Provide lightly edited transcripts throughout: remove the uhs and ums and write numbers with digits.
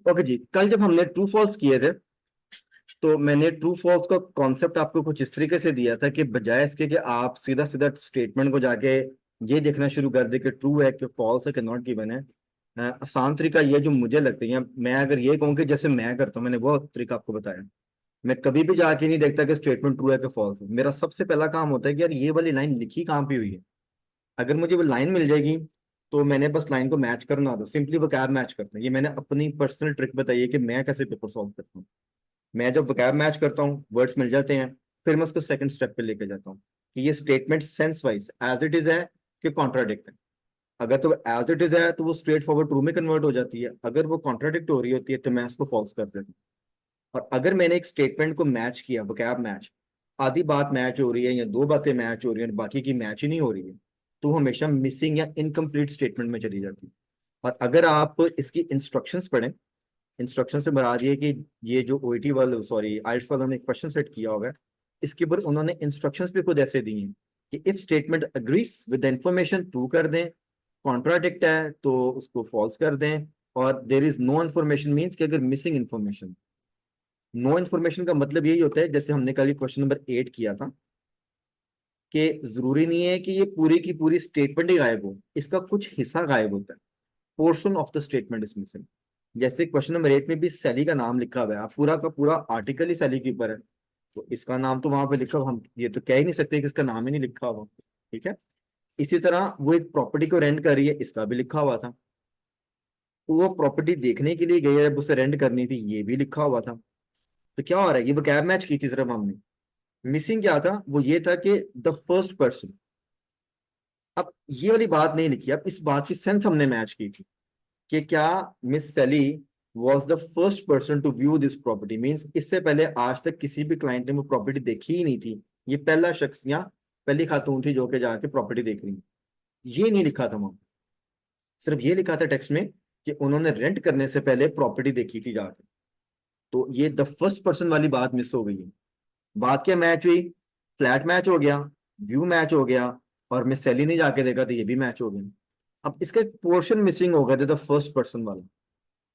Okay जी, कल जब हमने ट्रू फॉल्स किए थे तो मैंने ट्रू फॉल्स का कॉन्सेप्ट आपको कुछ इस तरीके से दिया था कि बजाय इसके कि आप सीधा सीधा स्टेटमेंट को जाके ये देखना शुरू कर दे कि ट्रू है कि फॉल्स है कि नॉट गिवन है। आसान तरीका ये जो मुझे लगती है, मैं अगर ये कहूँ कि जैसे मैं करता हूँ, मैंने वो तरीका आपको बताया। मैं कभी भी जाके नहीं देखता कि स्टेटमेंट ट्रू है कि फॉल्स है। मेरा सबसे पहला काम होता है कि यार ये वाली लाइन लिखी कहाँ पे हुई है। अगर मुझे वो लाइन मिल जाएगी तो मैंने बस लाइन को मैच करना होता, सिंपली वोकैब मैच करता है। ये मैंने अपनी पर्सनल ट्रिक बताई है कि मैं कैसे पेपर सॉल्व करता हूँ। मैं जब वोकैब मैच करता हूँ, वर्ड्स मिल जाते हैं, फिर मैं उसको सेकंड स्टेप पे लेके जाता हूँ कि ये statement sense wise as it is है कि कॉन्ट्राडिक्ट है। अगर तो एज इट इज है तो वो स्ट्रेट फॉरवर्ड ट्रू में कन्वर्ट हो जाती है, अगर वो कॉन्ट्राडिक्ट हो रही होती है तो मैं उसको फॉल्स कर देता हूँ। और अगर मैंने एक स्टेटमेंट को मैच किया, वोकैब मैच, आधी बात मैच हो रही है या दो बातें मैच हो रही है और बाकी की मैच ही नहीं हो रही है, तो वो हमेशा मिसिंग या इनकम्प्लीट स्टेटमेंट में चली जाती है। और अगर आप इसकी इंस्ट्रक्शंस पढ़ें, इंस्ट्रक्शन से मुराद ये कि ये जो ओईटी वाले, सॉरी आइल्स वालों ने एक क्वेश्चन सेट किया होगा, इसके ऊपर उन्होंने इंस्ट्रक्शंस भी खुद ऐसे दी हैं कि if statement agrees with the information true कर दें, कॉन्ट्राडिक्ट है तो उसको फॉल्स कर दें, और there is no information means कि अगर मिसिंग इन्फॉर्मेशन। नो इन्फॉर्मेशन का मतलब यही होता है, जैसे हमने कल क्वेश्चन नंबर 8 किया था, कि जरूरी नहीं है कि ये पूरी की पूरी स्टेटमेंट ही गायब हो, इसका कुछ हिस्सा गायब होता है, portion of the statement is missing. जैसे क्वेश्चन नंबर 8 में भी सैली का नाम लिखा हुआ है, आप पूरा का पूरा आर्टिकल ही सैली के ऊपर है, तो इसका नाम तो वहां पे लिखा हुआ, हम ये तो कह ही नहीं सकते कि इसका नाम ही नहीं लिखा हुआ। ठीक है। इसी तरह वो एक प्रॉपर्टी को रेंट कर रही है, इसका भी लिखा हुआ था। वो प्रॉपर्टी देखने के लिए गई है, जब उसे रेंट करनी थी, ये भी लिखा हुआ था। तो क्या हो रहा है, ये वो कैब मैच की थी सिर्फ हमने। मिसिंग क्या था, वो ये था कि द फर्स्ट पर्सन। अब ये वाली बात नहीं लिखी, अब इस बात की सेंस हमने मैच की थी कि क्या Miss Sally was the first person to view this property, means इससे पहले आज तक किसी भी क्लाइंट ने वो प्रॉपर्टी देखी ही नहीं थी, ये पहला शख्स या पहली खातून थी जो कि जाके प्रॉपर्टी देख रही है। ये नहीं लिखा था वहां, सिर्फ ये लिखा था टेक्स्ट में कि उन्होंने रेंट करने से पहले प्रॉपर्टी देखी थी जाके। तो ये द फर्स्ट पर्सन वाली बात मिस हो गई है। बात क्या मैच हुई, फ्लैट मैच हो गया, व्यू मैच हो गया, और मिस सैली ने जाके देखा तो ये भी मैच हो गया। अब इसका एक पोर्शन मिसिंग हो गया द फर्स्ट पर्सन वाला।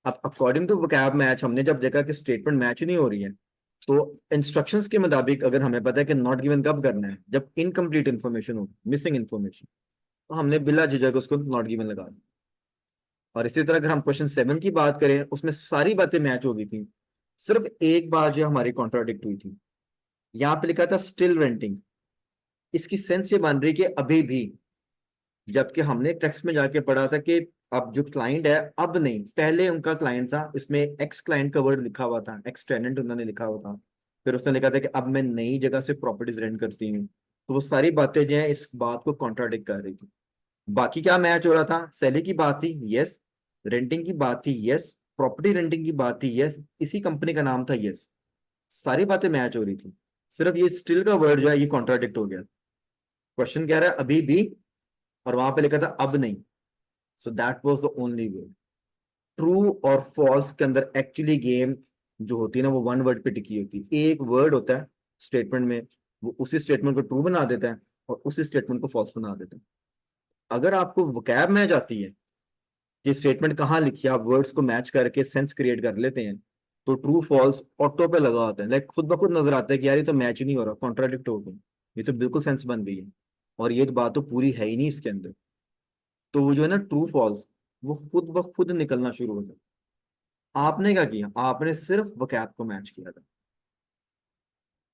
अब अकॉर्डिंग टू वोकैब मैच हमने जब देखा कि स्टेटमेंट मैच नहीं हो रही है, तो इंस्ट्रक्शंस के मुताबिक अगर हमें पता है कि नॉट गिवन कब करना है, जब इनकम्प्लीट इन्फॉर्मेशन हो, मिसिंग इन्फॉर्मेशन, तो हमने बिला झिझक उसको नॉट गिवन लगा दिया। और इसी तरह अगर हम क्वेश्चन 7 की बात करें, उसमें सारी बातें मैच हो गई थी, सिर्फ एक बात जो हमारी कॉन्ट्राडिक्ट हुई थी। यहाँ पे लिखा था स्टिल रेंटिंग, इसकी सेंस ये बन रही कि अभी भी, जबकि हमने टेक्स्ट में जाके पढ़ा था कि अब जो क्लाइंट है, अब नहीं, पहले उनका क्लाइंट था, इसमें एक्स क्लाइंट का वर्ड लिखा हुआ था, एक्स टेनेंट उन्होंने लिखा हुआ था। फिर उसने लिखा था कि अब मैं नई जगह से प्रॉपर्टीज रेंट करती हूँ। तो वो सारी बातें जो है इस बात को कॉन्ट्राडिक्ट कर रही थी। बाकी क्या मैच हो रहा था, सेलिंग की बात थी, यस। रेंटिंग की बात थी, यस। प्रॉपर्टी रेंटिंग की बात थी, यस। इसी कंपनी का नाम था, यस। सारी बातें मैच हो रही थी, सिर्फ ये स्टिल का वर्ड जो है ये कॉन्ट्राडिक्ट हो गया। क्वेश्चन कह रहा है अभी भी, और वहां पे लिखा था अब नहीं। So that was the only way. True और फॉल्स के अंदर एक्चुअली गेम जो होती है ना, वो वन वर्ड पे टिकी होती है। एक वर्ड होता है स्टेटमेंट में, वो उसी स्टेटमेंट को ट्रू बना देता है और उसी स्टेटमेंट को फॉल्स बना देता है। अगर आपको वोकैब मैच आती है कि स्टेटमेंट कहाँ लिखी है, आप वर्ड्स को मैच करके सेंस क्रिएट कर लेते हैं, तो ट्रू फॉल्स ऑटो पे लगा होता है, लाइक खुद ब खुद नजर आता है कि यार ये तो मैच ही नहीं हो रहा, कॉन्ट्राडिक्ट हो गई, ये तो बिल्कुल सेंस बन गई है, और ये तो बात तो पूरी है ही नहीं इसके अंदर। तो वो जो है ना ट्रू फॉल्स, वो खुद ब खुद निकलना शुरू होता है। आपने क्या किया, आपने सिर्फ वोकैब को मैच किया था।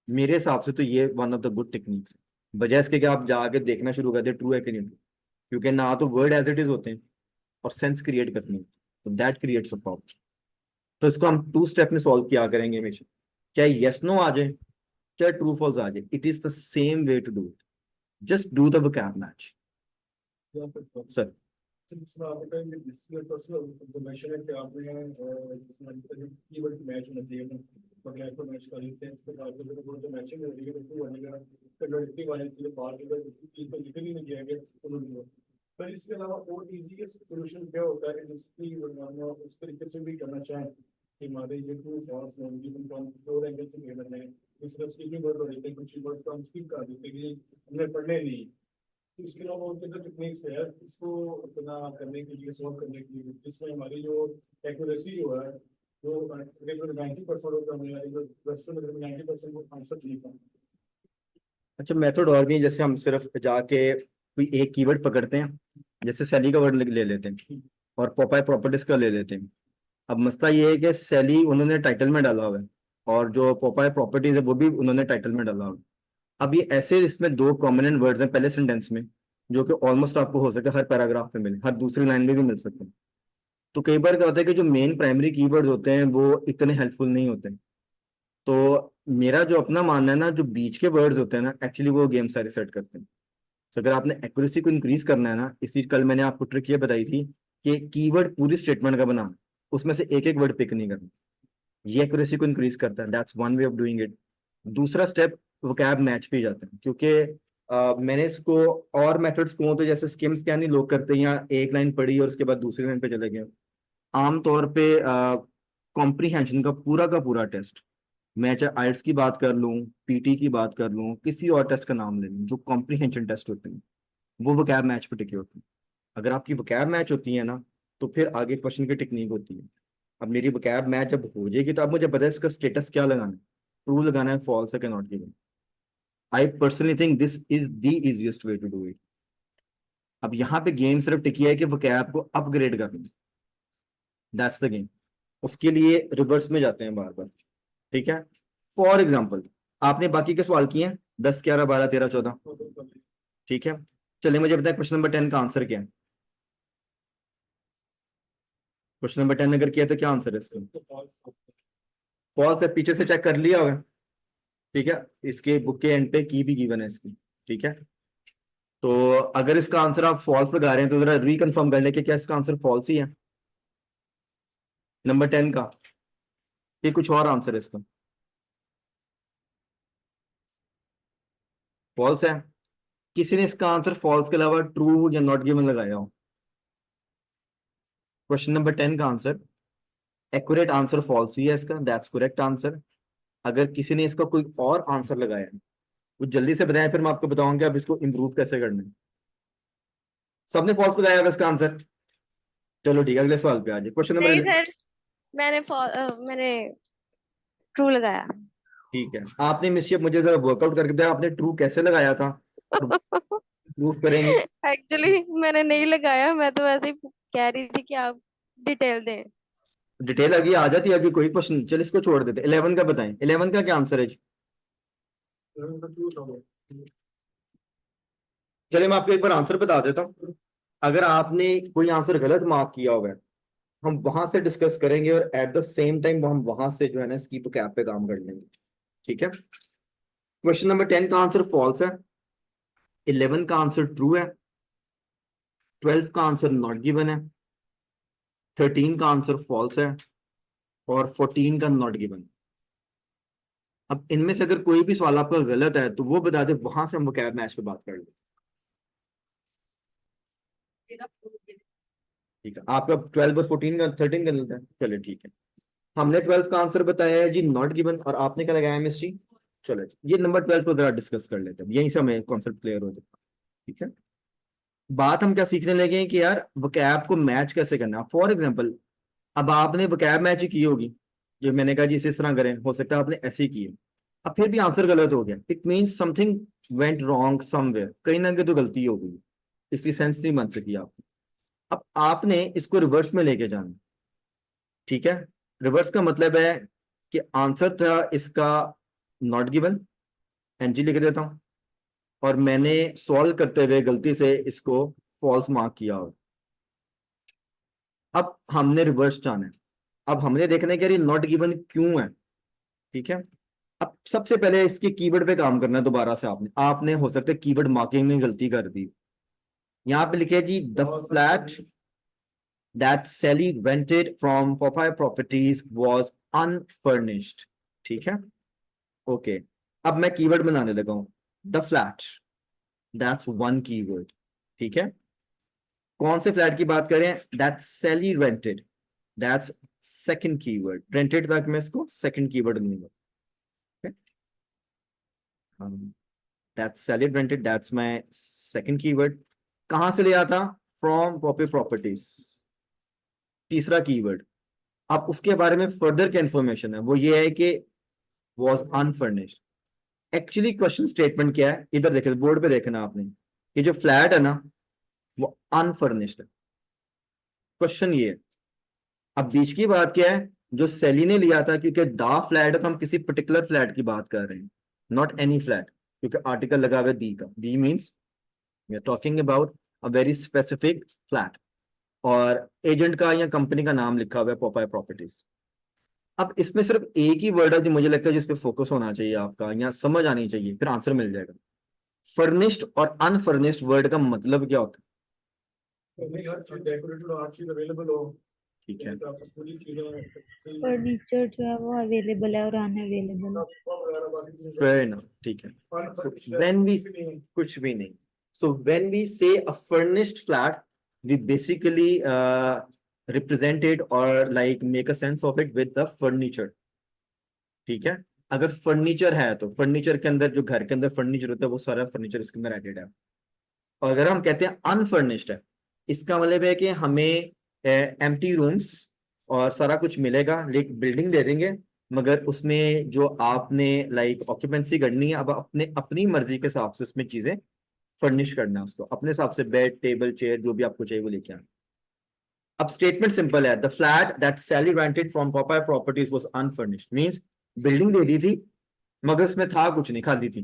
मेरे हिसाब से तो ये one of the good techniques है, बजाय इसके कि आप जाके देखना शुरू कर दे ट्रू है कि नहीं ट्रू। क्योंकि ना तो वर्ड एज इट इज होते हैं और सेंस क्रिएट करते हैं, तो दैट क्रिएट्स अ प्रॉब्लम। तो इसको हम टू स्टेप में सॉल्व किया करेंगे हमेशा, चाहे यस नो आ जाए, चाहे ट्रू फॉल्स आ जाए, it is the same way to do it. Just do the vocab match. Sir, जिसमें आपका ये डिस्प्ले पर्सनल इंफॉर्मेशन है कि आपने जिसमें कीवर्ड मैच होना चाहिए ना, वगैरह को मैच कर लेते हैं, इसके बाद जो मैचिंग हो रही है उसको बनेगा कंडक्टिव वाले के लिए बात अगर चीज को लिख भी नहीं किया गया तो। पर इसके अलावा और इजी सोल्यूशन क्या होता है जिसकी उस तरीके से भी करना चाहें कि हमारे ये टू फॉल्स होंगी उनको हम दो एंगल से घेरना है। दूसरा स्किपिंग वर्ड हो रही है, कुछ वर्ड को हम स्किप कर देते हैं कि हमने पढ़ने नहीं, इसके अलावा और क्या टेक्निक्स है इसको इतना करने के लिए, सॉल्व करने के लिए, जिसमें हमारी जो एक्यूरेसी जो है, जो 90% होता है, हमारी जो क्वेश्चन अगर 90% वो आंसर नहीं था। अच्छा, मेथड और भी है, जैसे हम सिर्फ जाके कोई एक कीवर्ड पकड़ते हैं, जैसे सैली का वर्ड ले लेते हैं और पोपाई प्रॉपर्टीज का ले लेते हैं। अब मसला ये है कि सैली उन्होंने टाइटल में डाला हुआ है और जो पोपाई प्रॉपर्टीज है वो भी उन्होंने टाइटल में डाला हुआ है। अब ये ऐसे इसमें दो प्रोमिनेंट वर्ड्स हैं पहले सेंटेंस में, जो कि ऑलमोस्ट आपको हो सके हर पैराग्राफ में मिले, हर दूसरी लाइन में भी मिल सकते हैं। तो कई बार क्या होता है कि जो मेन प्राइमरी कीवर्ड्स होते हैं वो इतने हेल्पफुल नहीं होते। तो मेरा जो अपना मानना है ना, जो बीच के वर्ड्स होते हैं ना, एक्चुअली वो गेम सारे सेट करते हैं। तो अगर आपने एक्यूरेसी को इंक्रीज करना है ना, इसी कल मैंने आपको ट्रिक ये बताई थी कि कीवर्ड पूरी स्टेटमेंट का बनाना, उसमें से एक एक वर्ड पिक नहीं करना, ये एक्यूरेसी को इंक्रीज करता है। That's one way of doing it. दूसरा स्टेप वोकैब मैच पे ही जाते हैं, क्योंकि मैंने इसको और मेथड्स को तो जैसे स्किम स्कैन ही लोग करते हैं, या एक लाइन पढ़ी और उसके बाद दूसरी लाइन पे चले गए। आमतौर पे कॉम्प्रीहेंशन का पूरा टेस्ट, मैं चाहे आइल्स की बात कर लूं, पीटी की बात कर लूं, किसी और टेस्ट का नाम ले लूं, जो कॉम्प्रीहेंशन टेस्ट होते हैं वो वोकैब मैच पे टिके होते हैं। अगर आपकी वोकैब मैच होती है ना, तो फिर आगे क्वेश्चन की टेक्निक होती है। अब मेरी वोकैब मैच जब हो जाएगी तो अब मुझे पता है इसका स्टेटस क्या लगाना है, ट्रू लगाना है, फॉल्स है कि not given. I personally think this is the easiest way to do it. अब यहाँ पे गेम सिर्फ टिकी है कि वोकैब को अपग्रेड करना, दैट्स द गेम। उसके लिए रिवर्स में जाते हैं बार बार, ठीक है। फॉर एग्जाम्पल, आपने बाकी के सवाल किए हैं 10, 11, 12, 13, 14, ठीक है। चलिए मुझे बताएं क्वेश्चन नंबर 10 का आंसर क्या है। क्वेश्चन नंबर 10 अगर किया तो क्या आंसर है इसका? फॉल्स है, पीछे से चेक कर लिया होगा, ठीक है। इसके बुक के एंड पे की भी गिवन है इसकी, ठीक है। तो अगर इसका आंसर आप फॉल्स लगा रहे हैं तो जरा रिकंफर्म कर लें कि क्या इसका आंसर फॉल्स ही है नंबर 10 का, ये कुछ और आंसर है इसका? फॉल्स है। किसी ने इसका आंसर फॉल्स के अलावा ट्रू या नॉट गिवन लगाया हो? क्वेश्चन नंबर 10 का आंसर, एक्यूरेट आंसर फॉल्स ही है इसका, दैट्स करेक्ट आंसर। अगर किसी ने इसका कोई और आंसर लगाया है वो जल्दी से बताएं, फिर मैं आपको बताऊंगा अब इसको इंप्रूव कैसे करना है। सबने फॉल्स लगाया होगा इसका आंसर? चलो ठीक है, अगले सवाल पे आ जाए। क्वेश्चन नहीं नंबर, सर, मैंने ट्रू लगाया। ठीक है। आपने मिस्टेक मुझे जरा वर्कआउट करके बताया, आपने ट्रू कैसे लगाया था और प्रूफ करेंगे। एक्चुअली मैंने नहीं लगाया, मैं तो वैसे ही कह रही थी कि आप डिटेल दें। डिटेल आगे आ जाती है, अभी कोई क्वेश्चन, चल इसको छोड़ देते। 11 का बताएं, 11 का क्या आंसर है जी? चलिए मैं आपको एक बार आंसर बता देता हूँ। अगर आपने कोई आंसर गलत मार्क किया हुआ है, हम वहां से डिस्कस करेंगे और एट द सेम टाइम हम वहां से जो है ना इसकी तो कैप पे काम कर लेंगे, ठीक है। क्वेश्चन नंबर 10 का आंसर फॉल्स है, 11 का आंसर ट्रू है, 12 का आंसर नॉट गिवन है, 13 का आंसर फॉल्स है और 14 का नॉट गिवन। अब इनमें से अगर कोई भी सवाल आपका गलत है तो वो बता दे, वहां से हम वो कैब मैच पे बात कर लें, ठीक है। आपका 12 और 14 का 13 का गलत है, चलिए ठीक है। हमने 12 का आंसर बताया है जी नॉट गिवन, और आपने क्या लगाया मिस्ट्री। चलो जी, ये नंबर 12 को जरा डिस्कस कर लेते हैं, यहीं से हमें कॉन्सेप्ट क्लियर हो जाएगा, ठीक है। बात हम क्या सीखने लगे हैं कि यार वोकैब को मैच कैसे करना है। फॉर एग्जाम्पल, अब आपने वोकैब मैच ही की होगी, जो मैंने कहा जी इस तरह करें, हो सकता है आपने ऐसे ही की है, अब फिर भी आंसर गलत हो गया, it means something went wrong somewhere, कहीं ना कहीं तो गलती हो गई, इसलिए सेंस नहीं बन सकी आपकी। अब आपने इसको रिवर्स में लेके जाना, ठीक है। रिवर्स का मतलब है कि आंसर था इसका नॉट गिवन, एनजी लिख देता हूं, और मैंने सॉल्व करते हुए गलती से इसको फॉल्स मार्क किया हो। अब हमने रिवर्स जाना है, अब हमने देखना है कि यार ये नॉट गिवन क्यों है, ठीक है। अब सबसे पहले इसके कीवर्ड पे काम करना है दोबारा से। आपने आपने हो सकता है कीवर्ड मार्किंग में गलती कर दी। यहाँ पे लिखे जी the flat that Sally rented from Popeye Properties was unfurnished, ठीक है, ओके। अब मैं कीवर्ड बनाने लगा हूं, the flat, that's one keyword, ठीक है। कौन से फ्लैट की बात करें? That Sally rented, that's second keyword, rented तक मैं इसको सेकंड कीवर्ड लूंगा, that Sally rented, that's my second keyword. कहां से लिया था? From Poppy properties. तीसरा कीवर्ड। अब उसके बारे में फर्दर क्या इंफॉर्मेशन है, वो ये है कि was unfurnished. Actually question statement क्या है, इधर देखे बोर्ड पे देखना आपने, कि जो फ्लैट है ना वो अनफर्निश्ड है। क्वेश्चन ये है। अब बीच की बात क्या है, जो सेली ने लिया था, क्योंकि दा फ्लैट है तो हम किसी पर्टिकुलर फ्लैट की बात कर रहे हैं, नॉट एनी फ्लैट, क्योंकि आर्टिकल लगा हुआ है दी का। The means we are talking about a very specific flat, और एजेंट का या कंपनी का नाम लिखा हुआ है पोपाय प्रॉपर्टीज। अब इसमें सिर्फ एक ही वर्ड है जो मुझे लगता है जिस पे फोकस होना चाहिए आपका, या समझ आनी चाहिए, फिर आंसर मिल जाएगा। फर्निश्ड और अनफर्निश्ड वर्ड का मतलब क्या होता नहीं, हर चीज डेकोरेटेड और हर चीज अवेलेबल हो, है? ठीक है, तो आपको पूरी चीजें फर्नीचर जो है वो अवेलेबल है और अनअवेलेबल है। वगैरह बाकी चीजें fair enough, ठीक है। So when we कुछ भी नहीं, so when we say a furnished flat, we basically represent it or like make a sense of it with the furniture। ठीक है, अगर फर्नीचर है तो फर्नीचर के अंदर जो घर के अंदर फर्नीचर होता है वो सारा फर्नीचर इसके अंदर एडेड है। और अगर हम कहते हैं अनफर्निश्ड है, इसका मतलब है कि हमें एम्प्टी रूम्स और सारा कुछ मिलेगा, लेकिन बिल्डिंग दे देंगे, मगर उसमें जो आपने लाइक ऑक्यूपेंसी करनी है, अब अपने अपनी मर्जी के हिसाब से उसमें चीजें फर्निश करना है, उसको अपने हिसाब से बेड टेबल चेयर जो भी आपको चाहिए वो लेके आना। अब स्टेटमेंट सिंपल है, the flat that Sally rented from Popeye properties was unfurnished, means building दे दी थी मगर उसमें था कुछ नहीं, खाली थी।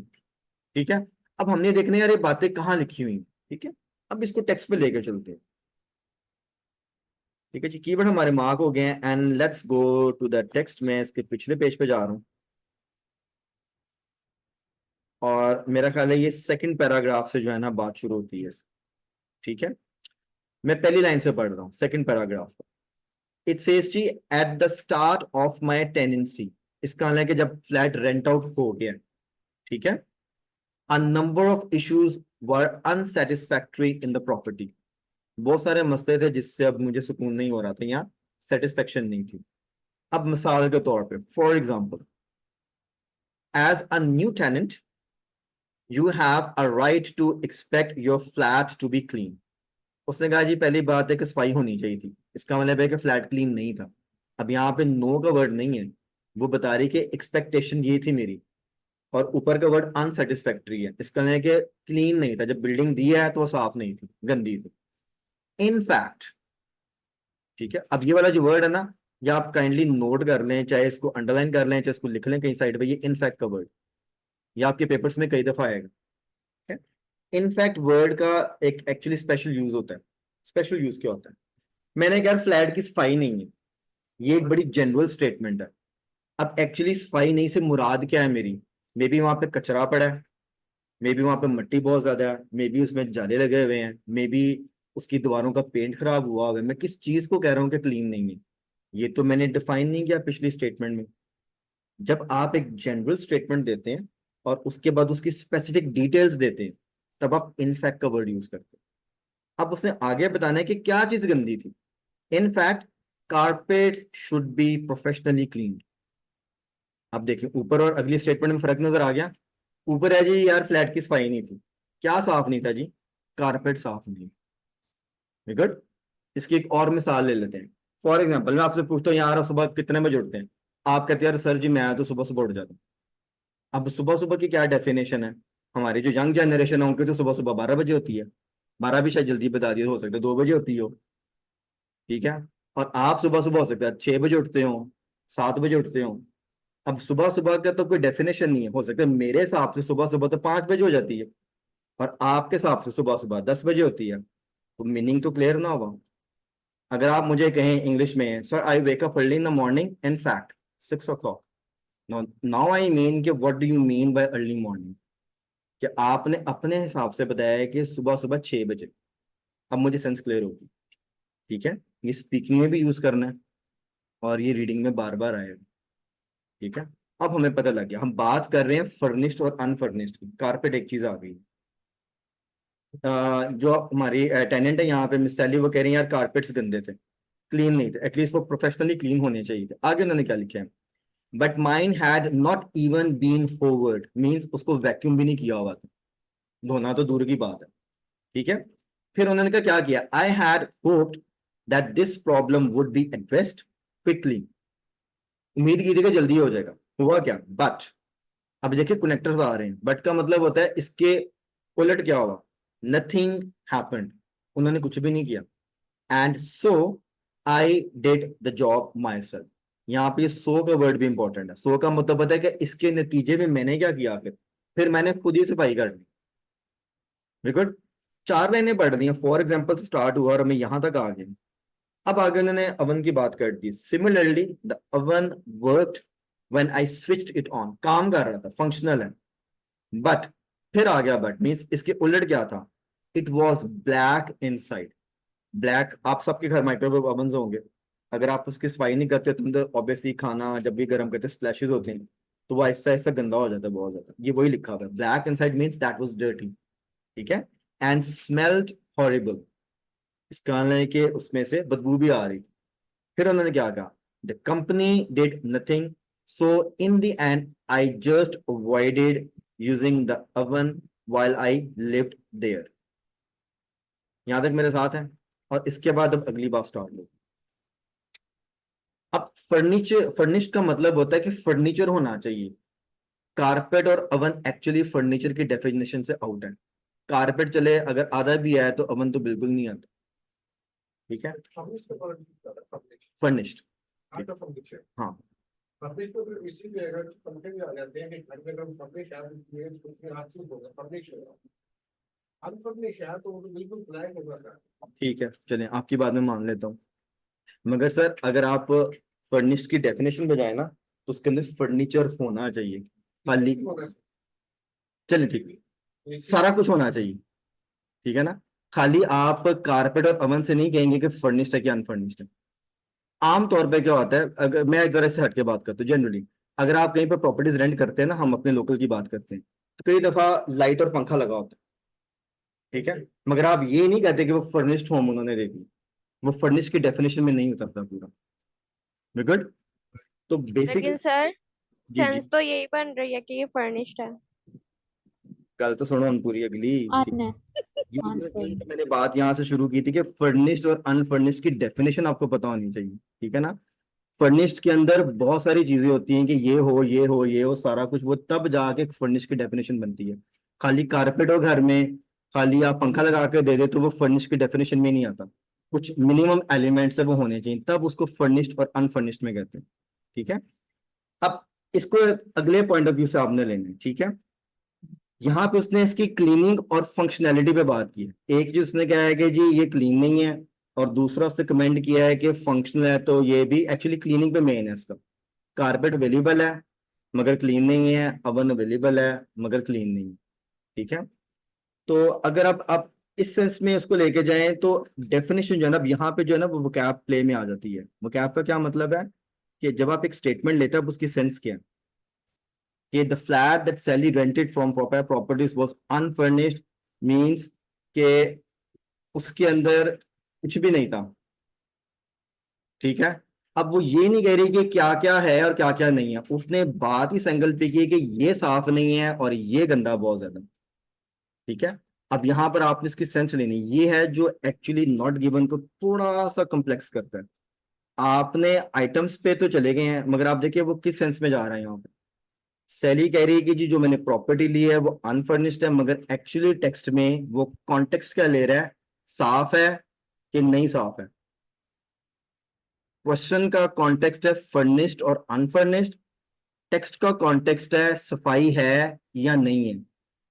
ठीक है, अब हमने देखना है यार ये बातें कहाँ लिखी हुई हैं। ठीक है, अब इसको टेक्स्ट पे लेके चलते हैं। ठीक है जी, कीवर्ड हमारे मार्क हो गए हैं, and let's go to the text. में इसके पिछले पेज पे जा रहा हूं, और मेरा ख्याल है ये सेकंड पैराग्राफ से जो है ना बात शुरू होती है। ठीक है, मैं पहली लाइन से पढ़ रहा हूँ, सेकंड पैराग्राफ। इट सेज जी at the start of my tenancy, इसका मतलब है कि जब फ्लैट रेंट आउट हो गया। ठीक है, a number of issues were unsatisfactory in the property, बहुत सारे मसले थे जिससे अब मुझे सुकून नहीं हो रहा था, यहाँ सेटिस्फेक्शन नहीं थी। अब मिसाल के तौर पे, for example, as a new tenant you have a right to expect your flat to be clean. उसने कहा जी पहली बात है कि सफाई होनी चाहिए थी, इसका मतलब है कि फ्लैट क्लीन नहीं था। अब यहाँ पे नो का वर्ड नहीं है, वो बता रही कि एक्सपेक्टेशन ये थी मेरी, और ऊपर का वर्ड अनसेटिस्फैक्ट्री है, इसका मतलब है कि क्लीन नहीं था, जब बिल्डिंग दी है तो वो साफ नहीं थी, गंदी थी। इनफैक्ट, ठीक है, अब ये वाला जो वर्ड है ना, ये आप काइंडली नोट कर लें, चाहे इसको अंडरलाइन कर लें, चाहे इसको लिख लें कहीं साइड पे, ये इनफैक्ट का वर्ड, ये आपके पेपर्स में कई दफा आएगा। ठीक है, इनफैक्ट वर्ड का एक एक्चुअली स्पेशल यूज होता है। स्पेशल यूज क्या होता है? मैंने कहा फ्लैट की सफाई नहीं है, ये एक बड़ी जनरल स्टेटमेंट है। अब एक्चुअली सफाई नहीं से मुराद क्या है मेरी? मे बी वहां पे कचरा पड़ा है, मे बी वहां पे मिट्टी बहुत ज्यादा है, मे बी उसमें जाले लगे हुए हैं, मे बी उसकी दीवारों का पेंट खराब हुआ हुआ है। मैं किस चीज को कह रहा हूँ कि क्लीन नहीं है? ये तो मैंने डिफाइन नहीं किया पिछली स्टेटमेंट में। जब आप एक जनरल स्टेटमेंट देते हैं और उसके बाद उसकी स्पेसिफिक डिटेल्स देते हैं, तब आप इनफैक्ट का वर्ड यूज करते हैं। अब उसने आगे बताना है कि क्या चीज गंदी थी। In fact carpet should be professionally clean. अब देखिए ऊपर और अगली स्टेटमेंट में फर्क नजर आ गया। ऊपर है जी यार फ्लैट की सफाई नहीं थी, क्या साफ नहीं था जी? कारपेट साफ नहीं। गुड, इसकी एक और मिसाल ले लेते हैं। फॉर एग्जाम्पल, मैं आपसे पूछता हूँ यार आप सुबह कितने बजे उठते हैं? आप कहते हैं यार सर जी मैं तो सुबह सुबह उठ जाता हूँ। अब सुबह सुबह की क्या डेफिनेशन है? हमारी जो यंग जनरेशन है उनकी तो सुबह सुबह 12 बजे होती है, 12 भी शायद जल्दी बता दिए, हो सकता है 2 बजे होती हो। ठीक है, और आप सुबह सुबह हो सकता है 6 बजे उठते हो, 7 बजे उठते हो। अब सुबह सुबह का तो कोई डेफिनेशन नहीं है, हो सकता है मेरे हिसाब से सुबह सुबह तो 5 बजे हो जाती है, और आपके हिसाब से सुबह सुबह 10 बजे होती है, तो मीनिंग तो क्लियर ना होगा। अगर आप मुझे कहें इंग्लिश में, sir I wake up early in the morning, in fact 6 o'clock, now I mean कि what do you mean by early morning? कि आपने अपने हिसाब से बताया है कि सुबह सुबह 6 बजे। अब मुझे सेंस क्लियर होगी। ठीक है, ये स्पीकिंग में भी यूज करना है और ये रीडिंग में बार बार आएगा। ठीक है, अब हमें पता लग गया, हम बात कर रहे हैं फर्निश्ड और अनफर्निश्ड की। कारपेट एक चीज आ गई। जो हमारी टेनेंट है यहाँ पे मिस सैली, वो कह रही है यार कारपेट्स गंदे थे, क्लीन नहीं थे, एटलीस्ट वो प्रोफेशनली क्लीन होने चाहिए थे। आगे उन्होंने क्या लिखा है? But mine had not even been hoovered, means उसको वैक्यूम भी नहीं किया हुआ था, धोना तो दूर की बात है। ठीक है। फिर उन्होंने क्या किया, I had hoped that this problem would be addressed quickly, उम्मीद की थी कि जल्दी हो जाएगा, हुआ क्या, बट अब देखिए कनेक्टर्स आ रहे हैं, बट का मतलब होता है इसके उलट क्या हुआ, नथिंग हैपेंड, उन्होंने कुछ भी नहीं किया, and so I did the job my self. यहाँ पे सो का वर्ड भी इंपॉर्टेंट है, सो का मतलब पता है कि इसके नतीजे में मैंने क्या किया, फिर मैंने खुद ही सफाई कर ली। बिल्कुल, 4 लाइनें पढ़ दी, फॉर एग्जाम्पल से स्टार्ट हुआ और मैं यहां तक आ गया। अब आगे उन्होंने अवन की बात कर दी, similarly the oven worked when I switched it on, काम कर रहा था, फंक्शनल है, बट फिर आ गया बट, मींस इसके उलट क्या था, it was black inside. Black, आप सबके घर माइक्रोवेव ओवन होंगे, अगर आप उसकी सफाई नहीं करते तो अंदर ऑब्वियसली खाना जब भी गर्म करते स्प्लैशेस होते हैं, तो वो ऐसा ऐसा गंदा हो जाता है बहुत ज्यादा, ये वही लिखा हुआ है, black inside means that was dirty, ठीक है, एंड स्मेल्ड हॉरिबल, इसका मतलब है कि उसमें से बदबू भी आ रही। फिर उन्होंने क्या कहा, the company did nothing, so in the end I just avoided using the oven while I lived there. यहां तक मेरे साथ हैं, और इसके बाद अब अगली बात स्टार्ट हो। अब फर्नीचर, फर्निश्ड का मतलब होता है कि फर्नीचर होना चाहिए, कारपेट और अवन एक्चुअली फर्नीचर की डेफिनेशन से आउट है। कारपेट चले अगर आधा भी आया तो अवन तो बिल्कुल नहीं आता, ठीक है, फर्निश्ड का फर्निश्ड फर्निश्ड, आता फर्निचर हाँ। फर्निश्ड तो फिर इसीलिए अगर कंपनी में आ जाते हैं कि घर में अगर फर्निश है तो उसमें हर चीज होगा, फर्निश होगा, अनफर्निश है तो वो तो बिल्कुल ब्लैक होगा। ठीक है, चलें आपकी बात में मान लेता हूँ, मगर सर अगर आप फर्निश्ड की डेफिनेशन पे जाए ना, तो उसके अंदर फर्नीचर होना चाहिए, खाली, होना चलिए ठीक है, चाहिए। सारा कुछ होना चाहिए, ठीक है ना, खाली आप कारपेट और अवन से नहीं कहेंगे कि फर्निश्ड है कि अनफर्निश्ड है। आमतौर पे क्या होता है, अगर मैं जरा से हटके बात करता हूँ, जनरली अगर आप कहीं पर प्रॉपर्टीज रेंट करते हैं ना, हम अपने लोकल की बात करते हैं, तो कई दफा लाइट और पंखा लगा होता है, ठीक है, मगर आप ये नहीं कहते कि वो फर्निश्ड होम उन्होंने दे दी, वो फर्निश्ड की डेफिनेशन में नहीं उतरता पूरा। गुड, तो बेसिक, लेकिन सर जी जी, सेंस तो यही बन रही है कि ये फर्निश्ड है। कल तो सुनो हम पूरी अगली, ठीक, ऑन है, ऑन यही सॉरी। तो मैंने बात यहाँ से शुरू की थी कि फर्निश्ड और अनफर्निश्ड की डेफिनेशन आपको पता होनी चाहिए, ठीक है ना। फर्निश्ड के अंदर बहुत सारी चीजें होती हैं कि ये हो ये हो ये हो सारा कुछ, वो तब जाके फर्निश्ड की डेफिनेशन बनती है। खाली कारपेट हो घर में, खाली आप पंखा लगा के दे दे तो वो फर्निश्ड की डेफिनेशन में नहीं आता, कुछ मिनिमम एलिमेंट्स है वो होने चाहिए, तब उसको फर्निश्ड और अनफर्निश्ड में कहते हैं, ठीक है। अब इसको अगले पॉइंट ऑफ व्यू से आपने लेना है, ठीक है। यहाँ पे उसने इसकी क्लीनिंग और फंक्शनैलिटी पे बात की है, एक जो उसने कहा है कि जी ये क्लीन नहीं है, और दूसरा उसने कमेंट किया है कि फंक्शनल है, तो ये भी एक्चुअली क्लीनिंग पे मेन है इसका। कारपेट अवेलेबल है मगर क्लीन नहीं है, अवन अवेलेबल है मगर क्लीन नहीं है, ठीक है। तो अगर आप इस सेंस में इसको लेके जाएं तो डेफिनेशन जो है ना, अब यहाँ पे जो है ना वो वोकैब प्ले में आ जाती है। वोकैब का क्या मतलब है कि जब आप एक स्टेटमेंट लेते हैं, अब उसकी सेंस क्या है, कि the flat that Sally rented from proper properties was unfurnished, means के उसके अंदर कुछ भी नहीं था, ठीक है। अब वो ये नहीं कह रही कि क्या क्या है और क्या क्या नहीं है, उसने बात ही एंगल पे की है कि ये साफ नहीं है और ये गंदा बहुत ज्यादा, ठीक है। अब यहां पर आपने इसकी सेंस लेनी, ये है जो एक्चुअली नॉट गिवन को थोड़ा सा कॉम्प्लेक्स करता है। आपने आइटम्स पे तो चले गए हैं, मगर आप देखिए वो किस सेंस में जा रहे हैं यहाँ पे। सैली कह रही है कि जी जो मैंने प्रॉपर्टी ली है वो अनफर्निश्ड है, मगर एक्चुअली टेक्स्ट में वो कॉन्टेक्स्ट क्या ले रहा है, साफ है कि नहीं साफ है। क्वेश्चन का कॉन्टेक्स्ट है फर्निश्ड और अनफर्निश्ड, टेक्स्ट का कॉन्टेक्स्ट है सफाई है या नहीं है।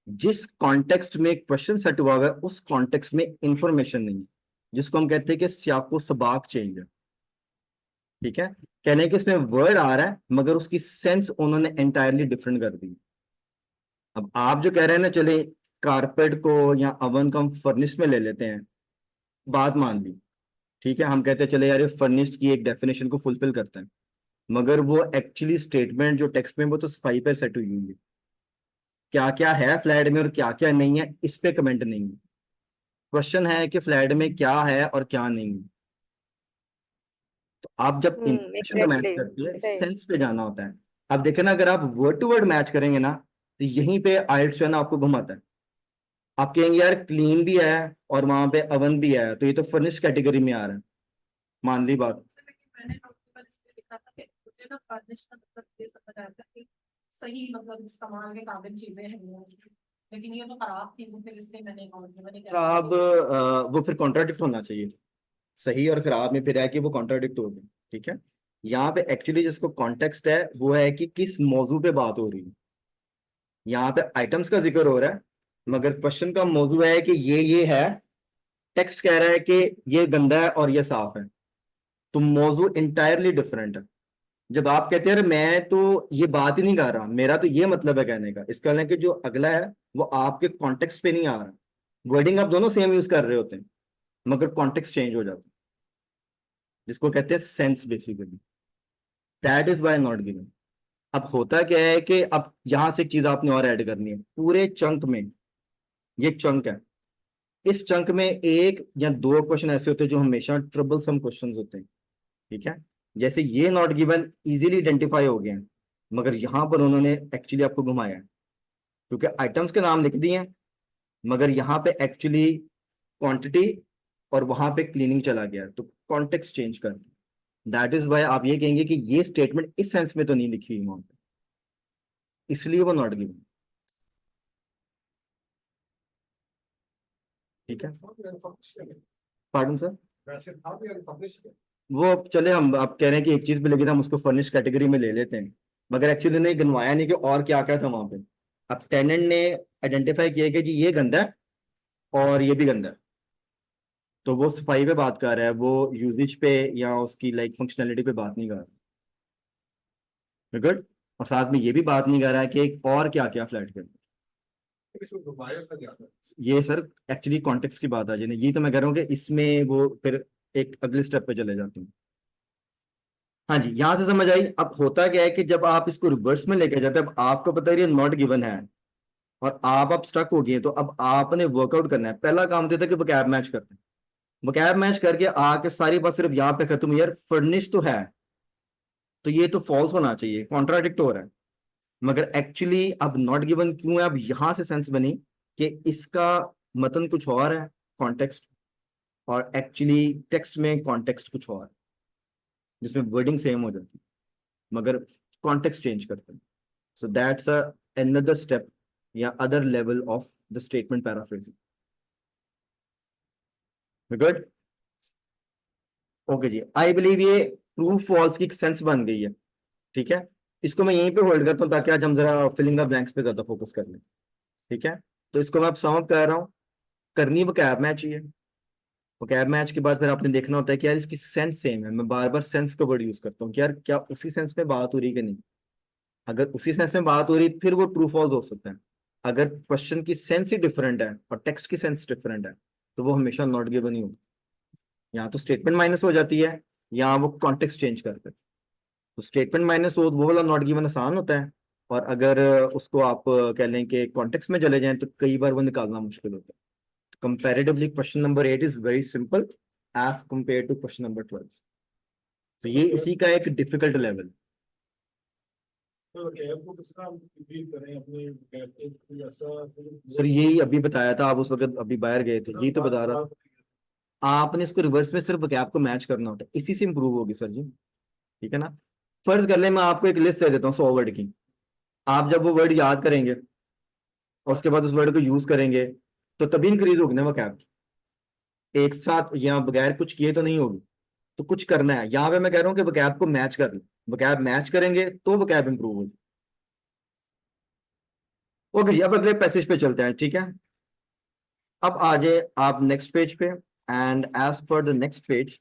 जिस कॉन्टेक्स्ट में क्वेश्चन सेट हुआ है उस कॉन्टेक्स्ट में इंफॉर्मेशन नहीं है, जिसको हम कहते हैं कि सियाको सबाक चेंज है, ठीक है। कहने के इसमें वर्ड आ रहा है मगर उसकी सेंस उन्होंने एंटायरली डिफरेंट कर दी। अब आप जो कह रहे हैं ना, चले कारपेट को या अवन को हम फर्निश्ड में ले लेते हैं, बात मान ली, ठीक है, हम कहते हैं चले यार ये फर्निश्ड की एक डेफिनेशन को फुलफिल करता है, मगर वो एक्चुअली स्टेटमेंट जो टेक्स्ट में वो तो सफाई पर सेट हुई हुई है, क्या क्या है फ्लैट में और क्या क्या नहीं है इस पे कमेंट नहीं है। क्वेश्चन है कि फ्लैट में क्या है और क्या नहीं है। तो आप जब इंफॉर्मेशन को मैच एग्जैक्टली करते हैं सही। सेंस पे जाना होता है। अब देखे ना, अगर आप वर्ड टू वर्ड मैच करेंगे ना, तो यहीं पे आइल्स जो है ना आपको घुमाता है, आप कहेंगे यार क्लीन भी है और वहां पे अवन भी है, तो ये तो फर्निश कैटेगरी में आ रहा है, मान ली बात। लेकिन मैंने डॉक्टर पर इसलिए लिखा था कि मुझे ना फर्निश का मतलब ये समझ आया था कि सही मतलब इस्तेमाल के काबिल चीजें हैं वो। लेकिन ये तो खराब थी, तो फिर इसलिए मैंने खराब वो फिर कॉन्ट्राडिक्ट होना चाहिए, सही और खराब में फिर है कि वो कॉन्ट्राडिक्ट हो गया। ठीक है, यहाँ पे एक्चुअली जिसको कॉन्टेक्स्ट है वो है कि किस मौजू पे बात हो रही है। यहाँ पे आइटम्स का जिक्र हो रहा है, मगर क्वेश्चन का मौजू है कि ये है, टेक्स्ट कह रहा है कि ये गंदा है और ये साफ है, तो मौजू इंटायरली डिफरेंट है। जब आप कहते हैं "अरे मैं तो ये बात ही नहीं कर रहा, मेरा तो ये मतलब है कहने का", इसका मतलब कि जो अगला है वो आपके कॉन्टेक्स्ट पे नहीं आ रहा। वर्डिंग आप दोनों सेम यूज कर रहे होते हैं, मगर कॉन्टेक्स्ट चेंज हो जाता है, जिसको कहते हैं sense basically. That is why not given. अब होता क्या है कि अब यहां से एक चीज आपने और ऐड करनी है पूरे चंक में। ये चंक है, इस चंक में एक या दो क्वेश्चन ऐसे होते हैं जो हमेशा ट्रबल सम क्वेश्चन होते हैं। ठीक है, जैसे ये नॉट गिवन इजीली आइडेंटिफाई हो गए हैं, मगर यहां पर उन्होंने एक्चुअली आपको घुमाया है, क्योंकि आइटम्स के नाम लिख दिए हैं, मगर यहाँ पे एक्चुअली क्वांटिटी और वहां पे क्लीनिंग चला गया, तो कॉन्टेक्स्ट चेंज कर दिया। दैट इज वाई आप ये कहेंगे कि ये स्टेटमेंट इस सेंस में तो नहीं लिखी हुई वहां पे, इसलिए वो नॉट गिवन। ठीक है, पार्डन सर। वैसे था भी अनफर्निश है। वो चले, हम आप कह रहे हैं कि एक चीज पे लेकिन हम उसको फर्निश कैटेगरी में ले लेते हैं, मगर एक्चुअली नहीं गिनवाया नहीं कि और क्या क्या था वहां पे। अब टेनेंट ने आइडेंटिफाई किया कि जी ये गंदा है और ये भी गंदा है, तो वो सफाई पे बात कर रहा है, वो यूजेज पे या उसकी लाइक फंक्शनैलिटी पे बात नहीं कर रहा। गुड। और साथ में ये भी बात नहीं कर रहा है कि एक और क्या क्या फ्लैट के अंदर। इसमें घुमाया था ज्यादा। ये सर एक्चुअली कॉन्टेक्स्ट की बात आ जाए, ये तो मैं कह रहा हूँ कि इसमें वो फिर एक अगले स्टेप पे चले जाते हैं। हाँ जी, यहां से समझ आई। अब होता क्या है कि जब आप इसको रिवर्स में लेके जाते हैं, अब आपको पता है ये नॉट गिवन है और आप अब स्टक हो गए, तो अब आपने वर्कआउट करना है। पहला काम तो ये था कि वोकैब मैच करते हैं, वोकैब मैच करके आके सारी बात सिर्फ यहाँ पे खत्म हुई, यार फर्निश तो है, तो ये तो फॉल्स होना चाहिए, कॉन्ट्राडिक्ट हो रहा है। मगर एक्चुअली अब नॉट गिवन क्यों है, अब यहां से सेंस बनी कि इसका मतन कुछ और है, कॉन्टेक्स्ट, और एक्चुअली टेक्स्ट में कॉन्टेक्स्ट कुछ और है, जिसमें वर्डिंग सेम हो जाती है मगर कॉन्टेक्स्ट चेंज करते हैं। सो दैट्स another step या other level of the statement paraphrasing. Good, okay जी। आई बिलीव ये ट्रू फॉल्स की एक सेंस बन गई है। ठीक है, इसको मैं यहीं पे होल्ड करता हूँ ताकि आज हम जरा फिलिंग द ब्लैंक्स पे ज्यादा फोकस कर लें। ठीक है, तो इसको मैं अब सम अप कर रहा हूँ। करनी वोकैब मैच ही है, वोकैब मैच के बाद फिर आपने देखना होता है कि यार इसकी सेंस सेम है। मैं बार बार सेंस का वर्ड यूज करता हूँ कि यार क्या उसी सेंस में बात हो रही कि नहीं। अगर उसी सेंस में बात हो रही फिर वो ट्रू फॉल्स हो सकता है। अगर क्वेश्चन की सेंस ही डिफरेंट है और टेक्स्ट की सेंस डिफरेंट है, तो वो हमेशा नॉट गिवन ही होगी। यहाँ तो स्टेटमेंट माइनस हो जाती है, यहाँ वो कॉन्टेक्स्ट चेंज करते हैं। तो स्टेटमेंट माइनस हो वो वाला नॉट गिवन आसान होता है, और अगर उसको आप कह लें कि कॉन्टेक्स्ट में चले जाएं तो कई बार वो निकालना मुश्किल होता है। Comparatively question number 8 is very simple as compare to question number 12। तो ये इसी का एक डिफिकल्ट लेवल। तो कैब को किस तरह रिपीट करें अपने कैब के कोई ऐसा सर यही अभी बताया था, आप उस वक्त अभी बाहर गए थे, यही तो बता रहा था। आपने इसको रिवर्स में सिर्फ वोकैब को मैच करना होता है, इसी से इंप्रूव होगी सर जी। ठीक है ना, फर्ज कर ले मैं आपको एक लिस्ट दे देता हूँ 100 वर्ड की, आप जब वो वर्ड याद करेंगे और उसके बाद उस वर्ड को यूज करेंगे तो तभी इंक्रीज होगी ना वोकैब। एक साथ या बगैर कुछ किए तो नहीं होगी, तो कुछ करना है। यहाँ पे मैं कह रहा हूँ कि वोकैब को मैच कर लो, वोकैब मैच करेंगे तो वोकैब इंप्रूव होगी। ओके जी, अब अगले पैसेज पे चलते हैं। ठीक है, अब आ जाए आप नेक्स्ट पेज पे, and as per the next page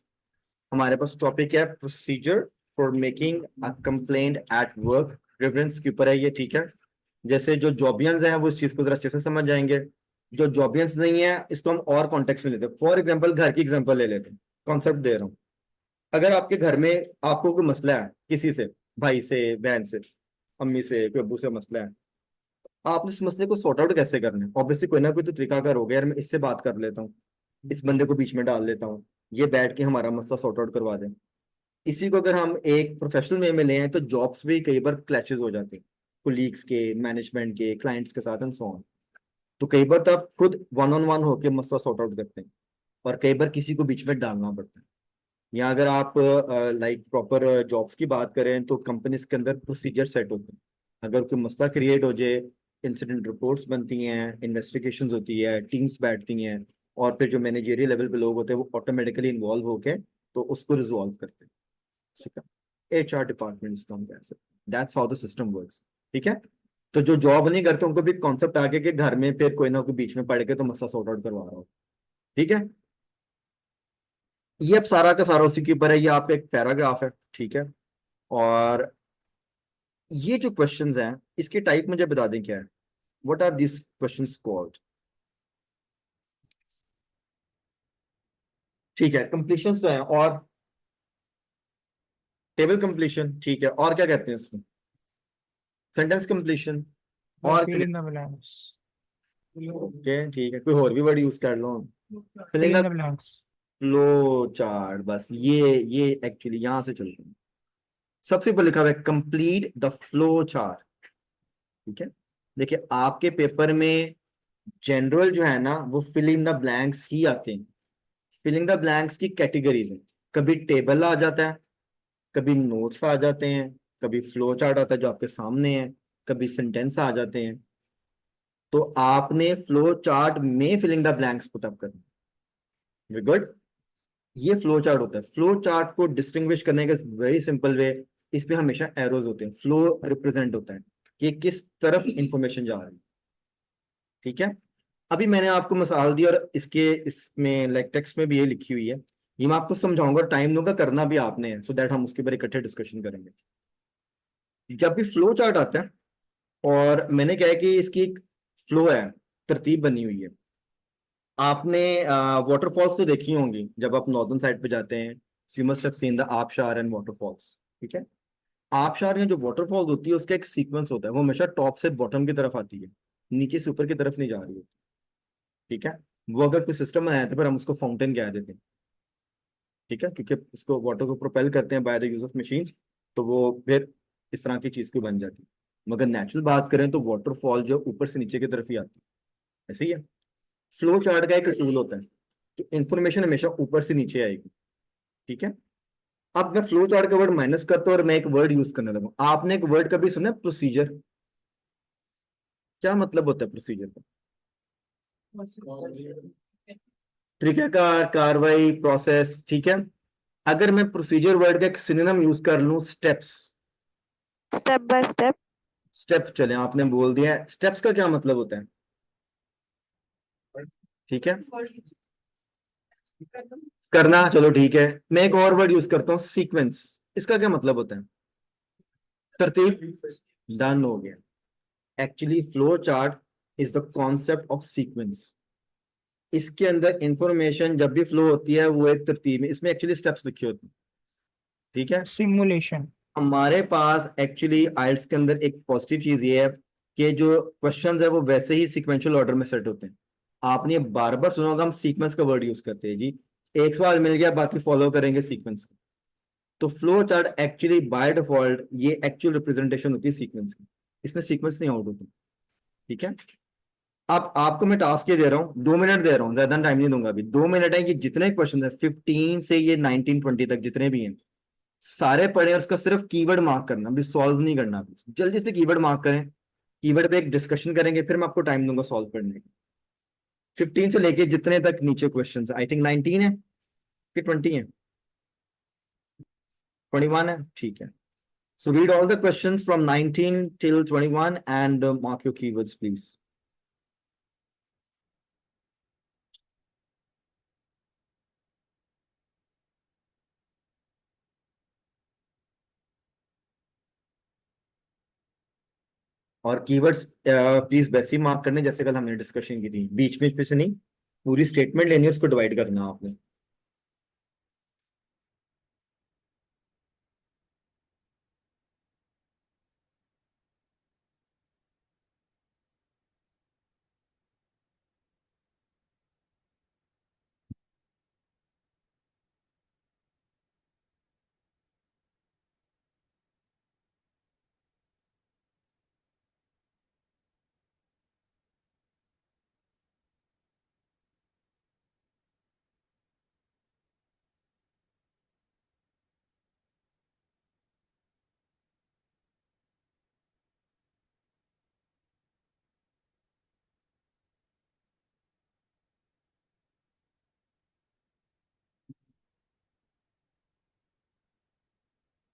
हमारे पास टॉपिक है procedure for making a complaint at work. Reference के ऊपर है ये। ठीक है, जैसे जो जॉबियंस हैं वो इस चीज को जरा अच्छे से समझ जाएंगे, जो जॉबियंस नहीं है इसको हम और कॉन्टेक्स्ट में लेते हैं। फॉर एग्जांपल घर की एग्जांपल ले लेते हैं, कॉन्सेप्ट दे रहा हूँ। अगर आपके घर में आपको कोई मसला है, किसी से, भाई से, बहन से, अम्मी से, कोई अब्बू से मसला है, आपने इस मसले को सॉर्ट आउट कैसे करना है? ऑब्वियसली कोई ना कोई तो तरीकाकार हो गया, यार मैं इससे बात कर लेता हूँ, इस बंदे को बीच में डाल लेता हूँ, ये बैठ के हमारा मसला सॉर्ट आउट करवा दें। इसी को अगर हम एक प्रोफेशनल वे में ले आए तो जॉब्स भी कई बार क्लैशेस हो जाते हैं, कोलीग्स के, मैनेजमेंट के, क्लाइंट्स के साथ एंड सो ऑन। तो कई बार तो आप खुद वन ऑन वन होके मसला सॉर्ट आउट करते हैं, और कई बार किसी को बीच में डालना पड़ता है। या अगर आप लाइक प्रॉपर जॉब्स की बात करें तो कंपनीज के अंदर प्रोसीजर सेट होते हैं। अगर कोई मसला क्रिएट हो जाए, इंसिडेंट रिपोर्ट्स बनती हैं, इन्वेस्टिगेशंस होती है, टीम्स बैठती हैं, और फिर जो मैनेजरियल लेवल पे लोग होते हैं वो ऑटोमेटिकली इन्वॉल्व होके तो उसको रिजॉल्व करते हैं। ठीक है, एचआर डिपार्टमेंट इसको हम कह सकते हैं, that's how the system works. ठीक है, तो जो जॉब नहीं करते उनको भी कॉन्सेप्ट आगे के घर में फिर कोई ना कोई बीच में पड़ के तो मसला सॉर्ट आउट करवा रहा हो। ठीक है, ये अब सारा का सारा उसी के ऊपर है, ये आपका एक पैराग्राफ है। ठीक है, और ये जो क्वेश्चंस हैं इसके टाइप मुझे बता दें क्या है, what are this questions called. ठीक है, कंप्लीशन तो है, और टेबल कंप्लीशन, ठीक है, और क्या कहते हैं इसमें, सेंटेंस कंप्लीशन, और fill in the blanks. Okay ठीक है, कोई और भी वर्ड यूज कर लो, Fill filling in the the blanks. Flow chart, बस ये एक्चुअली यहां से चलते हैं। सबसे ऊपर लिखा हुआ है कंप्लीट द फ्लो चार्ट। ठीक है, देखिए आपके पेपर में जनरल जो है ना वो फिल इन द ब्लैंक्स ही आते हैं। फिल इन द ब्लैंक्स की कैटेगरीज हैं, कभी टेबल आ जाता है, कभी नोट्स आ जाते हैं, कभी फ्लो चार्ट आता है जो आपके सामने है, कभी सेंटेंस आ जाते हैं। तो आपने फ्लो चार्ट में filling the blanks put up करना। वेरी गुड, ये फ्लो चार्ट होता है। फ्लो चार्ट को डिस्टिंग्विश करने का वेरी सिंपल वे, इसमें हमेशा एरोज होते हैं, फ्लो रिप्रेजेंट होता है कि किस तरफ इंफॉर्मेशन जा रही है। ठीक है, अभी मैंने आपको मिसाल दी और इसके इसमें लाइक टेक्स्ट में भी ये लिखी हुई है, ये मैं आपको समझाऊंगा, टाइम दूंगा, करना भी आपने है, सो दैट हम उसके ऊपर इकट्ठे डिस्कशन करेंगे। जब भी फ्लो चार्ट आता है, और मैंने क्या है कि इसकी एक फ्लो है, तरतीब बनी हुई है। आपने वाटरफॉल्स तो देखी होंगी जब आप नॉर्दर्न साइड पे जाते हैं, so you must have seen the आबशार एंड वाटरफॉल्स। ठीक है, आबशार में जो वाटरफॉल्स होती है उसका एक सीक्वेंस होता है, वो हमेशा टॉप से बॉटम की तरफ आती है, नीचे से ऊपर की तरफ नहीं जा रही होती। ठीक है, वो अगर कोई सिस्टम बनाया तो फिर हम उसको फाउंटेन कह देते हैं। ठीक है, क्योंकि उसको वाटर को प्रोपेल करते हैं by the use of machines, तो वो फिर इस तरह की चीज की बन जाती है। मगर नेचुरल बात करें तो वाटरफॉल जो ऊपर से नीचे की तरफ ही आती है, ऐसे ही है। फ्लो चार्ट का एक असूल होता है कि इंफॉर्मेशन हमेशा ऊपर से नीचे आएगी। ठीक है, अब मैं फ्लो चार्ट का वर्ड माइनस करता हूँ और मैं एक वर्ड यूज करने लगा, आपने एक वर्ड कभी सुना प्रोसीजर? क्या मतलब होता है प्रोसीजर का? तरीकाकार, कार्रवाई, प्रोसेस। ठीक है, अगर मैं प्रोसीजर वर्ड का एक सिनोनिम यूज कर लूं, steps. Step by step. Step, चले आपने बोल दिया, स्टेप्स का क्या मतलब होता है? ठीक है, करना, चलो ठीक है। मैं एक और वर्ड यूज करता हूँ, सीक्वेंस। इसका क्या मतलब होता है? तरतीब, डन हो गया। Actually flow chart is the concept of sequence. इसके अंदर इंफॉर्मेशन जब भी फ्लो होती है वो एक तरतीब में, इसमें एक्चुअली स्टेप्स लिखे होते हैं। ठीक है, Simulation. हमारे पास एक्चुअली आइल्स के अंदर एक पॉजिटिव चीज ये है कि जो क्वेश्चंस है वो वैसे ही सीक्वेंशियल ऑर्डर में सेट होते हैं। आपने बार बार सुना होगा हम सीक्वेंस का वर्ड यूज करते हैं जी, एक सवाल मिल गया बाकी फॉलो करेंगे सीक्वेंस को। तो flow chart actually by default ये एक्चुअल रिप्रेजेंटेशन होती है सीक्वेंस की, इसमें सीक्वेंस नहीं आउट होती। ठीक है, अब आपको मैं टास्क ये दे रहा हूँ, 2 मिनट दे रहा हूँ, ज्यादा टाइम नहीं दूंगा, अभी 2 मिनट है कि जितने क्वेश्चन है 15 से ये 19-20 तक जितने भी हैं सारे पढ़े और उसका सिर्फ कीवर्ड मार्क करना, अभी सॉल्व नहीं करना। अभी जल्दी से कीवर्ड मार्क करें, कीवर्ड पे एक डिस्कशन करेंगे, फिर मैं आपको टाइम दूंगा सॉल्व करने का। 15 से लेके जितने तक नीचे क्वेश्चन, आई थिंक 19 है कि 20 है, 21 है, ठीक है। So read all the questions from 19 till 21 and mark your keywords, please. और कीवर्ड्स प्लीज वैसे ही मार्क करने जैसे कल हमने डिस्कशन की थी, बीच में से नहीं, पूरी स्टेटमेंट लेनी है, उसको डिवाइड करना है आपने।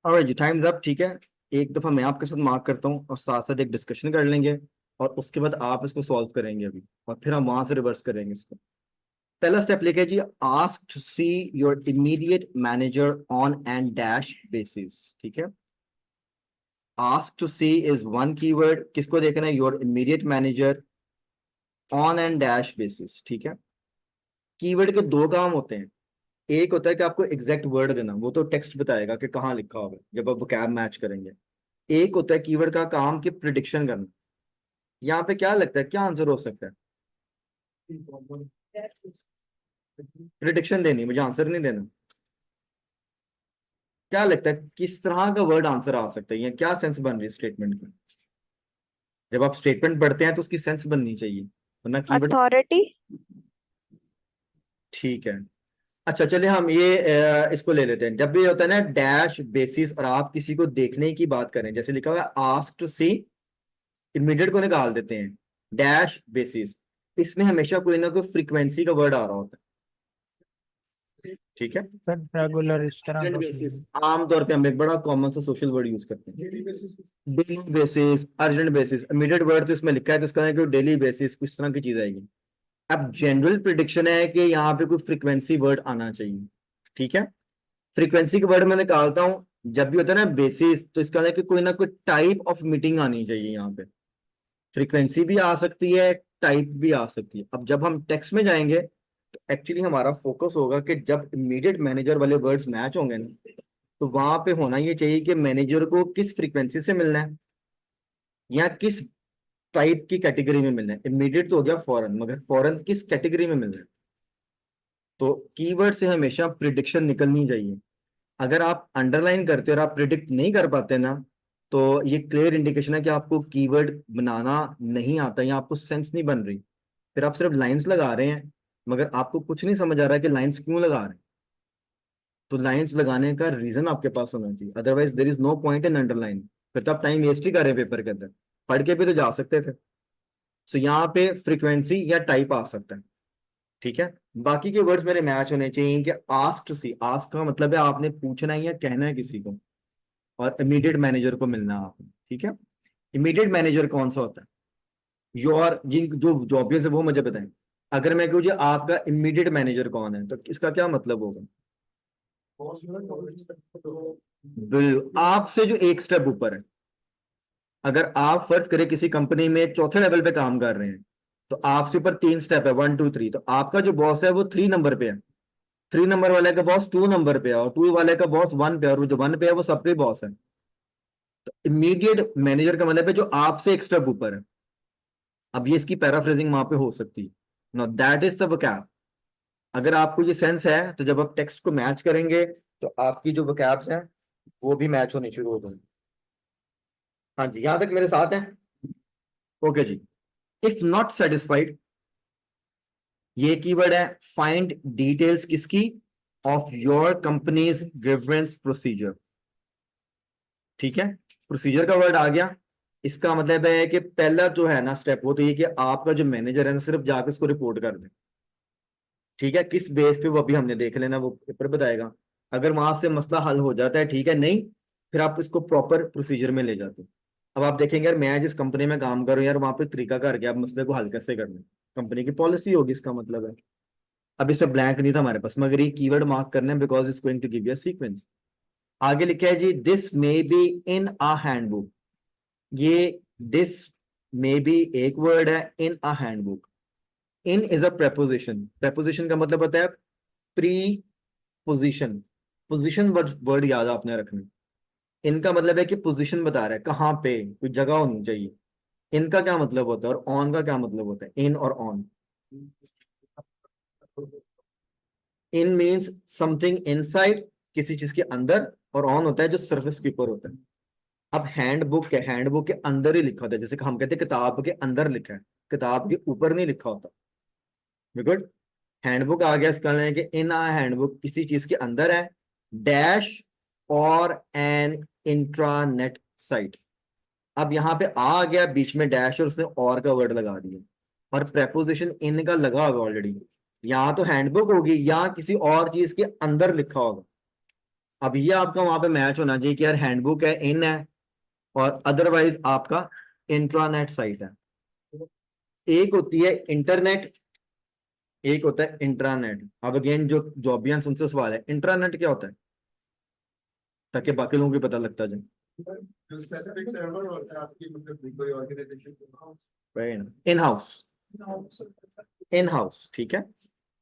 ऑलराइट जी, टाइम्स अप। ठीक है, एक दफा मैं आपके साथ मार्क करता हूँ और साथ साथ एक डिस्कशन कर लेंगे, और उसके बाद आप इसको सॉल्व करेंगे अभी, और फिर हम वहां से रिवर्स करेंगे इसको। पहला स्टेप लिखे जी, ask to see your immediate manager on and dash basis. ठीक है, ask to see is one keyword, किसको देखना है? Your immediate manager on and dash basis. ठीक है, कीवर्ड के दो काम होते हैं, एक होता है कि आपको एग्जैक्ट वर्ड देना, वो तो टेक्स्ट बताएगा कि कहाँ लिखा होगा जब आप वोकैब मैच करेंगे। एक होता है कीवर्ड का काम कि प्रिडिक्शन करना। यहाँ पे क्या लगता है, क्या आंसर हो सकता है? प्रिडिक्शन देनी, मुझे आंसर नहीं देना। क्या लगता है किस तरह का वर्ड आंसर आ सकता है, या क्या सेंस बन रही है स्टेटमेंट की? जब आप स्टेटमेंट पढ़ते हैं तो उसकी सेंस बननी चाहिए, वरना कीवर्ड। अथॉरिटी। ठीक है, अच्छा चलिए हम ये इसको ले लेते हैं। जब भी होता है ना डैश बेसिस और आप किसी को देखने की बात करें, जैसे लिखा हुआ है आस्क टू सी, इमीडिएट को निकाल देते हैं, डैश बेसिस, इसमें हमेशा कोई ना कोई फ्रीक्वेंसी का वर्ड आ रहा होता है। ठीक है, सर रेगुलर इस तरह अर्जेंट का बेसिस आमतौर पे हम एक बड़ा कॉमन सा सोशल वर्ड यूज करते हैं, daily basis. Daily basis, urgent basis. Immediate word तो इसमें लिखा है तो इसका है कि डेली बेसिस कुछ तरह की चीज आएगी। अब जनरल प्रिडिक्शन है कि यहाँ पे कोई फ्रीक्वेंसी वर्ड आना चाहिए। ठीक है, फ्रीक्वेंसी का वर्ड मैं निकालता हूं, जब भी होता है ना बेसिस, तो इसका है कि कोई ना कोई टाइप ऑफ मीटिंग आनी चाहिए। यहाँ पे फ्रीक्वेंसी भी आ सकती है, टाइप भी आ सकती है। अब जब हम टेक्स्ट में जाएंगे तो एक्चुअली हमारा फोकस होगा कि जब इमीडिएट मैनेजर वाले वर्ड्स मैच होंगे ना, तो वहां पे होना ये चाहिए कि मैनेजर को किस फ्रीक्वेंसी से मिलना है, या किस टाइप की कैटेगरी में मिलना है। इमीडिएट तो हो गया फॉरेन, मगर फॉरेन किस कैटेगरी में मिलना है? तो कीवर्ड से हमेशा प्रिडिक्शन निकलनी चाहिए। अगर आप अंडरलाइन करते हो और आप प्रिडिक्ट नहीं कर पाते ना, तो ये क्लियर इंडिकेशन है कि आपको कीवर्ड बनाना नहीं आता, या आपको सेंस नहीं बन रही। फिर आप सिर्फ लाइंस लगा रहे हैं, मगर आपको कुछ नहीं समझ आ रहा है कि लाइंस क्यों लगा रहे हैं। तो लाइंस लगाने का रीजन आपके पास होना चाहिए, otherwise there is no point in underline. फिर तो आप टाइम वेस्ट ही कर रहे हैं पेपर के अंदर, पढ़ के भी तो जा सकते थे। सो यहाँ पे फ्रीक्वेंसी या टाइप आ सकता है। ठीक है, बाकी के वर्ड्स मेरे मैच होने चाहिए कि आस्क टू सी, आस्क का मतलब है आपने पूछना है या कहना है किसी को, और इमीडिएट मैनेजर को मिलना है आपने। ठीक है, इमीडिएट मैनेजर कौन सा होता है? योर जिन जो जॉबियंस है वो मुझे बताएं। अगर मैं कहूँ जी आपका इमीडिएट मैनेजर कौन है, तो इसका क्या मतलब होगा? बॉस जो है तो बिल आपसे जो एक स्टेप ऊपर है। अगर आप फर्ज करें किसी कंपनी में चौथे लेवल पे काम कर रहे हैं, तो आपसे ऊपर 3 स्टेप है, 1 2 3। तो आपका जो बॉस है वो 3 नंबर पे है, 3 नंबर वाले का बॉस 2 नंबर पे है, और 2 वाले का बॉस 1 पे है, और वो जो 1 पे है वो सबके बॉस है। तो इमीडिएट मैनेजर का मतलब है जो आपसे एक स्टेप ऊपर है। अब ये इसकी पैराफ्रेजिंग वहां पे हो सकती है। Know that is the vocab. अगर आपको ये सेंस है तो जब आप टेक्स्ट को मैच करेंगे तो आपकी जो वोकैब्स हैं वो भी मैच होने शुरू हो जाएंगे। हाँ जी, यहां तक मेरे साथ हैं? ओके जी। इफ नॉट सेटिस्फाइड, ये कीवर्ड है फाइंड डिटेल्स किसकी? Of your companies grievance procedure. ठीक है, प्रोसीजर का वर्ड आ गया। इसका मतलब है कि पहला जो है ना स्टेप, वो तो ये कि आपका जो मैनेजर है ना सिर्फ जाके उसको रिपोर्ट कर दे। ठीक है, किस बेस पे वो अभी हमने देख लेना, वो पेपर बताएगा। अगर वहां से मसला हल हो जाता है ठीक है, नहीं फिर आप इसको प्रॉपर प्रोसीजर में ले जाते हो। अब आप देखेंगे यार मैं जिस कंपनी में काम कर रहा हूँ यार, वहां पे तरीका कर गया, अब मसले को हल कैसे करना है, कंपनी की पॉलिसी होगी, इसका मतलब है। अब इसमें ब्लैंक नहीं था हमारे पास, मगर ये कीवर्ड मार्क करना है because it's going to give you a sequence. आगे लिखा है जी this may be in a handbook. ये दिस मे बी एक वर्ड है, in a handbook. In is a preposition। preposition का मतलब होता है प्री पोजिशन। पोजिशन वर्ड याद आपने रखना। इनका मतलब है कि पोजीशन बता रहा है कहाँ पे, कोई जगह होनी चाहिए। इनका क्या मतलब होता है और ऑन का क्या मतलब होता है? इन और on, in means something inside, किसी चीज के अंदर, और ऑन होता है जो सरफेस के ऊपर होता है। अब हैंडबुक है, हैंडबुक के अंदर ही लिखा होता है, जैसे कि हम कहते हैं किताब के अंदर लिखा है, किताब के ऊपर नहीं लिखा होता। गुड, हैंडबुक आ गया, इसका मतलब है कि इन आ हैंडबुक किसी चीज के अंदर है, डैश और एन इंट्रानेट साइट। अब यहाँ पे आ गया बीच में डैश और उसने और का वर्ड लगा दिया, और प्रेपोजिशन इन का लगा होगा ऑलरेडी। यहाँ तो हैंडबुक होगी या किसी और चीज के अंदर लिखा होगा। अब ये आपका वहां पे मैच होना चाहिए कि यार हैंडबुक है, इन है, और अदरवाइज आपका इंट्रानेट साइट है। एक होती है इंटरनेट, एक होता है इंट्रानेट। अब अगेन जो जॉबियन से सवाल है, इंट्रानेट क्या होता है, ताकि बाकी लोगों को भी पता लगता जाए। जो स्पेसिफिक सर्वर होता है आपकी, मतलब कोई organisation in house, in house, ठीक है।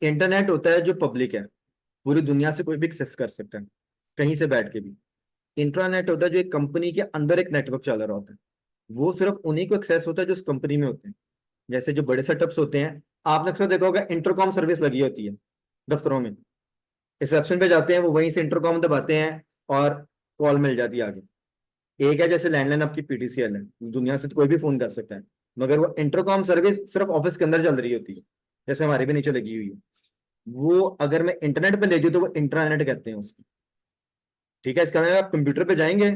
इंटरनेट होता है जो पब्लिक है, पूरी दुनिया से कोई भी एक्सेस कर सकता है, कहीं से बैठ के भी। इंट्रानेट होता है जो एक कंपनी के अंदर एक नेटवर्क चल रहा होता है, वो सिर्फ उन्हीं को एक्सेस होता है जो उस कंपनी में होते हैं। जैसे जो बड़े सेटअप्स होते हैं, आपने अक्सर देखा होगा इंटरकॉम सर्विस लगी होती है दफ्तरों में, रिसेप्शन पे जाते हैं, वो वहीं से इंटरकॉम दबाते हैं और कॉल मिल जाती है आगे। एक है जैसे लैंडलाइन आपकी पीटीसीएल है, दुनिया से तो कोई भी फोन कर सकता है, मगर वो इंटरकॉम सर्विस सिर्फ ऑफिस के अंदर चल रही होती है, जैसे हमारे भी नीचे लगी हुई है। वो अगर मैं इंटरनेट पे ले जाऊँ तो वो इंट्रानेट कहते हैं उसको, ठीक है। इसका मतलब आप कंप्यूटर पे जाएंगे,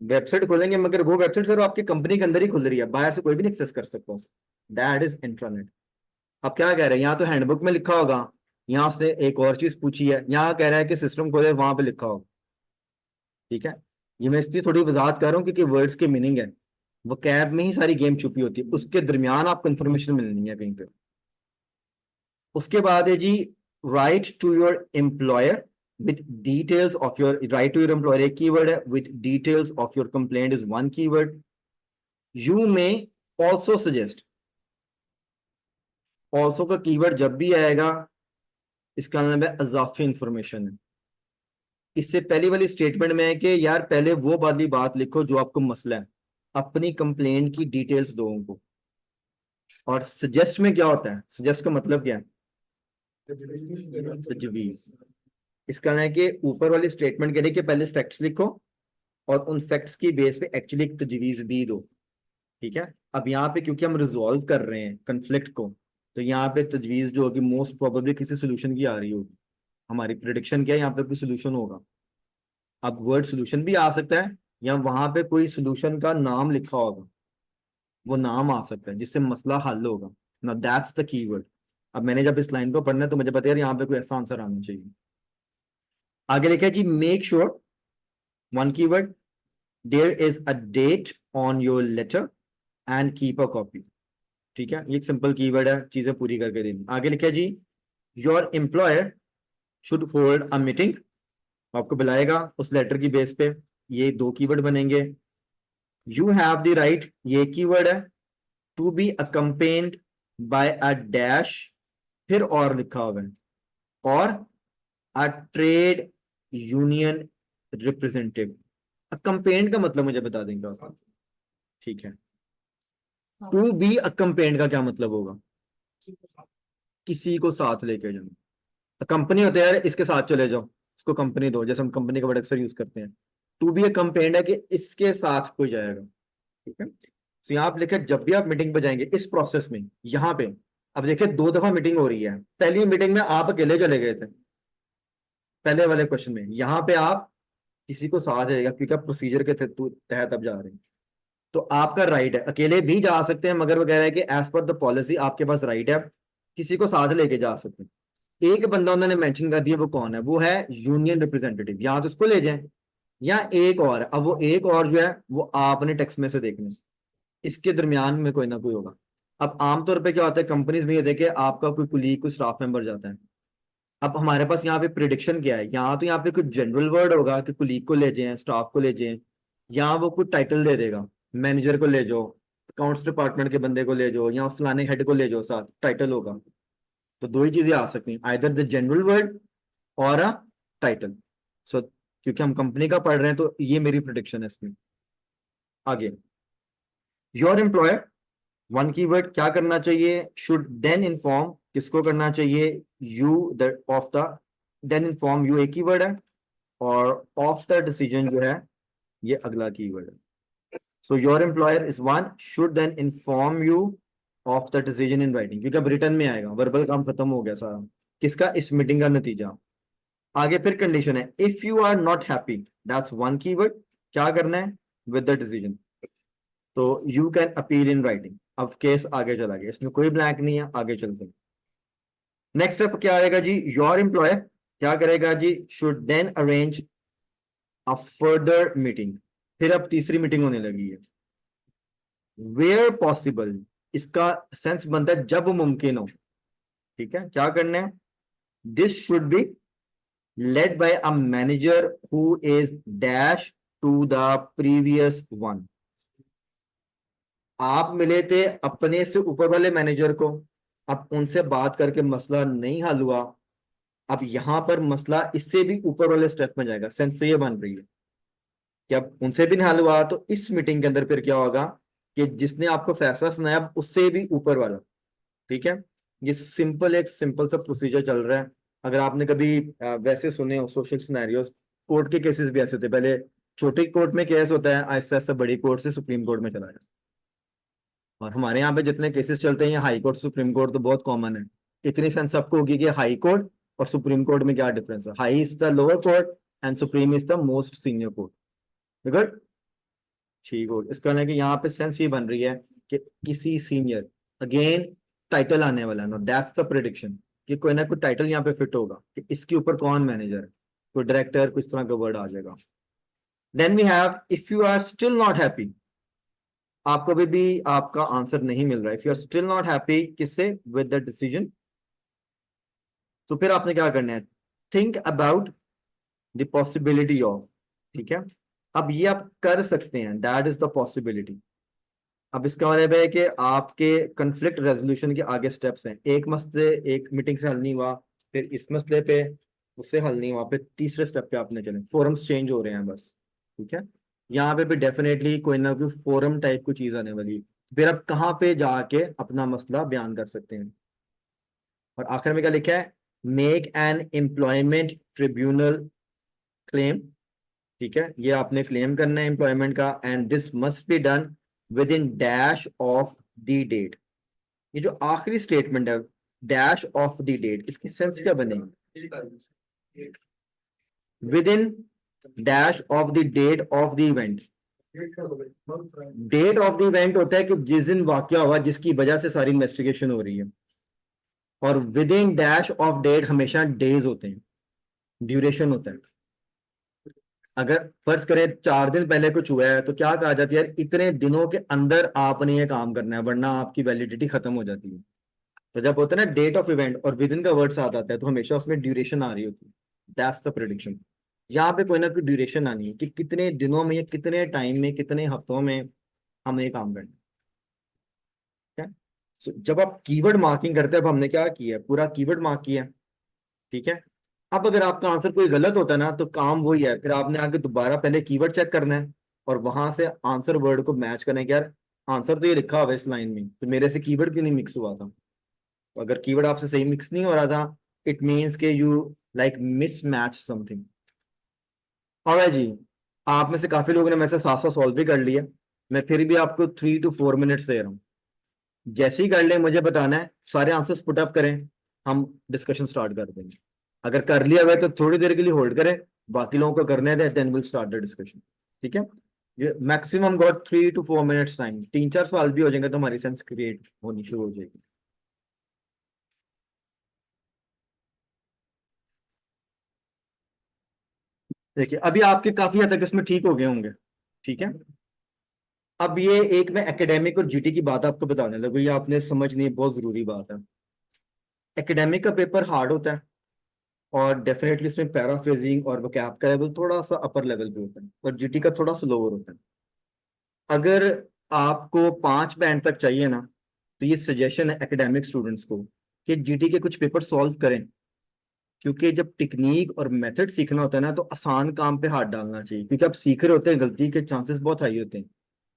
वेबसाइट खोलेंगे, मगर वो वेबसाइट सिर्फ आपकी कंपनी के अंदर ही खुल रही है, बाहर से कोई भी नहीं एक्सेस कर सकता उसको। That is intranet. अब क्या कह रहे हैं, यहाँ तो हैंडबुक में लिखा होगा, यहाँ उसने एक और चीज पूछी है, यहाँ कह रहा है कि सिस्टम खोले, वहां पे लिखा होगा, ठीक है। ये मैं इसलिए थोड़ी वजाहत कर रहा हूँ क्योंकि वर्ड्स के मीनिंग है, वो कैब में ही सारी गेम छुपी होती है, उसके दरमियान आपको इंफॉर्मेशन मिलनी है कहीं पे। उसके बाद है जी, write to your employer with details of your right to your employer, एक कीवर्ड है, with details of your complaint is one keyword. You may also suggest, also का कीवर्ड जब भी आएगा इसका मतलब है अजाफी इंफॉर्मेशन है। इससे पहली वाली स्टेटमेंट में है कि यार पहले वो वाली बात लिखो जो आपको मसला है, अपनी कंप्लेंट की डिटेल्स दो उनको। और सजेस्ट में क्या होता है, सजेस्ट का मतलब क्या है, तजवीज। इसका मतलब है कि ऊपर वाली स्टेटमेंट कह रही है कि पहले फैक्ट्स लिखो और उन फैक्ट्स की बेस पे एक्चुअली एक तजवीज भी दो, ठीक है। अब यहाँ पे क्योंकि हम रिजॉल्व कर रहे हैं कंफ्लिक्ट को, तो यहाँ पे तजवीज जो होगी मोस्ट प्रोबेबली किसी सोल्यूशन की आ रही होगी। हमारी प्रिडिक्शन क्या है, यहाँ पे कोई सोल्यूशन होगा। अब वर्ड सोल्यूशन भी आ सकता है, या वहां पे कोई सोल्यूशन का नाम लिखा होगा, वो नाम आ सकता है जिससे मसला हल होगा ना। That's the keyword. अब मैंने जब इस लाइन को पढ़ना है तो मुझे पता है यार यहाँ पे कोई ऐसा आंसर आना चाहिए। आगे लिखा है जी, make sure, one keyword, there is a date on your letter and keep a copy, ठीक है। ये एक सिंपल कीवर्ड है, चीजें पूरी करके देनी। आगे लिखा है जी, your employer should hold a meeting, आपको बुलाएगा उस लेटर की बेस पे, ये दो कीवर्ड बनेंगे। यू हैव द राइट, ये कीवर्ड है, to be accompanied by a dash, फिर और लिखा हुआ है, और a trade union representative. Accompanied का मतलब मुझे बता देंगे आप, ठीक है। टू बी अकम्पेन्ड का क्या मतलब होगा, किसी को साथ लेके जाओ। कंपनी होते हैं, इसके साथ चले जाओ, इसको कंपनी दो, जैसे हम कंपनी का वर्ड अक्सर यूज करते हैं। टू बी अकम्पेन्ड है कि इसके साथ कोई जाएगा, ठीक है। तो यहाँ पे लिखे जब भी आप मीटिंग पे जाएंगे इस प्रोसेस में, यहाँ पे अब देखिए दो दफा मीटिंग हो रही है। पहली मीटिंग में आप अकेले चले गए थे पहले वाले क्वेश्चन में, यहाँ पे आप किसी को साथ जाएगा क्योंकि आप प्रोसीजर के तहत अब जा रहे हैं। तो आपका राइट है, अकेले भी जा सकते हैं, मगर वो कह रहा है कि एज पर द पॉलिसी आपके पास राइट है, किसी को साथ लेके जा सकते हैं। एक बंदा उन्होंने मेंशन कर दिया, वो कौन है, वो है यूनियन रिप्रेजेंटेटिव, यहाँ तो उसको ले जाएं, या एक और। अब वो एक और जो है वो आपने टेक्स्ट में से देखना, इसके दरमियान में कोई ना कोई होगा। अब आमतौर पे क्या होता है कंपनीज में, ये देखे आपका कोई कुलीग कोई स्टाफ मेंबर जाता है। अब हमारे पास यहाँ पे प्रिडिक्शन क्या है, यहाँ तो यहाँ पे कुछ जनरल वर्ड होगा कि कुलीग को ले जाएं, स्टाफ को ले जाएं, यहाँ वो कुछ टाइटल दे देगा, मैनेजर को ले जाओ, अकाउंट्स डिपार्टमेंट के बंदे को ले जाओ, या फलाने हेड को ले जाओ, साथ टाइटल होगा। तो दो ही चीजें आ सकती हैं, आइदर द जनरल वर्ड और अ टाइटल। सो क्योंकि हम कंपनी का पढ़ रहे हैं तो ये मेरी प्रिडिक्शन है इसमें। आगे, योर एम्प्लॉयर, वन कीवर्ड, क्या करना चाहिए, शुड देन इन्फॉर्म, किसको करना चाहिए, you the of the, then inform you एक कीवर्ड है, और ऑफ द डिसीजन जो है ये अगला कीवर्ड है। So your employer is one, should then inform you of the decision in writing, क्योंकि अब रिटर्न में आएगा, वर्बल काम खत्म हो गया सारा, किसका, इस मीटिंग का नतीजा। आगे फिर कंडीशन है, if you are not happy, that's one keyword, क्या करना है, विद द डिसीजन, तो you can appeal in writing. अब केस आगे चला गया, इसमें कोई ब्लैंक नहीं है, आगे चलते हैं। नेक्स्ट स्टेप क्या आएगा जी, योर एम्प्लॉयर क्या करेगा जी, should then arrange a further meeting, फिर अब तीसरी मीटिंग होने लगी है। वेयर पॉसिबल, इसका सेंस बनता है जब मुमकिन हो। ठीक है, क्या करना है? This should be led by a manager who is dash to the previous one. आप मिले थे अपने से ऊपर वाले मैनेजर को, अब उनसे बात करके मसला नहीं हल हुआ, अब यहां पर मसला इससे भी ऊपर वाले स्टेप में जाएगा। सेंस तो ये बन रही है कि अब उनसे भी नहीं हल हुआ तो इस मीटिंग के अंदर फिर क्या होगा कि जिसने आपको फैसला सुनाया अब उससे भी ऊपर वाला। ठीक है, ये सिंपल एक सिंपल सा प्रोसीजर चल रहा है। अगर आपने कभी वैसे सुने हो सोशल सिनेरियोस, कोर्ट के केसेस भी ऐसे होते हैं, पहले छोटी कोर्ट में केस होता है, आहिस्ता आहिस्ता बड़ी कोर्ट से सुप्रीम कोर्ट में चला जाता है। और हमारे यहाँ पे जितने केसेस चलते हैं ये हाई कोर्ट सुप्रीम कोर्ट तो बहुत कॉमन है। इतनी सेंस आपको होगी कि हाई कोर्ट और सुप्रीम कोर्ट में क्या डिफरेंस है। High is the lower court and supreme is the most senior court. Good, ठीक हो। इसका मतलब कि यहाँ पे सेंस ये बन रही है कि किसी सीनियर, अगेन टाइटल आने वाला है, नो दैट्स द प्रेडिक्शन कि कोई ना कोई टाइटल यहाँ पे फिट होगा कि इसके ऊपर कौन मैनेजर है, कोई डायरेक्टर, कुछ तरह का वर्ड आ जाएगा। Then we have if you are still not happy, आपको भी आपका आंसर नहीं मिल रहा है, if you are still not happy किससे, विद द डिसीजन, तो फिर आपने क्या करना है? Think about the possibility of. ठीक है, अब ये आप कर सकते हैं, दैट इज द पॉसिबिलिटी। अब इसका मतलब है कि आपके कंफ्लिक्ट रेजोल्यूशन के आगे स्टेप्स हैं। एक मसले एक मीटिंग से हल नहीं हुआ, फिर इस मसले पे उससे हल नहीं हुआ, फिर तीसरे स्टेप पे आपने चले, फोरम्स चेंज हो रहे हैं बस। ठीक है, यहाँ पे भी डेफिनेटली कोई ना कोई फोरम टाइप की चीज आने वाली है। फिर आप कहाँ पे जाके अपना मसला बयान कर सकते हैं। और आखिर में क्या लिखा है? Make an employment tribunal claim. ठीक है, ये आपने क्लेम करना है एम्प्लॉयमेंट का, and this must be done within dash of the date. ये जो आखिरी स्टेटमेंट है डैश ऑफ द डेट, इसकी सेंस क्या बनेगी? Within dash of the date of the event. Date of the event होता है कि जिस दिन वाकया हुआ जिसकी वजह से सारी इन्वेस्टिगेशन हो रही है, और within dash of date हमेशा डेज होते हैं, ड्यूरेशन होता है। अगर फर्ज करें 4 दिन पहले कुछ हुआ है तो क्या कहा जाती है? यार इतने दिनों के अंदर आपने ये काम करना है वरना आपकी वैलिडिटी खत्म हो जाती है। तो जब होता है ना डेट ऑफ इवेंट और विद इन का वर्ड साथ आता है तो हमेशा उसमें ड्यूरेशन आ रही होती है। That's the prediction. यहाँ पे कोई ना कोई ड्यूरेशन आनी है कि कितने दिनों में या कितने टाइम में, कितने हफ्तों में हमें ये काम करना है। So, जब आप कीवर्ड मार्किंग करते हैं, अब हमने क्या किया है? पूरा कीवर्ड मार्क किया। ठीक है, अब अगर आपका आंसर कोई गलत होता है ना तो काम वही है, फिर आपने आगे दोबारा पहले कीवर्ड चेक करना है और वहां से आंसर वर्ड को मैच करना है कि यार आंसर तो ये लिखा हुआ है इस लाइन में, तो मेरे से कीवर्ड क्यों नहीं मिक्स हुआ था? तो अगर कीवर्ड आपसे सही मिक्स नहीं हो रहा था, इट मीन्स के you like miss match something. और जी, आप में से काफी लोगों ने मेरे से साथ साथ सॉल्व भी कर लिया। मैं फिर भी आपको 3 to 4 मिनट्स दे रहा हूँ। जैसे ही कर ले मुझे बताना है, सारे आंसर्स पुट अप करें, हम डिस्कशन स्टार्ट कर देंगे। अगर कर लिया हुआ है तो थोड़ी देर के लिए होल्ड करें, बाकी लोगों को करने दें, then will start the discussion. ठीक है, ये maximum got 3 to 4 minutes time. 3-4 सवाल भी हो जाएंगे तो हमारी सेंस क्रिएट होनी शुरू हो जाएगी। देखिए अभी आपके काफी हद तक इसमें ठीक हो गए होंगे। ठीक है, अब ये एक मैं एकेडमिक और जीटी की बात आपको बताने लगा, ये आपने समझनी है, बहुत जरूरी बात है। एकेडमिक का पेपर हार्ड होता है और डेफिनेटली इसमें पैराफ्रेजिंग और वोकैब का लेवल थोड़ा सा अपर लेवल पे होता है, और जीटी का थोड़ा स्लोअर होता है। अगर आपको 5 बैंड तक चाहिए ना, तो ये सजेशन है एकेडमिक स्टूडेंट्स को कि जीटी के कुछ पेपर सॉल्व करें, क्योंकि जब टेक्निक और मेथड सीखना होता है ना तो आसान काम पे हाथ डालना चाहिए, क्योंकि आप सीख रहे होते हैं, गलती के चांसेस बहुत हाई होते हैं।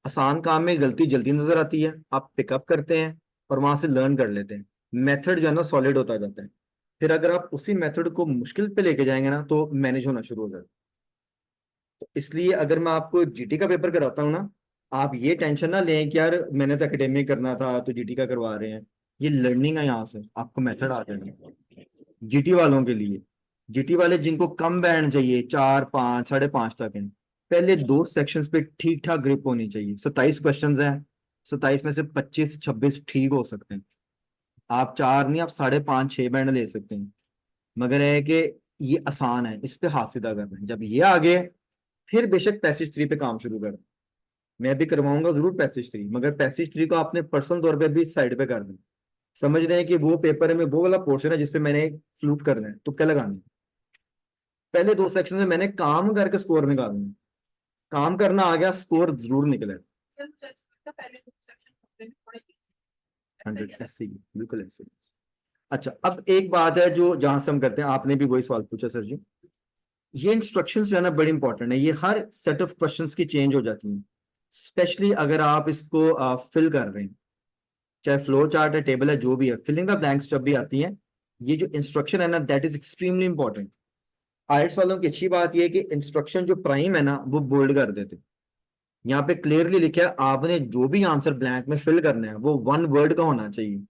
आसान काम में गलती जल्दी नजर आती है, आप पिकअप करते हैं और वहां से लर्न कर लेते हैं, मेथड जो है ना सॉलिड होता जाता है। फिर अगर आप उसी मेथड को मुश्किल पे लेके जाएंगे ना तो मैनेज होना शुरू हो जाएगा। तो इसलिए अगर मैं आपको जीटी का पेपर कराता हूँ ना, आप ये टेंशन ना लें कि यार मैंने तो एकेडमिक करना था तो जीटी का करवा रहे हैं। ये लर्निंग है, यहाँ से आपको मेथड आ जाएगा। जीटी वालों के लिए, जीटी वाले जिनको कम बैंड चाहिए, 4, 5, 5.5 तक हैं, पहले 2 सेक्शंस पे ठीक ठाक ग्रिप होनी चाहिए। 27 क्वेश्चंस हैं, 27 में से 25-26 ठीक हो सकते हैं। आप 4 नहीं, आप 5.5-6 बैंड ले सकते हैं, मगर है कि ये आसान है, इस पे हाथ सीधा करना है। जब ये आ गए फिर बेशक पैसेज 3 पे काम शुरू कर। मैं भी करवाऊंगा जरूर पैसेज 3, मगर पैसेज 3 को आपने पर्सनल तौर पे भी साइड पे कर दें। समझ रहे हैं कि वो पेपर में वो वाला पोर्शन है जिसपे मैंने फ्लूट करना है, तुक्के लगाने हैं। पहले 2 सेक्शन में मैंने काम करके स्कोर निकालना है। काम करना आ गया, स्कोर जरूर निकले। सेल्फ जजमेंट का पहले दो सेक्शन होते हैं थोड़े easy, ऐसे 100 ही है। ऐसे ही, बिल्कुल ऐसे ही। अच्छा, अब एक बात है जो जहां से हम करते हैं, आपने भी वही सवाल पूछा सर जी। ये इंस्ट्रक्शंस जो है ना बड़ी इंपॉर्टेंट है, ये हर सेट ऑफ क्वेश्चंस की चेंज हो जाती हैं, स्पेशली अगर आप इसको फिल कर रहे हैं, चाहे फ्लो चार्ट है, टेबल है, जो भी है, फिलिंग द ब्लैंक्स जब भी आती है, ये जो इंस्ट्रक्शन है ना, दैट इज एक्सट्रीमली इंपॉर्टेंट। आइल्स वालों की अच्छी बात ये है कि इंस्ट्रक्शन जो प्राइम है ना वो बोल्ड कर देते हैं। यहाँ पे क्लियरली लिखा है आपने जो भी आंसर ब्लैंक में फिल करना है वो 1 वर्ड का होना चाहिए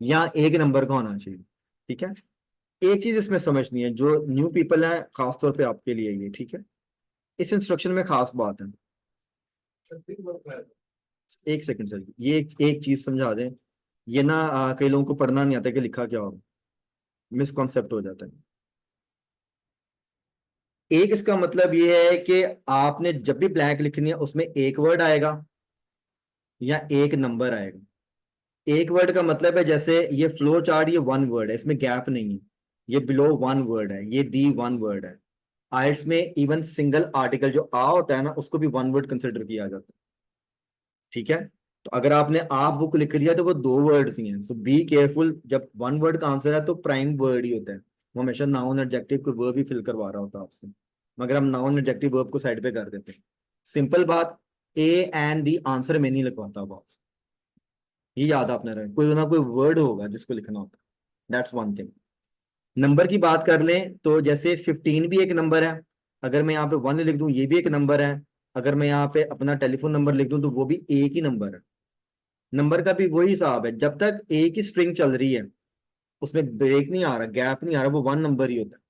या 1 नंबर का होना चाहिए। ठीक है, एक चीज इसमें समझनी है, जो न्यू पीपल है खासतौर पे आपके लिए ये, ठीक है, इस इंस्ट्रक्शन में खास बात है। एक सेकंड सर, ये एक चीज समझा दें। ये ना कई लोगों को पढ़ना नहीं आता कि लिखा क्या होगा, मिसकॉन्सेप्ट हो जाता है। एक इसका मतलब ये है कि आपने जब भी ब्लैंक लिखनी है उसमें 1 वर्ड आएगा या 1 नंबर आएगा। 1 वर्ड का मतलब है जैसे ये फ्लो चार्ट, ये 1 वर्ड है, इसमें गैप नहीं है, ये बिलो 1 वर्ड है, ये दी 1 वर्ड है। आइल्स में इवन सिंगल आर्टिकल जो आ होता है ना उसको भी 1 वर्ड कंसिडर किया जाता है। ठीक है, तो अगर आपने आप बुक लिख लिया तो वो 2 वर्ड्स ही हैं, सो बी केयरफुल। जब 1 वर्ड का आंसर है तो प्राइम वर्ड ही होता है, वो हमेशा नाउन एडजेक्टिव को वर्ब ही फिल करवा रहा होता है आपसे, मगर हम नाउन एडजेक्टिव वर्ब को साइड पे कर देते हैं। सिंपल बात, ए एंड दी आंसर में नहीं लिखवाता बॉक्स, ये याद आपने रहे, कोई ना कोई वर्ड होगा जिसको लिखना होता है, दैट्स वन थिंग। नंबर की बात कर लें तो जैसे 15 भी एक नंबर है, अगर मैं यहाँ पे 1 लिख दूं ये भी एक नंबर है, अगर मैं यहाँ पे अपना टेलीफोन नंबर लिख दूं तो वो भी एक ही नंबर है। नंबर का भी वही हिसाब है, जब तक एक ही स्ट्रिंग चल रही है उसमें ब्रेक नहीं आ रहा, गैप नहीं आ रहा, वो 1 नंबर ही होता है।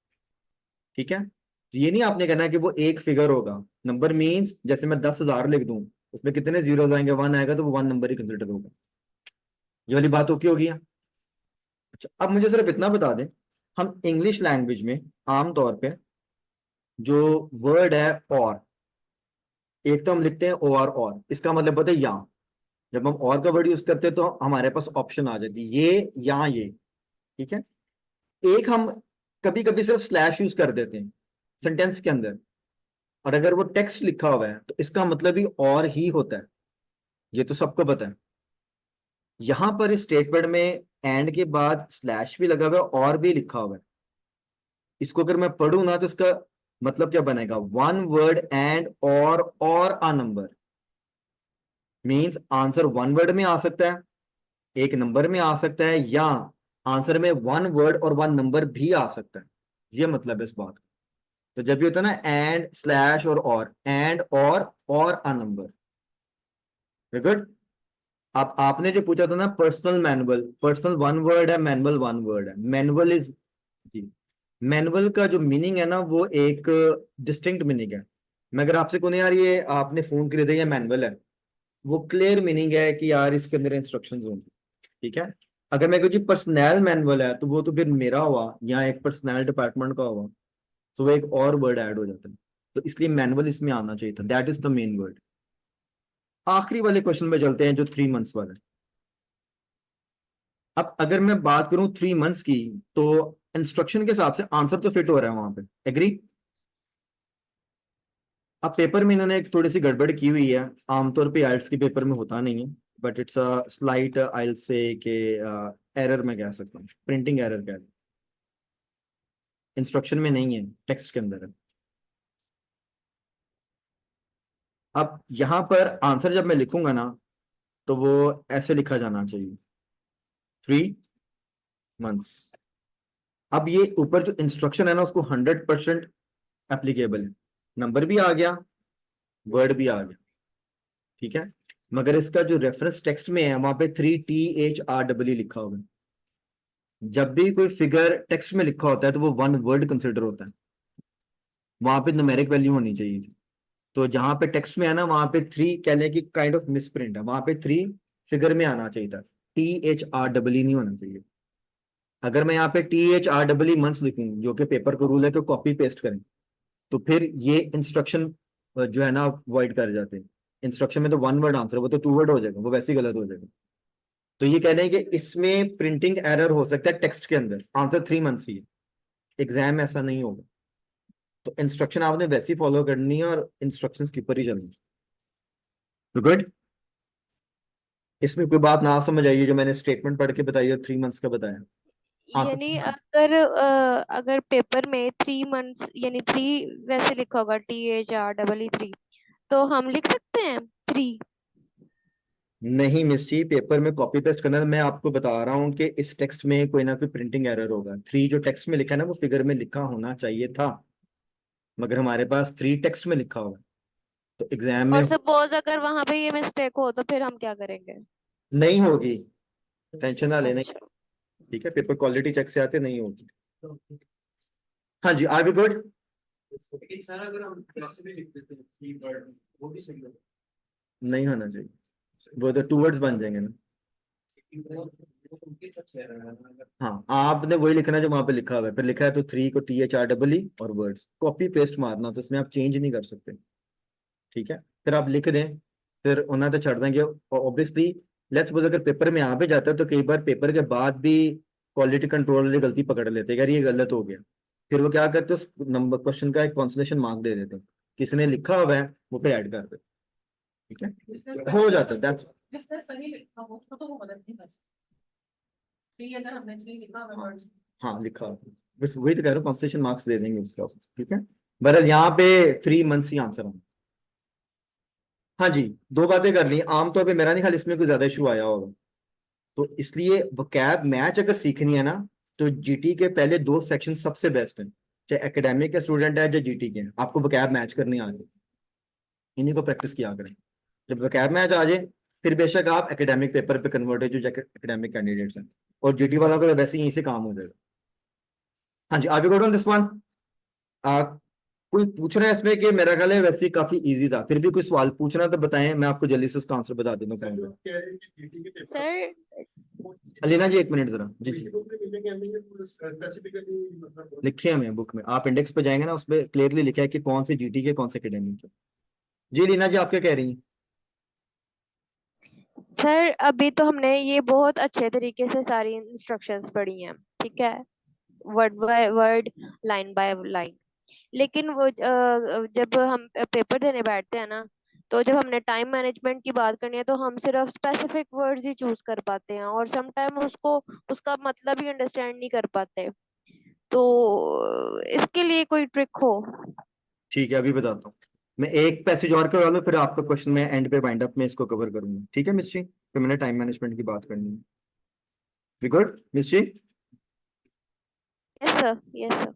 ठीक है, तो ये नहीं आपने कहना कि वो एक फिगर होगा। नंबर मीन्स जैसे मैं 10,000 लिख दूं उसमें कितने जीरोस आएंगे, 1 आएगा, तो वो 1 नंबर ही कंसिडर होगा। ये वाली बात ओके होगी। अच्छा, अब मुझे सिर्फ इतना बता दें, हम इंग्लिश लैंग्वेज में आमतौर पे जो वर्ड है और, एक तो हम लिखते हैं और इसका मतलब होता है या। जब हम और का वर्ड यूज करते हैं तो हमारे पास ऑप्शन आ जाती है ये या ये। ठीक है, एक हम कभी कभी सिर्फ स्लैश यूज कर देते हैं सेंटेंस के अंदर, और अगर वो टेक्स्ट लिखा हुआ है तो इसका मतलब भी और ही होता है, ये तो सबको पता है। यहां पर इस स्टेटमेंट में एंड के बाद स्लैश भी लगा हुआ है और भी लिखा हुआ है, इसको अगर मैं पढ़ूं ना तो इसका मतलब क्या बनेगा, 1 वर्ड एंड और a number. Means answer 1 word में आ सकता है, 1 नंबर में आ सकता है, या आंसर में 1 वर्ड और 1 नंबर भी आ सकता है। ये मतलब है इस बात का। तो जब भी होता है ना एंड स्लैश और एंड और अ नंबर, गुड। अब आपने जो पूछा था ना पर्सनल मैनुअल, पर्सनल 1 वर्ड है, मैनुअल 1 वर्ड है। मैनुअल इज, जी, मैनुअल का जो मीनिंग है ना वो एक डिस्टिंक्ट मीनिंग है। मैं अगर आपसे कहूँ यार ये आपने फोन खरीदा या मैनुअल है, वो क्लियर मीनिंग है कि यार इसके अंदर इंस्ट्रक्शंस होंगी। ठीक है, अगर मैं कहूँ जी पर्सनल मैनुअल है तो वो तो फिर मेरा हुआ या एक पर्सनल डिपार्टमेंट का हुआ, तो वो एक और वर्ड ऐड हो जाता है। तो इसलिए मैनुअल इसमें आना चाहिए था, that is the main word. आखिरी वाले क्वेश्चन में चलते हैं जो 3 मंथ्स वाला है। अब अगर मैं बात करूं 3 मंथ्स की, तो इंस्ट्रक्शन के हिसाब से आंसर तो फिट हो रहा है वहां पे, एग्री। अब पेपर में इन्होंने एक थोड़ी सी गड़बड़ की हुई है, आमतौर पे आइल्स के पेपर में होता नहीं है, बट इट्स अ स्लाइट आइल से के एरर मैं कह सकता हूँ, प्रिंटिंग एरर कह, इंस्ट्रक्शन में नहीं है, टेक्स्ट के अंदर है। अब यहां पर आंसर जब मैं लिखूंगा ना तो वो ऐसे लिखा जाना चाहिए, 3 मंथ्स। अब ये ऊपर जो इंस्ट्रक्शन है ना उसको 100% एप्लीकेबल है, नंबर भी आ गया, वर्ड भी आ गया। ठीक है, मगर इसका जो रेफरेंस टेक्स्ट में है वहां पे 3THREE लिखा होगा। जब भी कोई फिगर टेक्स्ट में लिखा होता है तो वो 1 वर्ड कंसिडर होता है, वहां पे न्यूमेरिक वैल्यू होनी चाहिए थी। तो जहां पे टेक्स्ट में है ना वहां पे 3 कह लें कि काइंड ऑफ मिसप्रिंट है, वहां पे 3 फिगर में आना चाहिए था, THREE नहीं होना चाहिए। अगर मैं यहाँ पे THREE मंथ्स लिखूं, जो कि पेपर का रूल है कि कॉपी पेस्ट करें, तो फिर ये इंस्ट्रक्शन जो है ना अवॉइड कर जाते हैं। इंस्ट्रक्शन में तो वन वर्ड आंसर, वो तो टू वर्ड हो जाएगा, वो वैसे ही गलत हो जाएगा। तो ये कह रहे हैं कि इसमें प्रिंटिंग एरर हो सकता है टेक्स्ट के अंदर, आंसर 3 मंथ्स ही है, एग्जाम में ऐसा नहीं होगा। तो इंस्ट्रक्शन आपने वैसी फॉलो करनी है और इंस्ट्रक्शंस के ऊपर ही चलनी है। तो गुड, इसमें कोई बात ना समझ आइए जो मैंने स्टेटमेंट पढ़ के बताई और 3 मंथ्स का बताया। हाँ, यानी अगर पेपर में 3 मंथ्स यानी 3 वैसे लिखा होगा THR 3 तो हम लिख सकते हैं 3। नहीं मिस जी, पेपर में कॉपी पेस्ट करना, मैं आपको बता रहा हूँ कि इस टेक्स्ट में कोई ना कोई प्रिंटिंग एरर होगा। 3 जो टेक्स्ट में लिखा है ना वो फिगर में लिखा होना चाहिए था, मगर हमारे पास 3 टेक्स्ट में लिखा होगा, तो एग्जाम में और सपोज अगर वहां पे ये मिस्टेक हो तो फिर हम क्या करेंगे? नहीं होगी, टेंशन ना लेने। अच्छा। ठीक है, पेपर क्वालिटी चेक से आते नहीं होगी। हाँ जी, आर बी गुड। लेकिन सर अगर हम ऐसे भी लिख देते हैं कीवर्ड, वो भी सही होगा। नहीं होना चाहिए, वो तो 2 वर्ड्स बन जाएंगे ना। वो उनके तरफ से आ रहा है ना, हाँ, आपने वही लिखना है जो वहां पे लिखा हुआ है, फिर लिखा है तो 3 को THREE और वर्ड्स कॉपी पेस्ट मारना, तो इसमें आप चेंज नहीं कर सकते। ठीक है, फिर आप लिख दें, फिर उन्हें तो छड़ देंगे ऑब्वियसली। लेट्स सपोज अगर पेपर में यहाँ पे जाता है तो कई बार पेपर के बाद भी क्वालिटी कंट्रोल वाली गलती पकड़ लेते हैं, यार ये गलत हो गया, फिर वो क्या करते हैं उस नंबर क्वेश्चन का एक कंसोलेशन मार्क दे देते हैं, किसने लिखा हुआ है वो फिर ऐड कर दे। ठीक है, हो जाता है, दैट्स। जिसने सही लिखा हो उसको तो वो मदद नहीं कर सकती। 3 अगर हमने 3 लिखा हुआ वर्ड्स, हाँ लिखा हुआ है। बस वही तो कह रहा हूँ, कंसोलेशन मार्क्स दे देंगे उसका। ठीक है, बहरहाल यहाँ पे 3 मंथ्स ही आंसर होंगे। हाँ जी, 2 बातें कर ली। आमतौर पे मेरा नहीं ख्याल इसमें कोई ज्यादा इशू आया होगा, तो इसलिए वोकैब मैच अगर सीखनी है ना तो जीटी के पहले 2 सेक्शन सबसे बेस्ट हैं, चाहे एकेडमिक के स्टूडेंट है चाहे जीटी के हैं, आपको वोकैब मैच करनी आ जाए, इन्हीं को प्रैक्टिस किया करें। जब वोकैब मैच आ जाए फिर बेशक आप एकेडमिक पेपर पे कन्वर्ट हो जो एकेडमिक कैंडिडेट्स हैं, और जीटी वालों को तो वैसे ही यहीं से काम हो जाएगा। हाँ जी, आगे गो दिस वन। कोई पूछ रहा है इसमें कि मेरा ख्याल है वैसे ही काफी इजी था, फिर भी कोई सवाल पूछना तो बताएं, मैं आपको जल्दी से उसका आंसर बता दूंगा। सर जो कह रहे हैं कि जीटी के पेपर सर अलीना जी 1 मिनट जरा जी जी। बुक में मिलेंगे हमें स्पेसिफिकली, मतलब लिखे हमें बुक में, आप इंडेक्स पे जाएंगे ना उसमें क्लियरली लिखा है कि कौन से जीटी के कौन से एकेडमिक के। जी लीना जी, आप क्या कह रही हैं? सर अभी तो हमने ये बहुत अच्छे तरीके से सारी इंस्ट्रक्शंस पढ़ी हैं, ठीक है, word by word, line by line. लेकिन वो जब हम पेपर देने बैठते हैं ना, तो जब हमने टाइम मैनेजमेंट की बात करनी है तो हम सिर्फ स्पेसिफिक वर्ड्स ही चूज कर पाते हैं और सम टाइम उसको उसका मतलब ही अंडरस्टैंड नहीं कर पाते। तो इसके लिए कोई ट्रिक हो? ठीक है, अभी बताता हूँ। मैं एक पैसेज और करवा लूँ, फिर आपका क्वेश्चन मैं एंड पे वाइंड अप में इसको कवर करूंगा। ठीक है मिस जी, फिर मैंने टाइम मैनेजमेंट की बात करनी है। गुड मिस जी। Yes sir, yes sir.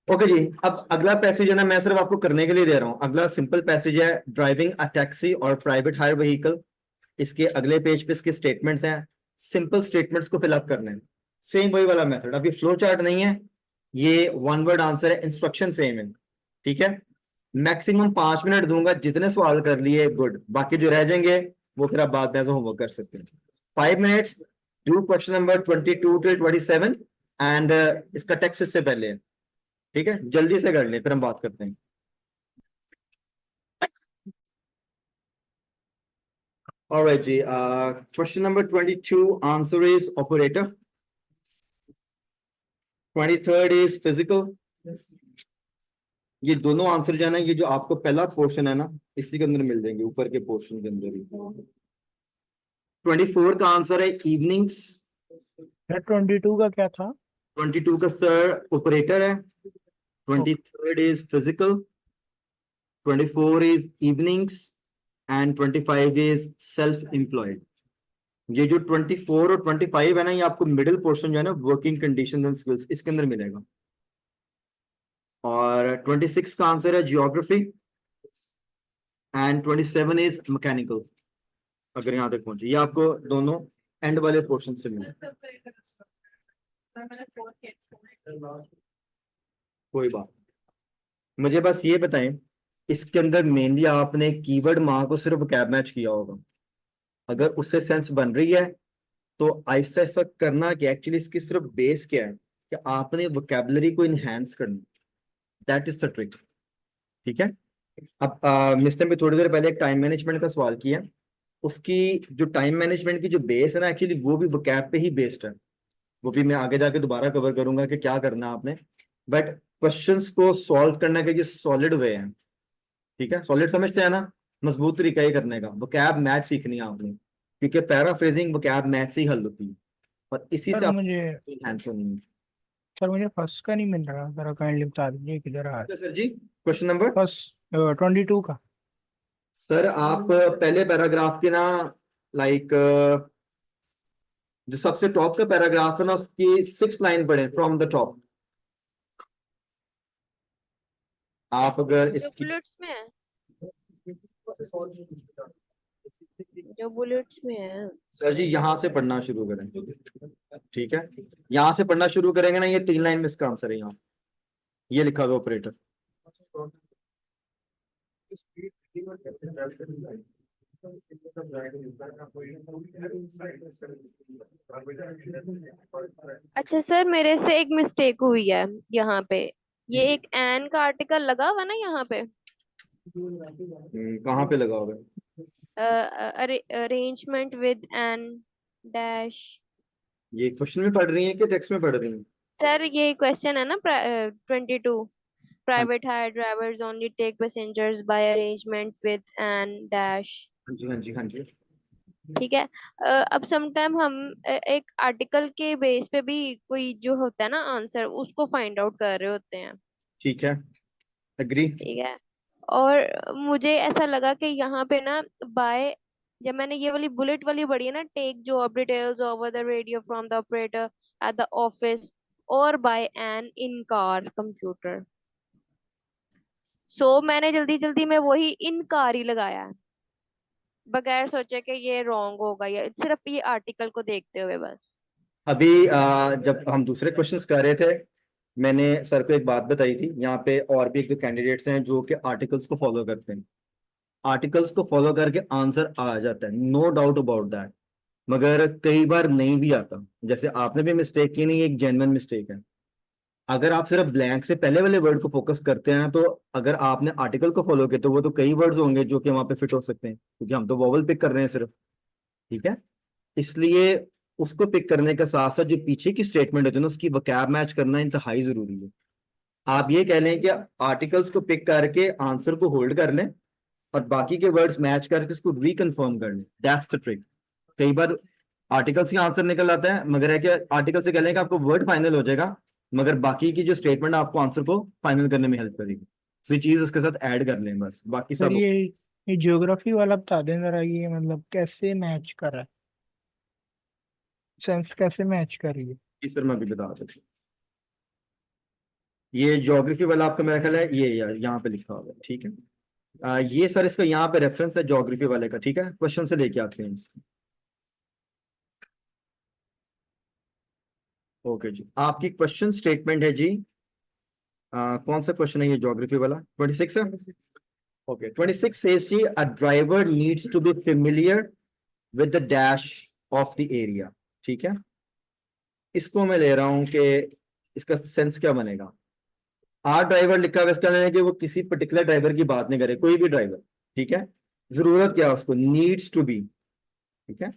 Okay जी, अब अगला पैसेज है ना, मैं सिर्फ आपको करने के लिए दे रहा हूँ। अगला सिंपल पैसेज है, ड्राइविंग अ टैक्सी और प्राइवेट हायर व्हीकल। इसके अगले पेज पे इसके स्टेटमेंट्स हैं, सिंपल स्टेटमेंट्स को फिलअप करने हैं। सेम वही वाला मेथड, अभी फ्लो चार्ट नहीं है, ये 1 वर्ड आंसर है, इंस्ट्रक्शन सेम है। ठीक है, मैक्सिमम 5 मिनट दूंगा, जितने सवाल कर लिए गुड, बाकी जो रह जाएंगे वो फिर आप बाद में एज होमवर्क कर सकते हैं। 5 minutes, do question number 22 till 27 and इसका टेक्स्ट इससे पहले है। ठीक है, जल्दी से कर लें फिर हम बात करते हैं। All right ji, question number 22 answer is operator, 23rd is physical। ये दोनों आंसर जो है ना, ये जो आपको पहला पोर्शन है ना इसी के अंदर मिल जाएंगे, ऊपर के पोर्शन के अंदर ही। 24 का आंसर है इवनिंग्स। सर 22 का क्या था? 22 का सर ऑपरेटर है। 23rd is physical, 24 is evenings and 25 is self employed. ये जो 24 और 25 है ना, ये आपको मिडिल पोर्शन जो है ना वर्किंग कंडीशंस एंड स्किल्स इसके अंदर मिलेगा। और 26 का आंसर है जियोग्राफी एंड 27 इज मैकेनिकल। अगर यहाँ तक पहुंचे, ये आपको दोनों एंड वाले पोर्शन से मिले। सर मैंने 4 किया। कोई बात, मुझे बस ये बताएं, इसके अंदर मेनली आपने कीवर्ड मार्क को सिर्फ कैब मैच किया होगा, अगर उससे सेंस बन रही है तो आहिस्ता आहिस्ता करना कि एक्चुअली इसकी सिर्फ बेस क्या है कि आपने वोकैबुलरी को इनहेंस करना, दैट इज द ट्रिक। ठीक है, अब मिस ने भी थोड़ी देर पहले एक टाइम मैनेजमेंट का सवाल किया, उसकी जो टाइम मैनेजमेंट की जो बेस है ना, एक्चुअली वो भी vocab पे ही बेस्ड है। वो भी मैं आगे जाके दोबारा कवर करूंगा कि क्या करना है आपने, बट क्वेश्चंस को सॉल्व करने का ये सॉलिड वे है। ठीक है, सॉलिड समझते हैं ना, मजबूत तरीका ही करने का, vocab मैच सीखनी है आपने, क्योंकि पैराफ्रेजिंग vocab मैच से ही हल होती है और इसी सर से आप मुझे एनहांस होनी है। सर मुझे फर्स्ट का नहीं मिल रहा, जरा काइंडली बता दीजिए किधर आ इसका सर जी क्वेश्चन नंबर, फर्स्ट 22 का। सर आप पहले पैराग्राफ के ना, लाइक जो सबसे टॉप का पैराग्राफ है ना, उसकी 6 लाइन पढ़े फ्रॉम द टॉप। आप अगर जो इसकी, बुलेट्स में है, जो बुलेट्स में है। सर जी यहाँ से पढ़ना शुरू करें, ठीक है, यहाँ से पढ़ना शुरू करेंगे ना, ये 3 लाइन में इसका आंसर है, यहाँ ये लिखा हुआ ऑपरेटर। अच्छा सर, मेरे से एक मिस्टेक हुई है यहाँ पे। ये एक एन का आर्टिकल लगा हुआ ना यहाँ पे, कहाँ पे लगा हुआ है? Arrangement with an dash. ये क्वेश्चन में पढ़ रही है कि टेक्स्ट में पढ़ रही है? सर ये क्वेश्चन है ना 22। हाँ private hire drivers only take passengers by arrangement with an dash. जी, हाँ जी, हाँ जी। ठीक है। अब समटाइम हम एक आर्टिकल के बेस पे भी कोई जो होता है ना आंसर, उसको फाइंड आउट कर रहे होते हैं। ठीक है, एग्री। ठीक है। और मुझे ऐसा लगा कि यहाँ पे ना बाय, जब मैंने ये वाली बुलेट वाली पढ़ी है ना, take job details over the radio from the operator at the office और by an in car computer. So मैंने जल्दी जल्दी में वही इन कार ही लगाया है, बगैर सोचे कि ये रॉन्ग होगा, या सिर्फ ये आर्टिकल को देखते हुए बस। अभी जब हम दूसरे क्वेश्चंस कर रहे थे, मैंने सर को एक बात बताई थी, यहाँ पे और भी एक दो कैंडिडेट्स हैं जो कि आर्टिकल्स को फॉलो करते हैं, आर्टिकल्स को फॉलो करके आंसर आ जाता है, नो डाउट अबाउट दैट, मगर कई बार नहीं भी आता। जैसे आपने भी मिस्टेक की, नहीं, एक जेन्युइन मिस्टेक है। अगर आप सिर्फ ब्लैंक से पहले वाले वर्ड को फोकस करते हैं, तो अगर आपने आर्टिकल को फॉलो किया तो वो तो कई वर्ड्स होंगे जो कि वहां पे फिट हो सकते हैं, क्योंकि हम तो वॉवल पिक कर रहे हैं सिर्फ। ठीक है, इसलिए उसको पिक करने के साथ साथ जो पीछे की स्टेटमेंट होती है ना, उसकी वकैब मैच करना इंतहाई जरूरी है। आप ये कह लें कि आर्टिकल्स को पिक करके आंसर को होल्ड कर लें और बाकी के वर्ड्स मैच करके उसको रिकन्फर्म कर लें, दैट्स द ट्रिक। कई बार आर्टिकल से आंसर निकल आता है, मगर है कि आर्टिकल से कह लें कि आपको वर्ड फाइनल हो जाएगा, मगर बाकी की जो स्टेटमेंट आपको आंसर को फाइनल करने में हेल्प करेगी। सो ये चीज उसके साथ ऐड कर लें, बस बाकी सर सब। ये ज्योग्राफी वाला बता दें जरा, ये मतलब कैसे मैच कर रहा है, सेंस कैसे मैच कर रही है। इस पर मैं भी बता देता हूँ। ये ज्योग्राफी वाला आपका मेरा ख्याल है, ये यार यहाँ पे लिखा हुआ है, ठीक है। ये सर इसका यहाँ पे रेफरेंस है ज्योग्राफी वाले का, ठीक है, क्वेश्चन से लेके आते हैं इसको। ओके जी, आपकी क्वेश्चन स्टेटमेंट है जी, कौन सा क्वेश्चन है ये, ज्योग्राफी वाला 26 है। ओके, 26 सेज जी, a driver needs to be familiar with the dash of the area. ठीक है, इसको मैं ले रहा हूं कि इसका सेंस क्या बनेगा। आर ड्राइवर लिखा हुआ है, इसका मतलब है कि वो किसी पर्टिकुलर ड्राइवर की बात नहीं करे, कोई भी ड्राइवर। ठीक है, जरूरत क्या है उसको, नीड्स टू बी। ठीक है,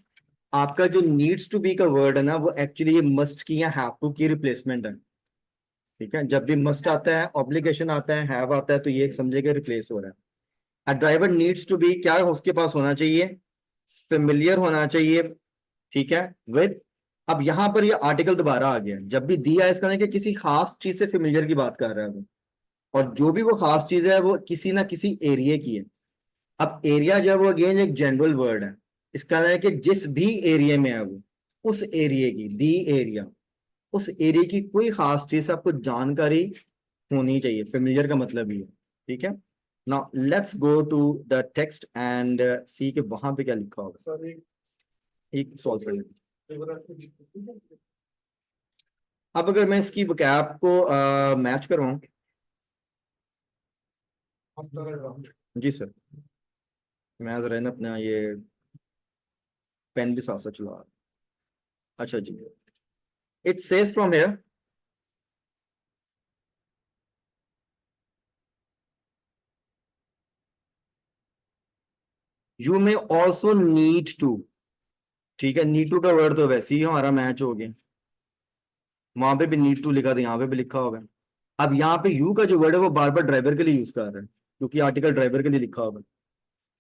आपका जो नीड्स टू बी का वर्ड है ना, वो एक्चुअली ये मस्ट की या हैव टू की रिप्लेसमेंट है। ठीक है, जब भी मस्ट आता है, ऑब्लिगेशन आता है, हैव आता है, तो ये समझेगा रिप्लेस हो रहा है। A driver needs to be, क्या उसके पास होना चाहिए, फेमिलियर होना चाहिए। ठीक है, विद, अब यहां पर ये आर्टिकल दोबारा आ गया, जब भी दिया है इसका नहीं कि किसी खास चीज से फेमिलियर की बात कर रहा है वो, और जो भी वो खास चीज है वो किसी ना किसी एरिया की है। अब एरिया जो है वो अगेन एक जनरल वर्ड है, इसका मतलब है कि जिस भी एरिया में है वो, उस एरिया की, दी एरिया, उस एरिया की कोई खास चीज से आपको जानकारी होनी चाहिए, फेमिलियर का मतलब ही है। ठीक है, now let's go to the text and see के वहां पे क्या लिखा होगा, सर एक सॉल्व कर लेते हैं। एक अब अगर मैं इसकी vocab को मैच करवाऊं, जी सर, मैं जरा ना अपना ये पेन भी साथ साथ चला रहा हूं। अच्छा जी, it says from here, you may also need to, ठीक है, नीड टू का वर्ड तो वैसे ही हमारा मैच हो गया, वहां पे भी नीड टू लिखा था, यहाँ पे भी लिखा होगा। अब यहाँ पे यू का जो वर्ड है वो बार बार ड्राइवर के लिए यूज कर रहा है, क्योंकि आर्टिकल ड्राइवर के लिए लिखा होगा।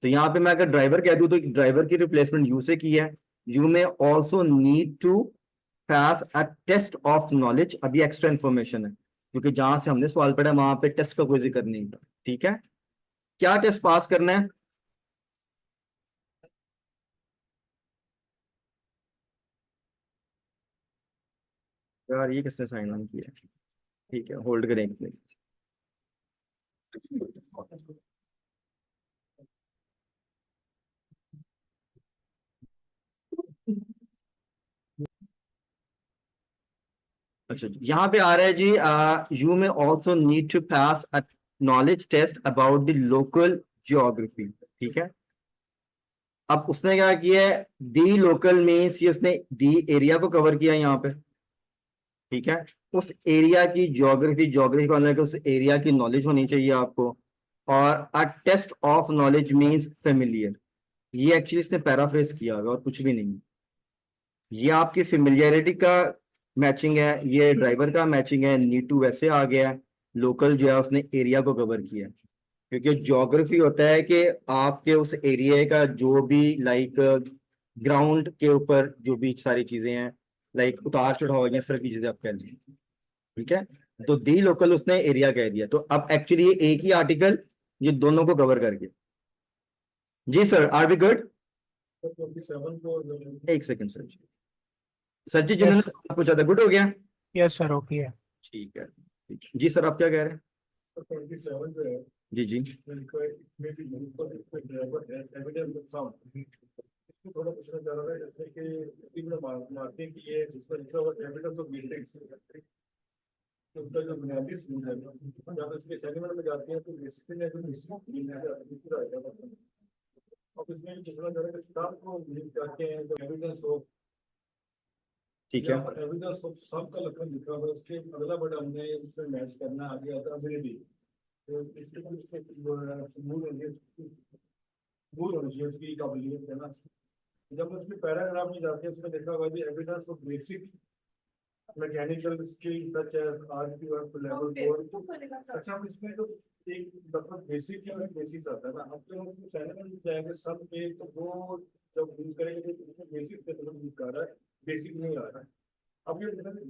तो यहाँ पे मैं अगर ड्राइवर कह दूं तो ड्राइवर की रिप्लेसमेंट यू से की है। You may also need to pass a test of knowledge, अभी एक्स्ट्रा इन्फॉर्मेशन है, क्योंकि जहां से हमने सवाल पढ़ा वहां पे टेस्ट का कोई जिक्र नहीं था। ठीक है, क्या टेस्ट पास करना है? यार ये किसने साइन ऑन किया? ठीक है, होल्ड करें एक मिनट। अच्छा जी, यहाँ पे आ रहा है जी, you may also need to pass a knowledge test about the local geography. ठीक है, अब उसने क्या किया है, दी लोकल मीन्स ये उसने दी एरिया को कवर किया यहाँ पे। ठीक है, उस एरिया की ज्योग्राफी, ज्योग्राफी का मतलब उस एरिया की नॉलेज होनी चाहिए आपको। और a test of knowledge means familiar, ये एक्चुअली इसने पैराफ्रेज किया हुआ और कुछ भी नहीं। ये आपकी फेमिलियरिटी का मैचिंग है, ये ड्राइवर का मैचिंग है, नीड टू वैसे आ गया है, लोकल जो है उसने एरिया को कवर किया। क्योंकि ज्योग्राफी होता है कि आपके उस एरिया का जो भी लाइक ग्राउंड के ऊपर जो भी सारी चीजें हैं, लाइक उतार चढ़ाव या इस तरह की चीजें आप कह लीजिए। ठीक है, तो दी लोकल उसने एरिया कह दिया, तो अब एक्चुअली ये एक ही आर्टिकल ये दोनों को कवर कर गया। जी सर, आर बी गुड? 27 को एक सेकंड सर जी, सर जी यस जिन्होंने सवाल पूछा था गुड हो गया? यस सर, ओके है। ठीक है, ठीक है। जी सर, आप क्या कह रहे हैं? 27 जो है जी जी, इनका इसमें भी यूनिफॉर्म ड्राइवर है एविडेंस साउंड, इसको थोड़ा पूछना चाह रहा है जैसे कि तीन मारते हैं कि ये जिसका लिखा हुआ एविडेंस ऑफ बेसिक, तो उसका जो बुनियादी सबूत है जब इसके सेगमेंट में जाते हैं तो बेसिकली ने जो पूरा है अब इसमें जितना जरा किताब को यूज करते हैं तो एविडेंस ऑफ, ठीक है, एविडेंस ऑफ सब का लक्षण लिखा हुआ है, उसके अगला वर्ड हमने इसमें मैच करना आगे आता है अबिलिटी, तो इसके मूल होनी चाहिए उसकी काबिलियत है ना। जब उसमें पैराग्राफ में जाके उसमें लिखा हुआ है evidence of basic mechanical skill such as RTR level 4। अच्छा, अब इसमें तो एक मतलब बेसिक क्या है, बेसिक्स आता है ना, अब तो उसमें सेगमेंट में जाएंगे सब पे, तो वो जब यूज करेंगे तो उसमें बेसिक से मतलब यूज कर रहा है, बेसिक नहीं आ रहा है। अब ये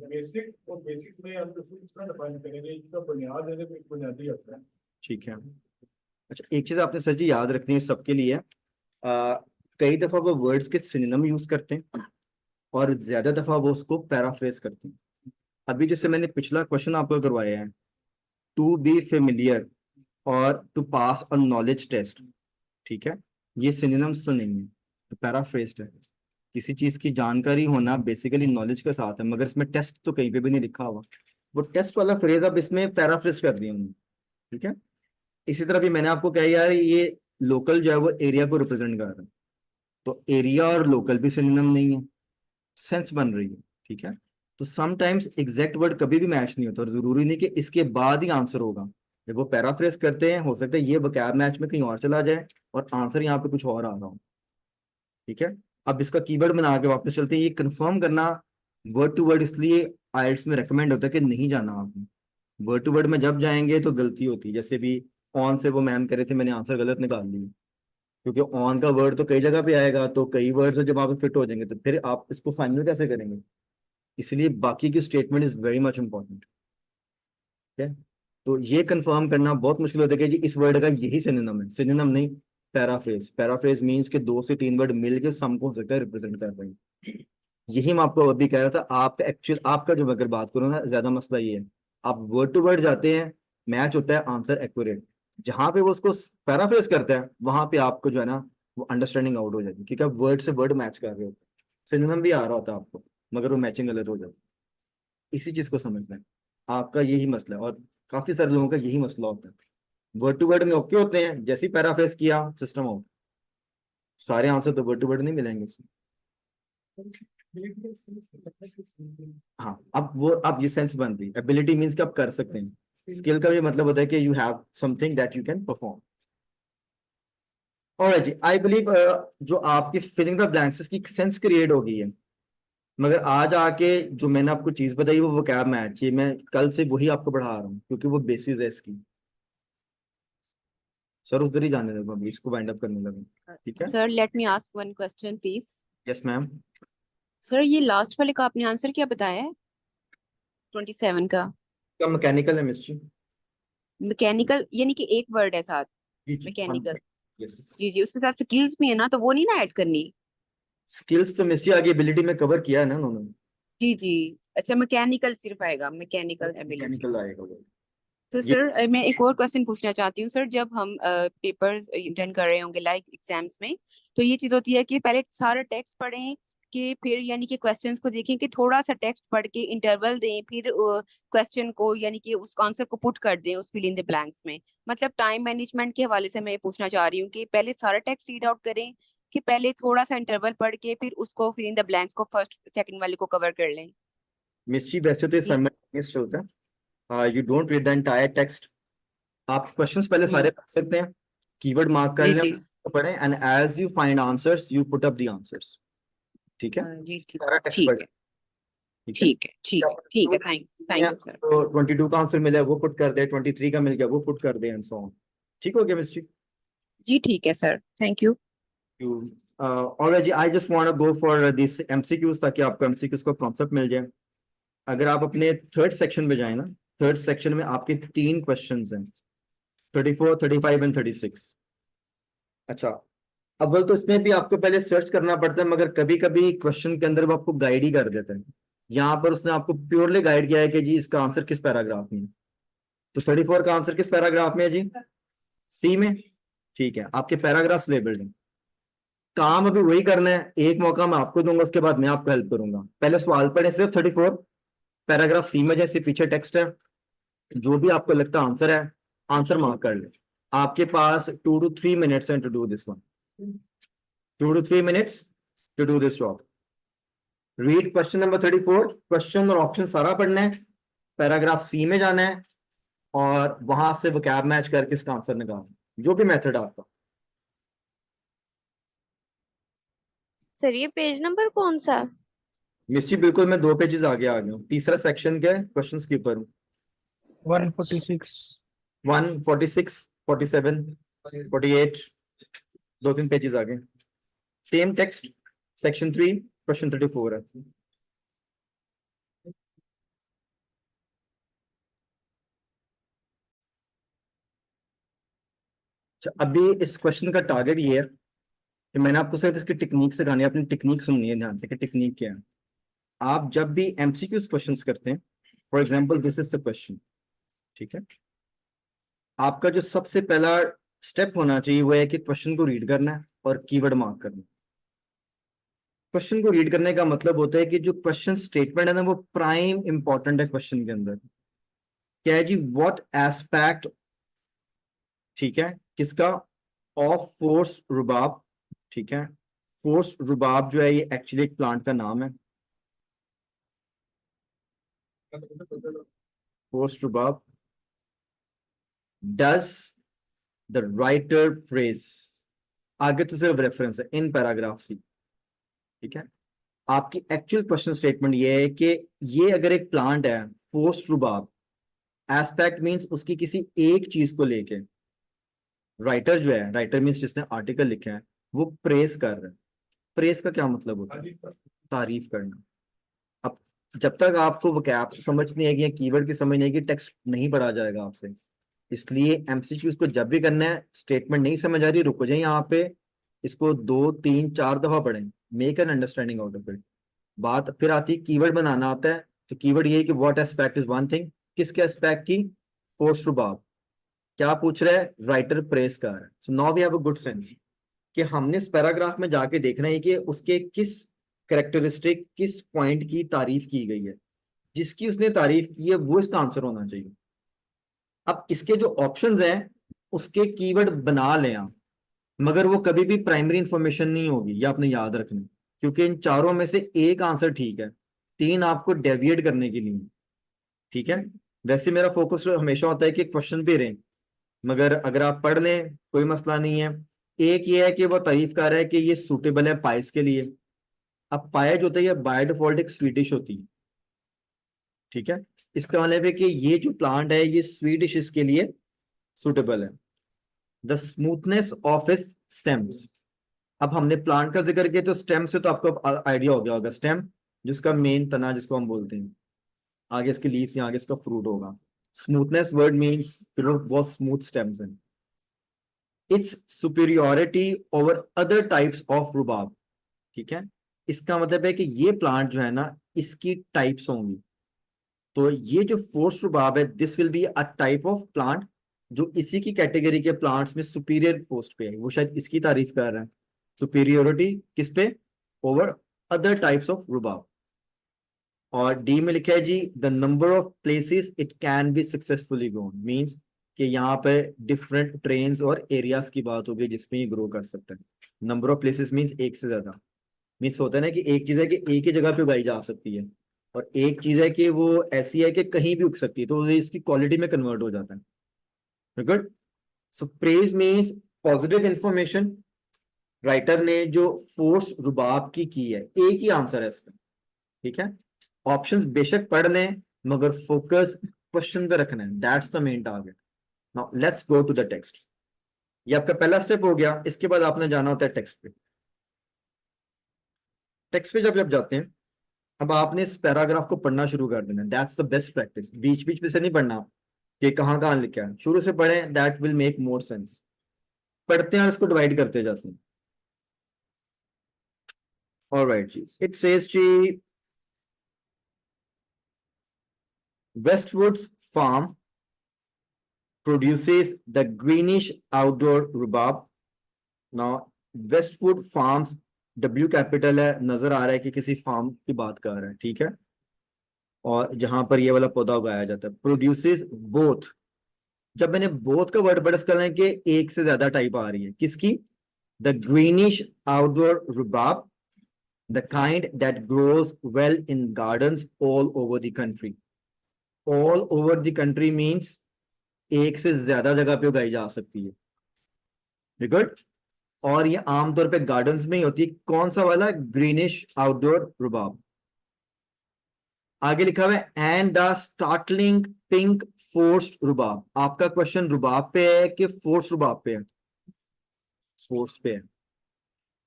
बेसिक और बेसिक में हम उसको किस तरह डिफाइन करेंगे, इसका बुनियाद है, एक बुनियादी होता है। ठीक है। अच्छा, एक चीज आपने सर जी याद रखनी है सबके लिए, कई दफा वो वर्ड्स के सिनोनिम यूज करते हैं और ज्यादा दफा वो उसको पैराफ्रेज करते हैं। अभी जैसे मैंने पिछला क्वेश्चन आपको करवाया है, टू बी फेमिलियर और to pass a knowledge test, ठीक है, ये सिनोनिम्स तो नहीं है, तो पैराफ्रेज्ड है। किसी चीज की जानकारी होना बेसिकली नॉलेज के साथ है, मगर इसमें टेस्ट तो कहीं पे भी नहीं लिखा हुआ, वो टेस्ट वाला फ्रेज अब इसमें पैराफ्रेज कर दिया उन्होंने। ठीक है, इसी तरह भी मैंने आपको कहा यार ये लोकल जो है वो एरिया को रिप्रेजेंट कर रहा है, तो एरिया और लोकल भी सिनोनिम नहीं है, सेंस बन रही है। ठीक है, तो समटाइम्स एग्जैक्ट वर्ड कभी भी मैच नहीं होता, और जरूरी नहीं कि इसके बाद ही आंसर होगा। जब वो पैराफ्रेज करते हैं हो सकता है ये वोकैब मैच में कहीं और चला जाए और आंसर यहाँ पे कुछ और आ रहा हो। ठीक है, अब इसका कीवर्ड बना के वापस चलते हैं, ये कंफर्म करना वर्ड टू वर्ड इसलिए आइल्स में रेकमेंड होता है कि नहीं जाना आपने, वर्ड टू वर्ड में जब जाएंगे तो गलती होती है। जैसे भी ऑन से वो मैम कह रहे थे, मैंने आंसर गलत निकाल लिया, क्योंकि ऑन का वर्ड तो कई जगह पे आएगा, तो कई वर्ड्स जब आप फिट हो जाएंगे तो फिर आप इसको फाइनल कैसे करेंगे। इसलिए बाकी की statement is very much important. ठीक है, तो ये कंफर्म करना बहुत मुश्किल होता है कि जी इस वर्ड का यही सिनोनिम है, सिनोनिम नहीं, पैराफ्रेज। पैराफ्रेज मींस के 2 से 3 वर्ड मिलके सम को हो सकता है रिप्रेजेंट कर रहे हैं। यही मैं आपको अभी कह रहा था, आपका एक्चुअल आपका जो अगर बात करो ना, ज्यादा मसला ये है, आप वर्ड टू वर्ड जाते हैं, मैच होता है आंसर एक्यूरेट, जहां पे वो उसको पैराफ्रेज करता है वहां पे आपको जो है ना वो अंडरस्टैंडिंग आउट हो जाती है, क्योंकि आप वर्ड से वर्ड मैच कर रहे होते हैं, सिनोनिम भी आ रहा होता है आपको, मगर वो मैचिंग गलत हो जाती है। इसी चीज को समझना है, आपका यही मसला है, और काफी सारे लोगों का यही मसला होता है, वर्ड टू वर्ड में ओके होते हैं, जैसे ही पैराफ्रेज किया सिस्टम आउट, सारे आंसर तो वर्ड टू वर्ड नहीं मिलेंगे इसमें। हाँ, अब ये सेंस बन रही, एबिलिटी मीन्स कि आप कर सकते हैं, स्किल का भी मतलब होता है कि you have something that you can perform. और जी आई बिलीव जो आपकी फिलिंग द ब्लैंक्स की सेंस क्रिएट हो गई है, मगर आज आके जो मैंने आपको चीज बताई वो वोकैब मैच, ये मैं कल से वही आपको पढ़ा रहा हूँ क्योंकि वो बेसिस है इसकी। सर उधर ही जाने लगा, अभी इसको वाइंड अप करने लगा, ठीक है? Sir let me ask one question please. Yes ma'am. Sir ये लास्ट वाले का आपने आंसर क्या बताया है 27 का? क्या मैकेनिकल है मिस्ट्री? मैकेनिकल यानी कि एक वर्ड है साथ, जी जी मैकेनिकल। यस। जी जी, उसके साथ स्किल्स भी है ना, तो वो नहीं ना ऐड करनी? स्किल्स तो मिस्ट्री आगे एबिलिटी में कवर किया है ना उन्होंने। जी जी। अच्छा, मैकेनिकल सिर्फ आएगा, मैकेनिकल एबिलिटी। मैकेनिकल आएगा वो। तो ये सर मैं एक और क्वेश्चन पूछना चाहती हूँ सर, जब हम पेपर्स डन कर रहे होंगे लाइक एग्जाम्स में, तो ये चीज होती है कि पहले सारा टेक्स्ट पढ़ें कि फिर यानी कि क्वेश्चंस को देखें, कि थोड़ा सा टेक्स्ट पढ़ के इंटरवल दें, फिर क्वेश्चन को यानी कि उस आंसर को पुट कर दें उस फिल इन द ब्लैंक्स में? मतलब टाइम मैनेजमेंट के हवाले से मैं ये पूछना चाह रही हूँ कि पहले सारा टेक्स्ट रीड आउट करें, कि पहले थोड़ा सा इंटरवल पढ़ के फिर उसको फिल इन द ब्लैंक्स को फर्स्ट सेकंड वाले को कवर कर लें? मिस्ट्री वैसे तो ये जी। साइमल्टेनियस चलता है, you don't read the entire text. आप क्वेश्चंस पहले सारे हम्म। पढ़ सकते हैं, कीवर्ड मार्क कर जी लें, जी। पढ़ें, and as you find answers you put up the answers, ठीक है? जी ठीक। सारा टेक्स्ट ठीक पढ़ें, है। ठीक है? ठीक है। ठीक है। ठीक है। Thank you sir. तो 22 का आंसर मिला है वो पुट कर दे, 23 का मिल गया वो पुट कर दे, एंड सो ऑन। ठीक हो गया मिस्ट्री? जी ठीक है सर, थैंक यू। और जी I just want to go for this MCQs ताकि आपको एमसीक्यूज का कॉन्सेप्ट मिल जाए। अगर आप अपने थर्ड सेक्शन में जाए ना, थर्ड सेक्शन में आपके 3 क्वेश्चंस हैं, 34, 35 एंड 36। अच्छा, अव्वल तो इसमें भी आपको पहले सर्च करना पड़ता है, मगर कभी कभी क्वेश्चन के अंदर वो आपको गाइड ही कर देते हैं। यहाँ पर उसने आपको प्योरली गाइड किया है कि जी इसका आंसर किस पैराग्राफ में है। तो 34 का आंसर किस पैराग्राफ में है जी? सी में। ठीक है, आपके पैराग्राफ्स लेबल्ड हैं। काम अभी वही करना है, एक मौका मैं आपको दूंगा, उसके बाद मैं आपको हेल्प करूंगा। पहले सवाल पढ़े सिर्फ 34, पैराग्राफ सी में जैसे पीछे टेक्स्ट है, जो भी आपको लगता है आंसर है, आंसर मार्क कर ले। आपके पास 2 to 3 minutes हैं to do this one, 2 to 3 minutes to do this job. Read question number 34, question और ऑप्शन सारा पढ़ना है, पैराग्राफ सी में जाना है, और वहां से वोकैब मैच करके इसका आंसर निकालना, जो भी मेथड आपका। सर ये पेज नंबर कौन सा? मिस्ट्री बिल्कुल मैं 2 पेजेस आगे आ गया हूँ, तीसरा सेक्शन के क्वेश्चन के ऊपर हूँ। 146। 146, 47, 48, 2-3 पेजेस आगे सेम टेक्स्ट, सेक्शन 3 क्वेश्चन 34 है। अच्छा, अभी इस क्वेश्चन का टारगेट ये है कि मैंने आपको सिर्फ इसकी टेक्निक सिखानी है, अपनी टेक्निक सुननी है ध्यान से कि टेक्निक क्या है। आप जब भी एमसीक्यूज क्वेश्चंस करते हैं, for example this is the question, ठीक है? आपका जो सबसे पहला स्टेप होना चाहिए वो है कि क्वेश्चन को रीड करना है और कीवर्ड मार्क करना है। क्वेश्चन को रीड करने का मतलब होता है कि जो क्वेश्चन स्टेटमेंट है ना वो प्राइम इंपॉर्टेंट है क्वेश्चन के अंदर। क्या है जी? व्हाट एस्पेक्ट, ठीक है, किसका? ऑफ फोर्स रुबाब, ठीक है? फोर्स रुबाब जो है ये एक्चुअली एक प्लांट का नाम है, force Rubab. Does the writer praise, आगे तो सिर्फ रेफरेंस है इन पैराग्राफ सी, ठीक है? आपकी एक्चुअल क्वेश्चन स्टेटमेंट ये है कि ये अगर एक प्लांट है, फोर्स रुबाब, एस्पेक्ट मींस उसकी किसी एक चीज को लेके, राइटर जो है, राइटर मींस जिसने आर्टिकल लिखा है, वो प्रेस कर रहा है। प्रेस का क्या मतलब होता है? तारीफ करना। अब जब तक आपको वोकैब समझ नहीं आएगी या कीवर्ड की समझ नहीं आएगी, टेक्स्ट नहीं पढ़ा जाएगा आपसे। इसलिए एमसीक्यूज को जब भी करना है, स्टेटमेंट नहीं समझ आ रही, रुको जाए यहाँ पे, इसको 2, 3, 4 दफा पढ़ें, make an understanding out of it. बात फिर आती है कीवर्ड बनाना आता है, तो कीवर्ड ये है कि what aspect is one thing, किसके एस्पेक्ट की? फोर्स रुबाब। क्या पूछ रहा है? राइटर प्रेस कर रहा है। So now we have a good sense कि हमने इस पैराग्राफ में जाके देखना है कि उसके किस करेक्टरिस्टिक, किस पॉइंट की तारीफ की गई है, जिसकी उसने तारीफ की है वो इसका आंसर होना चाहिए। अब इसके जो ऑप्शंस हैं उसके कीवर्ड बना लें आप, मगर वो कभी भी प्राइमरी इंफॉर्मेशन नहीं होगी, ये आपने याद रखना, क्योंकि इन चारों में से एक आंसर ठीक है, 3 आपको डेविएट करने के लिए, ठीक है? वैसे मेरा फोकस हमेशा होता है कि क्वेश्चन पे रहें, मगर अगर आप पढ़ लें कोई मसला नहीं है, एक ये है कि वो तारीफ कर रहा है कि ये सूटेबल है पाइस के लिए। अब पाया जो होता है ये बाय डिफॉल्ट एक स्वीट होती है, ठीक है। इसका मतलब है कि ये जो प्लांट है ये स्वीट डिशेस के लिए सूटेबल है। The smoothness of its stems. अब हमने प्लांट का जिक्र किया तो स्टेम से तो आपको आइडिया हो गया होगा, स्टेम जिसका मेन तना जिसको हम बोलते हैं, आगे इसकी लीव्स या आगे इसका फ्रूट होगा। स्मूथनेस वर्ड मीन्स बहुत स्मूथ स्टेम्स हैं। It's superiority over other types of rhubarb, ठीक है। इसका मतलब है कि ये प्लांट जो है ना इसकी टाइप्स होंगी। तो ये जो फोर्स रुबाब है this will be a type of plant जो इसी की कैटेगरी के प्लांट्स में सुपीरियर पोस्ट पे है। वो शायद इसकी तारीफ कर रहे हैं, सुपीरियोरिटी किस पे, over other types of rhubarb. और डी में लिखा है जी the number of places it can be successfully grown, means कि यहाँ पे डिफरेंट ट्रेन्स और एरियाज की बात होगी जिसमें ये ग्रो कर सकते हैं। नंबर ऑफ प्लेसेस मींस एक से ज्यादा, मीन्स होता है ना कि एक चीज है कि एक ही जगह पे उगाई जा सकती है, और एक चीज है कि वो ऐसी है कि कहीं भी उग सकती है, तो ये इसकी क्वालिटी में कन्वर्ट हो जाता है। Good. So praise means positive information. Writer ने जो फोर्स रुबाब की है, एक ही आंसर है इसका, ठीक है। ऑप्शंस बेशक पढ़ लें मगर फोकस क्वेश्चन पे रखना है, that's the main target. Now let's go to the text. ये आपका पहला स्टेप हो गया। इसके बाद आपने जाना होता है टेक्स्ट पे। टेक्स्ट पे जब जब जाते हैं अब आपने इस पैराग्राफ को पढ़ना शुरू कर देना, दैट्स द बेस्ट प्रैक्टिस। बीच बीच में से नहीं पढ़ना कि कहाँ कहाँ लिखा है, शुरू से पढ़ें, that will make more sense. पढ़ते हैं और इसको डिवाइड करते जाते हैं। ऑलराइट जी, इट सेज जी Westwood's farm produces the greenish outdoor rhubarb. Now, Westwood Farms, W capital है, नजर आ रहा है कि किसी फार्म की बात कर रहा है, ठीक है। और जहां पर ये वाला पौधा उगाया जाता है, प्रोड्यूसेस बोथ। जब मैंने बोथ का वर्ड पढ़ा इसका कि एक से ज्यादा टाइप आ रही है किसकी, the greenish outdoor Rubab, the kind that grows well in gardens all over the country. All over the country means एक से ज्यादा जगह पे उगाई जा सकती है, गुड। और ये आमतौर पे गार्डन्स में ही होती है। कौन सा वाला, ग्रीनिश आउटडोर रुबाब। आगे लिखा हुआ है and the startling pink forced rhubarb. आपका क्वेश्चन रुबाब पे है कि फोर्स रुबाब पे है, फोर्स पे है।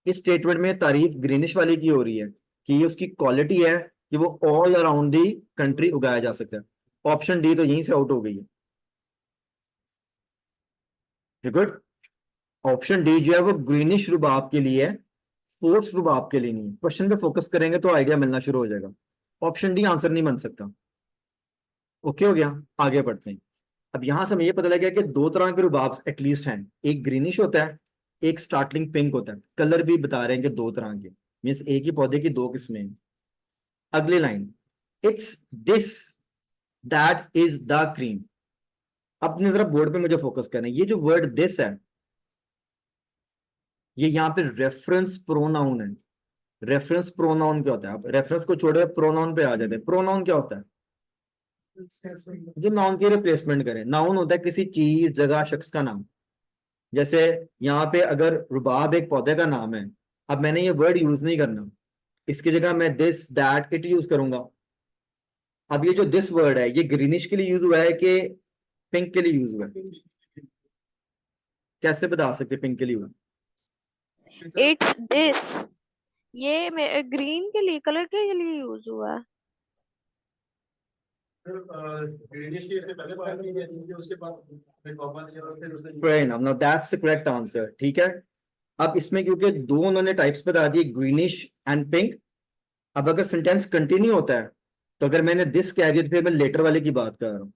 इस स्टेटमेंट में तारीफ ग्रीनिश वाली की हो रही है कि ये उसकी क्वालिटी है कि वो ऑल अराउंड दी कंट्री उगाया जा सकता है। ऑप्शन डी तो यहीं से आउट हो गई है, गुड। ऑप्शन डी जो है वो ग्रीनिश रुबाब के लिए है, फोर्स रुबाब के लिए नहीं। क्वेश्चन पे फोकस करेंगे तो आइडिया मिलना शुरू हो जाएगा। ऑप्शन डी आंसर नहीं बन सकता। ओके हो गया, आगे बढ़ते हैं। अब यहां से हमें ये पता लगा कि दो तरह के रुबाब एटलीस्ट हैं, एक ग्रीनिश होता है, एक स्टार्टलिंग पिंक होता है। कलर भी बता रहे हैं कि दो तरह के, मीन्स एक ही पौधे की दो किस्में हैं। अगली line, it's this that is the cream. अपने जरा बोर्ड पे मुझे फोकस करना है। ये जो वर्ड दिस है ये यहाँ पे रेफरेंस प्रोनाउन है। रेफरेंस प्रोनाउन क्या होता है, आप रेफरेंस को छोड़े प्रोनाउन पे आ जाते हैं। प्रोनाउन क्या होता है, जो नाउन की रिप्लेसमेंट करे। नाउन होता है किसी चीज जगह शख्स का नाम। जैसे यहाँ पे अगर रुबाब एक पौधे का नाम है, अब मैंने ये वर्ड यूज नहीं करना, इसकी जगह मैं दिस दैट इट यूज करूंगा। अब ये जो दिस वर्ड है ये ग्रीनिश के लिए यूज हुआ है कि पिंक के लिए यूज हुआ है, कैसे बता सकते पिंक के लिए हुआ? इट्स दिस, ये ग्रीन के लिए, कलर के लिए यूज हुआ है। ग्रीनिश की इससे पहले बात की गई थी, उसके बाद फिर कॉमा दिया और फिर उसने Fair enough. Now that's the correct answer. ठीक है। अब इसमें क्योंकि दो उन्होंने टाइप्स बता दिए, ग्रीनिश एंड पिंक। अब अगर सेंटेंस कंटिन्यू होता है तो अगर मैंने दिस कह दिया तो फिर मैं लेटर वाले की बात कर रहा हूँ।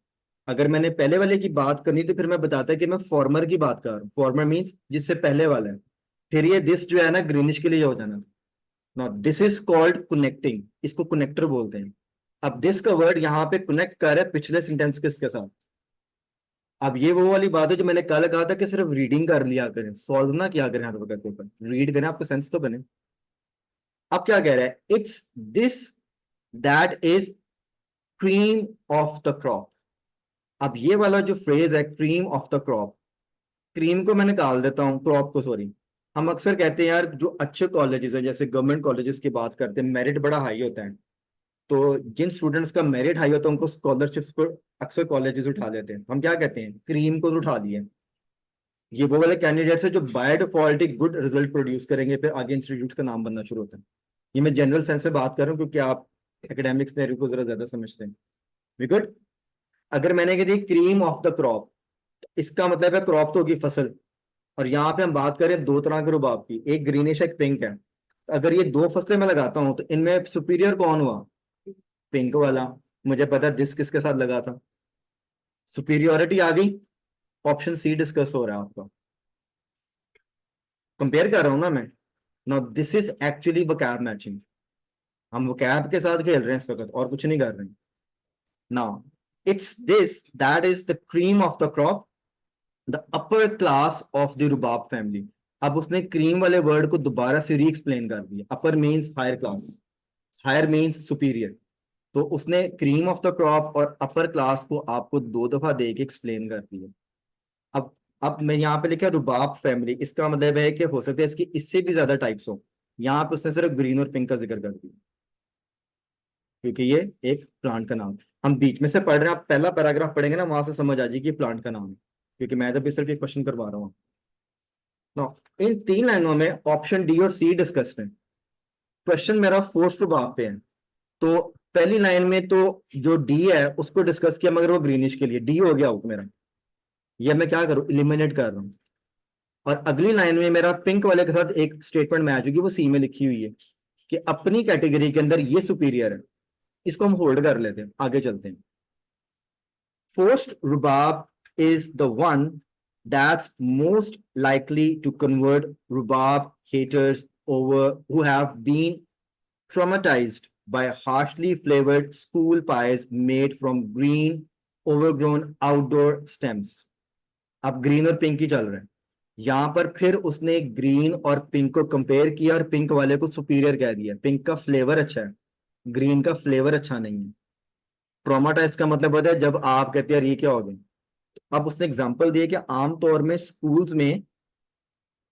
अगर मैंने पहले वाले की बात करनी तो फिर मैं बताता कि मैं फॉर्मर की बात कर रहा हूँ। फॉर्मर मीन्स जिससे पहले वाला है। फिर ये दिस जो है ना ग्रीनिश के लिए हो जाना। Now this is called connecting, इसको कनेक्टर बोलते हैं। अब दिस का वर्ड यहाँ पे कनेक्ट कर रहा है पिछले सेंटेंस के साथ। अब ये वो वाली बात है जो मैंने कल कहा था कि सिर्फ रीडिंग कर लिया करें, सॉल्व ना किया करें हर वक्त पेपर, रीड करें, आपका सेंस तो बने। अब क्या कह रहा है, it's this that is cream of the crop. अब ये वाला जो फ्रेज है cream of the crop, cream को मैं निकाल देता हूं, क्रॉप को सॉरी, हम अक्सर कहते हैं यार जो अच्छे कॉलेजेस हैं, जैसे गवर्नमेंट कॉलेजेस की बात करते हैं, मेरिट बड़ा हाई होता है। तो जिन स्टूडेंट्स का मेरिट हाई होता है उनको स्कॉलरशिप्स पर अक्सर कॉलेजेस उठा लेते हैं। हम क्या कहते हैं, क्रीम को तो उठा दिए। ये वो वाले कैंडिडेट्स है जो बाय डिफॉल्ट एक गुड रिजल्ट प्रोड्यूस करेंगे, फिर आगे इंस्टीट्यूट का नाम बनना शुरू होता है। ये मैं जनरल सेंस से बात कर रहा हूँ क्योंकि आप एकेडमिक्स थ्योरी को जरा ज्यादा समझते हैं। We good. अगर मैंने कह दी क्रीम ऑफ द क्रॉप, इसका मतलब है क्रॉप तो होगी फसल। और यहाँ पे हम बात करें दो तरह के रुबाब की, एक ग्रीनिश एक पिंक है। अगर ये दो फसलें मैं लगाता हूँ तो इनमें सुपीरियर कौन हुआ? पिंक वाला। मुझे पता है जिस किसके साथ लगा था, सुपीरियोरिटी आ गई। ऑप्शन सी डिस्कस हो रहा है आपका, कंपेयर कर रहा हूं ना मैं। Now this is actually vocab matching. हम वोकैब के साथ खेल रहे हैं इस वक्त और कुछ नहीं कर रहे हैं। Now it's this that is the cream of the crop, the upper class of the Rubab family. अब उसने क्रीम वाले वर्ड को दोबारा से री एक्सप्लेन कर दिया। Upper means higher class, higher means superior. तो उसने क्रीम ऑफ द क्रॉप और अपर क्लास को आपको दो दफा दे के एक्सप्लेन कर दिया। अब मैं यहाँ पे लिखा रुबाब फैमिली, इसका मतलब है कि हो सकता है इसकी इससे भी ज्यादा टाइप्स हो। यहाँ पे उसने सिर्फ ग्रीन और पिंक का जिक्र कर दिया क्योंकि ये एक प्लांट का नाम है। हम बीच में से पढ़ रहे हैं, आप पहला पैराग्राफ पढ़ेंगे ना, वहां से समझ आ जाएगी प्लांट का नाम है, क्योंकि मैं तो सिर्फ एक क्वेश्चन करवा रहा हूँ। इन 3 लाइनों में ऑप्शन डी और सी डिस्कस्ड है। क्वेश्चन मेरा फोर्थ रुबाब पे है। तो पहली लाइन में तो जो डी है उसको डिस्कस किया, मगर वो ग्रीनिश के लिए डी हो गया आउट मेरा। ये मैं क्या करूं, इलिमिनेट कर रहा हूं। और अगली लाइन में मेरा पिंक वाले के साथ एक स्टेटमेंट मैच होगी, वो सी में लिखी हुई है कि अपनी कैटेगरी के अंदर ये सुपीरियर है। इसको हम होल्ड कर लेते हैं, आगे चलते हैं। Forced Rubab is the one that's most likely to convert rhubarb haters over who have been traumatized by harshly flavored school pies made from green overgrown outdoor stems। अब ग्रीन और पिंक ही चल रहे हैं। यहां पर फिर उसने ग्रीन और पिंक को कंपेयर किया और पिंक वाले को सुपीरियर कह दिया। पिंक का फ्लेवर अच्छा है, ग्रीन का फ्लेवर अच्छा नहीं है। ट्रॉमाटाइज का मतलब होता है जब आप कहते हैं ये क्या हो गया। अब उसने एग्जांपल दिया कि आमतौर में स्कूल्स में,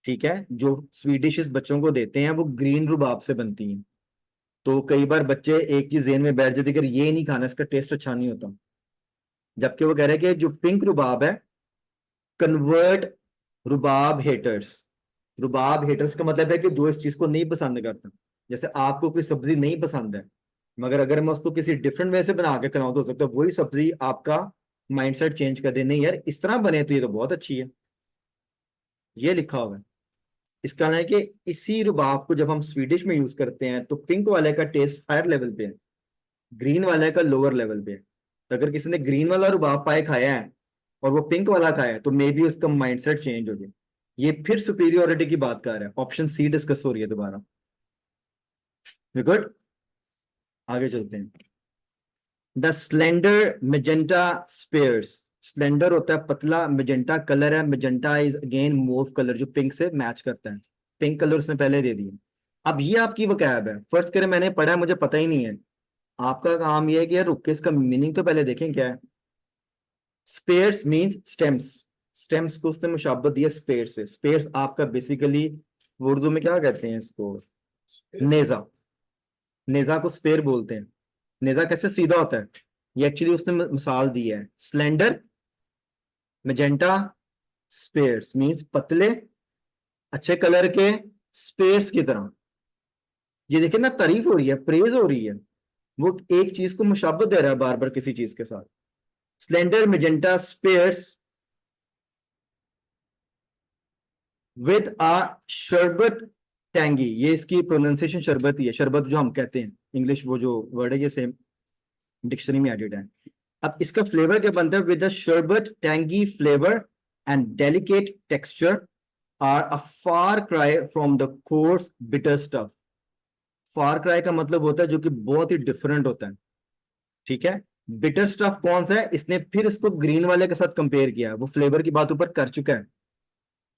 ठीक है, जो स्वीट डिशेस बच्चों को देते हैं वो ग्रीन रुबाब से बनती हैं। तो कई बार बच्चे एक चीज ज़हन में बैठ जाते हैं कि ये नहीं खाना, इसका टेस्ट अच्छा नहीं होता। जबकि वो कह रहे हैं कि जो पिंक रुबाब है, कन्वर्ट रुबाब हेटर्स। रुबाब हेटर्स का मतलब है कि जो इस चीज को नहीं पसंद करता। जैसे आपको कोई सब्जी नहीं पसंद है, मगर अगर मैं उसको किसी डिफरेंट वे से बना के खिलाऊं तो हो सकता है वही सब्जी आपका माइंडसेट चेंज कर दे, नहीं यार इस तरह बने तो ये तो बहुत अच्छी है। ये लिखा हुआ है। इसका है कि इसी रुबाब को जब हम स्वीडिश में यूज करते हैं तो पिंक वाले का टेस्ट हायर लेवल पे है, ग्रीन वाले का लोअर लेवल पे है। तो अगर किसी ने ग्रीन वाला रुबाब पाए खाया है और वो पिंक वाला खाया है तो मे बी उसका माइंडसेट चेंज हो गया। ये फिर सुपीरियोरिटी की बात कर रहा है। ऑप्शन सी डिस्कस हो रही है दोबारा। गुड, आगे चलते हैं। The slender magenta spears. Slender होता है पतला, मेजेंटा कलर है। Magenta is again mauve colour जो पिंक से मैच करता है। पिंक कलर उसने पहले दे दिया। अब ये आपकी वकैब है। फर्स्ट करें मैंने पढ़ा है, मुझे पता ही नहीं है। आपका काम ये है कि यार रुक के इसका मीनिंग तो पहले देखें क्या है। Spheres means stems. स्टेम्स को उसने मुशाबत दिया स्पेयर से। स्पेयर्स आपका बेसिकली उर्दू में क्या कहते हैं इसको, नेजा। नेजा को स्पेयर बोलते हैं। नेजा कैसे सीधा होता है, ये एक्चुअली उसने मिसाल दी है। स्लेंडर मेजेंटा स्पेयर्स मींस पतले अच्छे कलर के स्पेयर्स की तरह। ये देखिए ना, तारीफ हो रही है, प्रेज हो रही है। वो एक चीज को मुशाबत दे रहा है बार बार किसी चीज के साथ। स्लेंडर मेजेंटा स्पेयर्स विद आ शरबत टैंगी। ये इसकी प्रोनाउंसिएशन शरबत ही है, शरबत जो हम कहते हैं इंग्लिश, वो जो वर्ड है ये सेम डिक्शनरी में एडेड है। अब इसका फ्लेवर क्या बनता है, with a sherbet tangy flavour and delicate texture are a far cry from the coarse bitter stuff. Far cry का मतलब होता है जो कि बहुत ही डिफरेंट होता है, ठीक है। बिटर स्टफ कौन सा है, इसने फिर इसको ग्रीन वाले के साथ कंपेयर किया। वो फ्लेवर की बात ऊपर कर चुका है,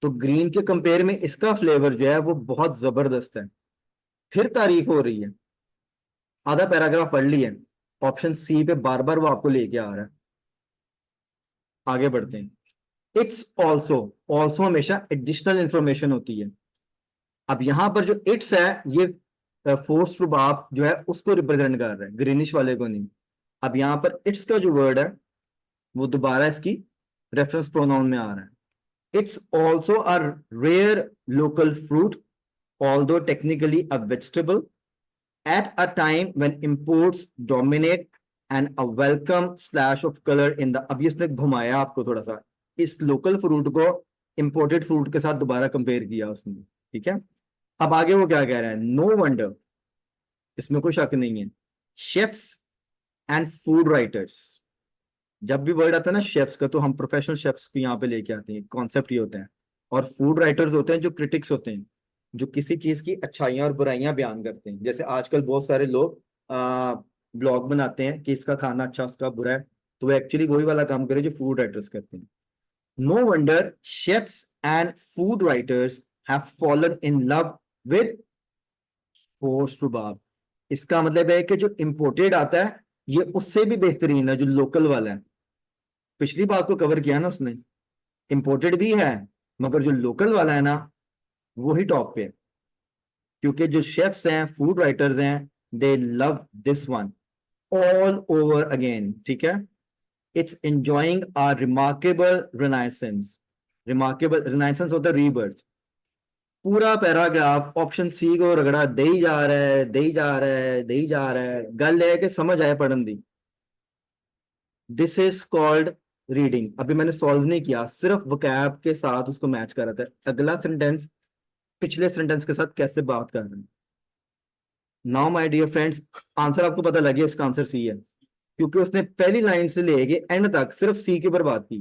तो ग्रीन के कंपेयर में इसका फ्लेवर जो है वो बहुत जबरदस्त है। फिर तारीफ हो रही है। आधा पैराग्राफ पढ़ लिया, ऑप्शन सी पे बार बार वो आपको लेके आ रहा है। आगे बढ़ते हैं। इट्स ऑल्सो, ऑल्सो हमेशा एडिशनल इंफॉर्मेशन होती है। अब यहाँ पर जो इट्स है ये फोर्स रुबाब जो है उसको रिप्रेजेंट कर रहा है, ग्रीनिश वाले को नहीं। अब यहाँ पर इट्स का जो वर्ड है वो दोबारा इसकी रेफरेंस प्रोनाउन में आ रहा है। It's also a rare local fruit although technically a vegetable at a time when imports dominate and a welcome splash of color in the, अभी इसने घुमाया आपको थोड़ा सा, इस लोकल फ्रूट को इंपोर्टेड फ्रूट के साथ दोबारा कंपेयर किया उसने, ठीक है। अब आगे वो क्या कह रहा है, नो वंडर, इसमें कोई शक नहीं है, शेफ्स एंड फूड राइटर्स, जब भी वर्ड आता है ना शेफ्स का तो हम प्रोफेशनल शेफ्स को यहाँ पे लेके आते हैं, कॉन्सेप्ट ये होता है। और फूड राइटर्स होते हैं जो क्रिटिक्स होते हैं, जो किसी चीज की अच्छाइयाँ और बुराइयां बयान करते हैं। जैसे आजकल बहुत सारे लोग ब्लॉग बनाते हैं कि इसका खाना अच्छा उसका बुरा है, तो वो एक्चुअली वही वाला काम करे जो फूड राइटर्स करते हैं। No wonder chefs and food writers have fallen in love with forced rhubarb. इसका मतलब है कि जो इंपोर्टेड आता है ये उससे भी बेहतरीन है जो लोकल वाला है। पिछली बात को कवर किया ना उसने, इंपोर्टेड भी है मगर जो लोकल वाला है ना वो ही टॉप पे है, क्योंकि जो शेफ्स हैं फूड राइटर्स हैं दे love this one all over again, ठीक है। It's enjoying a remarkable renaissance, remarkable renaissance होता है रीबर्थ। पूरा पैराग्राफ ऑप्शन सी को रगड़ा दे ही जा रहा है, दे ही जा रहा है, दे ही जा रहा है, गल है कि समझ आए पढ़न दी। This is called reading. अभी मैंने सॉल्व नहीं किया, सिर्फ वोकैब के साथ उसको मैच कर रहा था, अगला सेंटेंस पिछले सेंटेंस के साथ कैसे बात कर रहे हैं। Now my dear friends, answer आपको पता लग गया, इसका आंसर सी है, क्योंकि उसने पहली लाइन से लेके एंड तक सिर्फ सी के ऊपर बात की।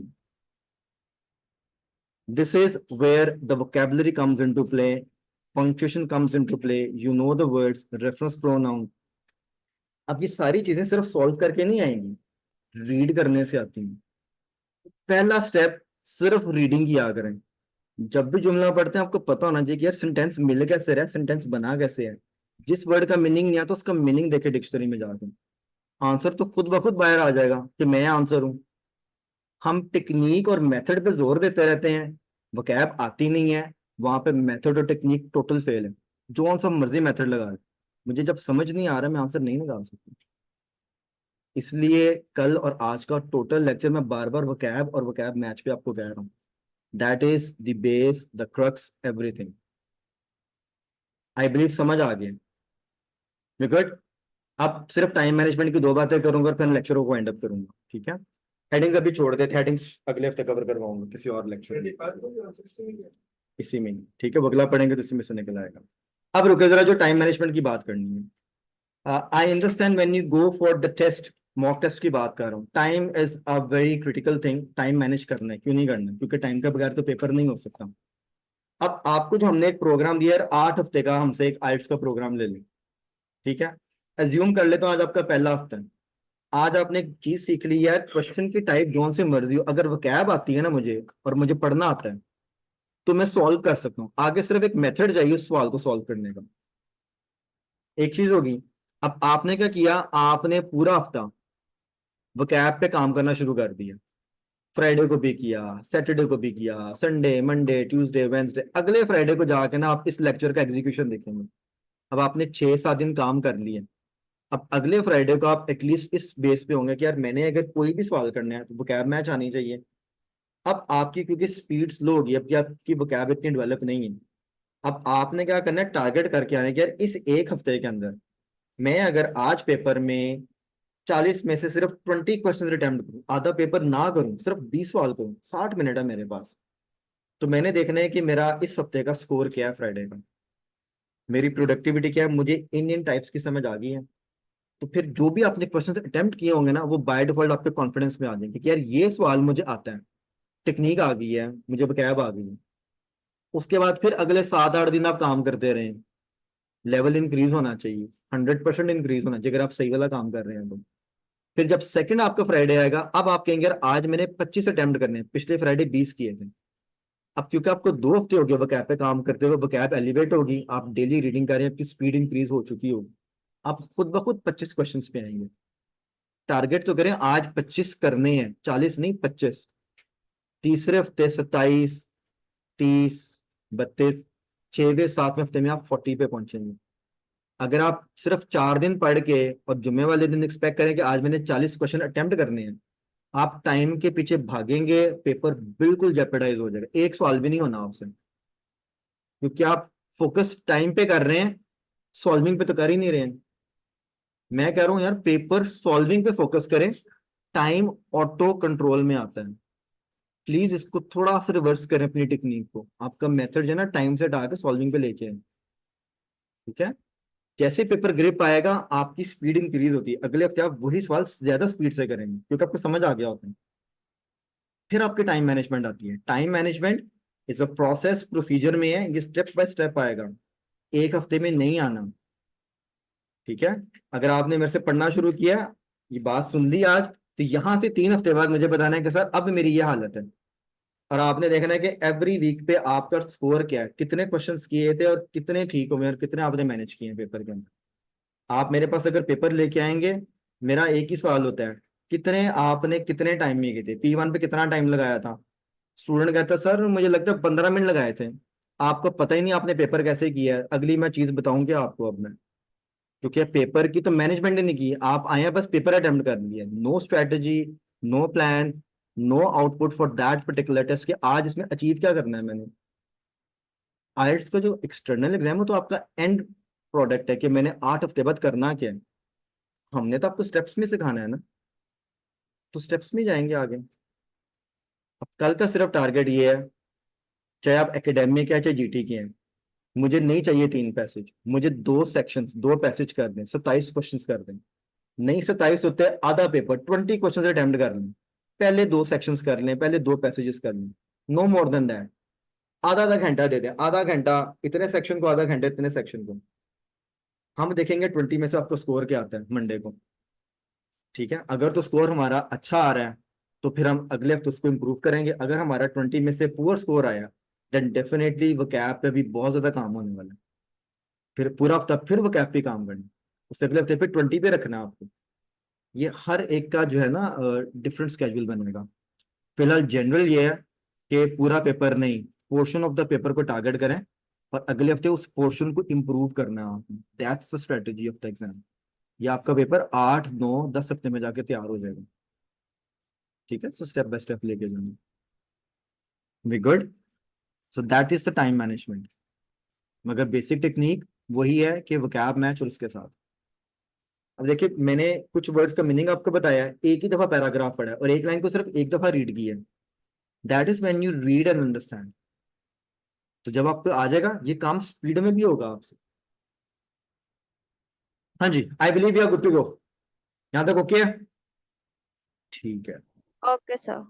This is where the vocabulary comes into play, punctuation comes into play, you know the words, reference pronoun. अब ये सारी चीजें सिर्फ सॉल्व करके नहीं आएंगी, रीड करने से आती हैं। पहला स्टेप सिर्फ रीडिंग किया करें। जब भी जुमला पढ़ते हैं आपको पता होना चाहिए कि यार सेंटेंस मिल कैसे रहा है, सेंटेंस बना कैसे है। जिस वर्ड का मीनिंग नहीं आता उसका मीनिंग देखे डिक्शनरी में जाके, आंसर तो खुद ब खुद बाहर आ जाएगा कि मैं आंसर हूं। हम टेक्निक और मेथड पे जोर देते रहते हैं, वोकैब आती नहीं है, वहां पे मेथड और टेक्निक टोटल फेल है। जो सा मर्जी मेथड लगा रहे, मुझे जब समझ नहीं आ रहा मैं आंसर नहीं लगा सकता। इसलिए कल और आज का टोटल लेक्चर मैं बार बार वोकैब और वोकैब मैच पे आपको कह रहा हूँ। That is the base, the crux, everything. I believe समझ आ गया, गुड। अब सिर्फ टाइम मैनेजमेंट की दो बातें करूंगा और फिर लेक्चरों को एंड अप करूंगा, ठीक है। हेडिंग्स अभी छोड़ देते, हेडिंग्स अगले हफ्ते कवर करवाऊंगा किसी और लेक्चर में, इसी में, ठीक है। वो अगला पढ़ेंगे तो इसी में से निकल आएगा। अब रुके जरा, जो टाइम मैनेजमेंट की बात करनी है। I understand when you go for the test, mock test की बात कर रहा हूँ। Time is a very critical thing, time manage करना है, क्यों नहीं करना, क्योंकि टाइम के बगैर तो पेपर नहीं हो सकता। अब आपको जो हमने एक प्रोग्राम दिया है 8 हफ्ते का, हमसे एक आइल्स का प्रोग्राम ले लें, ठीक है। एज्यूम कर ले तो आज आपका पहला हफ्ता है, आज आपने एक चीज सीख ली यार, क्वेश्चन की टाइप जोन से मर्जी हो, अगर वोकैब आती है ना मुझे और मुझे पढ़ना आता है तो मैं सॉल्व कर सकता हूँ। आगे सिर्फ एक मेथड चाहिए उस सवाल को सॉल्व करने का। एक चीज होगी। अब आपने क्या किया, आपने पूरा हफ्ता वोकैब पे काम करना शुरू कर दिया, फ्राइडे को भी किया, सैटरडे को भी किया, संडे, मंडे, ट्यूसडे, वेंसडे, अगले फ्राइडे को जाके ना आप इस लेक्चर का एग्जीक्यूशन देखेंगे। अब आपने 6-7 दिन काम कर लिए, अब अगले फ्राइडे को आप एटलीस्ट इस बेस पे होंगे कि यार मैंने अगर कोई भी सवाल करना है तो वोकैब मैच आनी चाहिए। अब आपकी क्योंकि स्पीड स्लो होगी, अब कि आपकी वोकैब इतनी डेवलप नहीं है, अब आपने क्या करना है, टारगेट करके आने कि यार इस एक हफ्ते के अंदर मैं अगर आज पेपर में 40 में से सिर्फ 20 क्वेश्चन अटेम्प्ट करूं, आधा पेपर ना करूं, सिर्फ 20 सवाल करूं, 60 मिनट है मेरे पास, तो मैंने देखना है कि मेरा इस हफ्ते का स्कोर क्या है, फ्राइडे का मेरी प्रोडक्टिविटी क्या है, मुझे इन टाइप्स की समझ आ गई है। तो फिर जो भी आपने क्वेश्चन अटेम्प्ट किए होंगे ना वो बाय डिफॉल्ट आपके कॉन्फिडेंस में आ जाएंगे कि यार ये सवाल मुझे आता है, टेक्निक आ गई है, मुझे वोकैब आ गई है। उसके बाद फिर अगले 7-8 दिन आप काम करते रहें, लेवल इंक्रीज होना चाहिए, 100% इंक्रीज होना चाहिए अगर आप सही वाला काम कर रहे हैं तो। फिर जब सेकंड आपका फ्राइडे आएगा, अब आप कहेंगे यार आज मैंने 25 अटेम्प्ट करने हैं, पिछले फ्राइडे 20 किए थे। अब क्योंकि आपको 2 हफ्ते हो गए वोकैब पे काम करते हुए, वोकैब एलिवेट होगी, आप डेली रीडिंग कर रहे हैं, आपकी स्पीड इंक्रीज हो चुकी होगी, आप खुद ब खुद 25 क्वेश्चन पे आएंगे। टारगेट तो करें आज 25 करने हैं, 40 नहीं 25। तीसरे हफ्ते 27, 30, 32, 6वें 7वें हफ्ते में आप 40 पे पहुंचेंगे। अगर आप सिर्फ 4 दिन पढ़ के और जुम्मे वाले दिन एक्सपेक्ट करें कि आज मैंने 40 क्वेश्चन अटेम्प्ट करने हैं, आप टाइम के पीछे भागेंगे, पेपर बिल्कुल जेपरडाइज हो जाएगा, एक सवाल भी नहीं होना आपसे, क्योंकि आप फोकस टाइम पे कर रहे हैं, सॉल्विंग पे तो कर ही नहीं रहे हैं। मैं कह रहा हूं यार, पेपर सॉल्विंग पे फोकस करें, टाइम ऑटो कंट्रोल में आता है। प्लीज इसको थोड़ा सा रिवर्स करें अपनी टेक्निक को, आपका मेथड जो है ना टाइम से हटा के सॉल्विंग पे लेके आए, ठीक है। जैसे पेपर ग्रिप आएगा आपकी स्पीड इंक्रीज होती है, अगले हफ्ते आप वही सवाल ज्यादा स्पीड से करेंगे क्योंकि आपको समझ आ गया होता है। फिर आपकी टाइम मैनेजमेंट आती है। Time management is a process, procedure में है, ये स्टेप बाय स्टेप आएगा, एक हफ्ते में नहीं आना, ठीक है। अगर आपने मेरे से पढ़ना शुरू किया, ये बात सुन ली आज, तो यहां से 3 हफ्ते बाद मुझे बताना है कि सर अब मेरी ये हालत है, और आपने देखना है कि एवरी वीक पे आपका स्कोर क्या है, कितने क्वेश्चंस किए थे और कितने ठीक हुए और कितने आपने मैनेज किए हैं पेपर के अंदर। आप मेरे पास अगर पेपर लेके आएंगे, मेरा एक ही सवाल होता है, कितने आपने कितने टाइम में किए थे, P1 पे कितना टाइम लगाया था। स्टूडेंट कहता है सर मुझे लगता है 15 मिनट लगाए थे। आपको पता ही नहीं आपने पेपर कैसे किया है। अगली मैं चीज बताऊंगी आपको अब मैं, क्योंकि पेपर की तो मैनेजमेंट ही नहीं की, आप आए हैं बस पेपर अटेम्प्ट कर लिया, no strategy, no plan, no output for that particular test, कि आज इसमें अचीव क्या करना है मैंने। आईएलटीएस का जो एक्सटर्नल एग्जाम है तो आपका एंड प्रोडक्ट है कि मैंने 8 हफ्ते बाद करना क्या है। हमने तो आपको स्टेप्स में सिखाना है ना, तो स्टेप्स में जाएंगे आगे। अब कल का सिर्फ टारगेट ये है, चाहे आप एकेडमिक है चाहे जीटी के हैं, मुझे नहीं चाहिए 3 पैसेज, मुझे 2 सेक्शंस 2 पैसेज कर दें, 27 क्वेश्चन कर दें। नहीं 27 होते, आधा पेपर 20 क्वेश्चन अटेम्प्ट कर लें, पहले 2 सेक्शंस कर लें, पहले 2 पैसेजेस कर लें, नो मोर देन दैट। आधा आधा घंटा दे दें, आधा घंटा इतने सेक्शन को, आधा घंटा इतने सेक्शन को। हम देखेंगे 20 में से आपको स्कोर क्या आता है मंडे को, ठीक है। अगर तो स्कोर हमारा अच्छा आ रहा है तो फिर हम अगले हफ्ते उसको इम्प्रूव करेंगे। अगर हमारा 20 में से पुअर स्कोर आया, देन डेफिनेटली वो कैप पे भी बहुत ज्यादा काम होने वाला है। फिर पूरा हफ्ता फिर वो कैप पे काम करना, उससे अगले हफ्ते पे 20 पे रखना है आपको। ये हर एक का जो है ना डिफरेंट स्केड्यूल बनेगा। फिलहाल जनरल ये है कि पूरा पेपर नहीं, पोर्शन ऑफ द पेपर को टारगेट करें और अगले हफ्ते उस पोर्शन को इम्प्रूव करना है आपने। That's the strategy of the exam. ये आपका पेपर 8 9 10 हफ्ते में जाके तैयार हो जाएगा, ठीक है। सो स्टेप बाय स्टेप लेके जाना, we good. So that is the time management, मगर बेसिक टेक्निक वही है कि वोकैब मैच और उसके साथ। अब देखिए मैंने कुछ वर्ड्स का मीनिंग आपको बताया है, एक ही दफा पैराग्राफ पढ़ा है और एक लाइन को सिर्फ एक दफा रीड किया है। That is when you read and understand. तो जब आपको आ जाएगा ये काम स्पीड में भी होगा आपसे। हाँ जी, I believe you are good to go. यहाँ तक ओके है, ठीक है। Okay sir.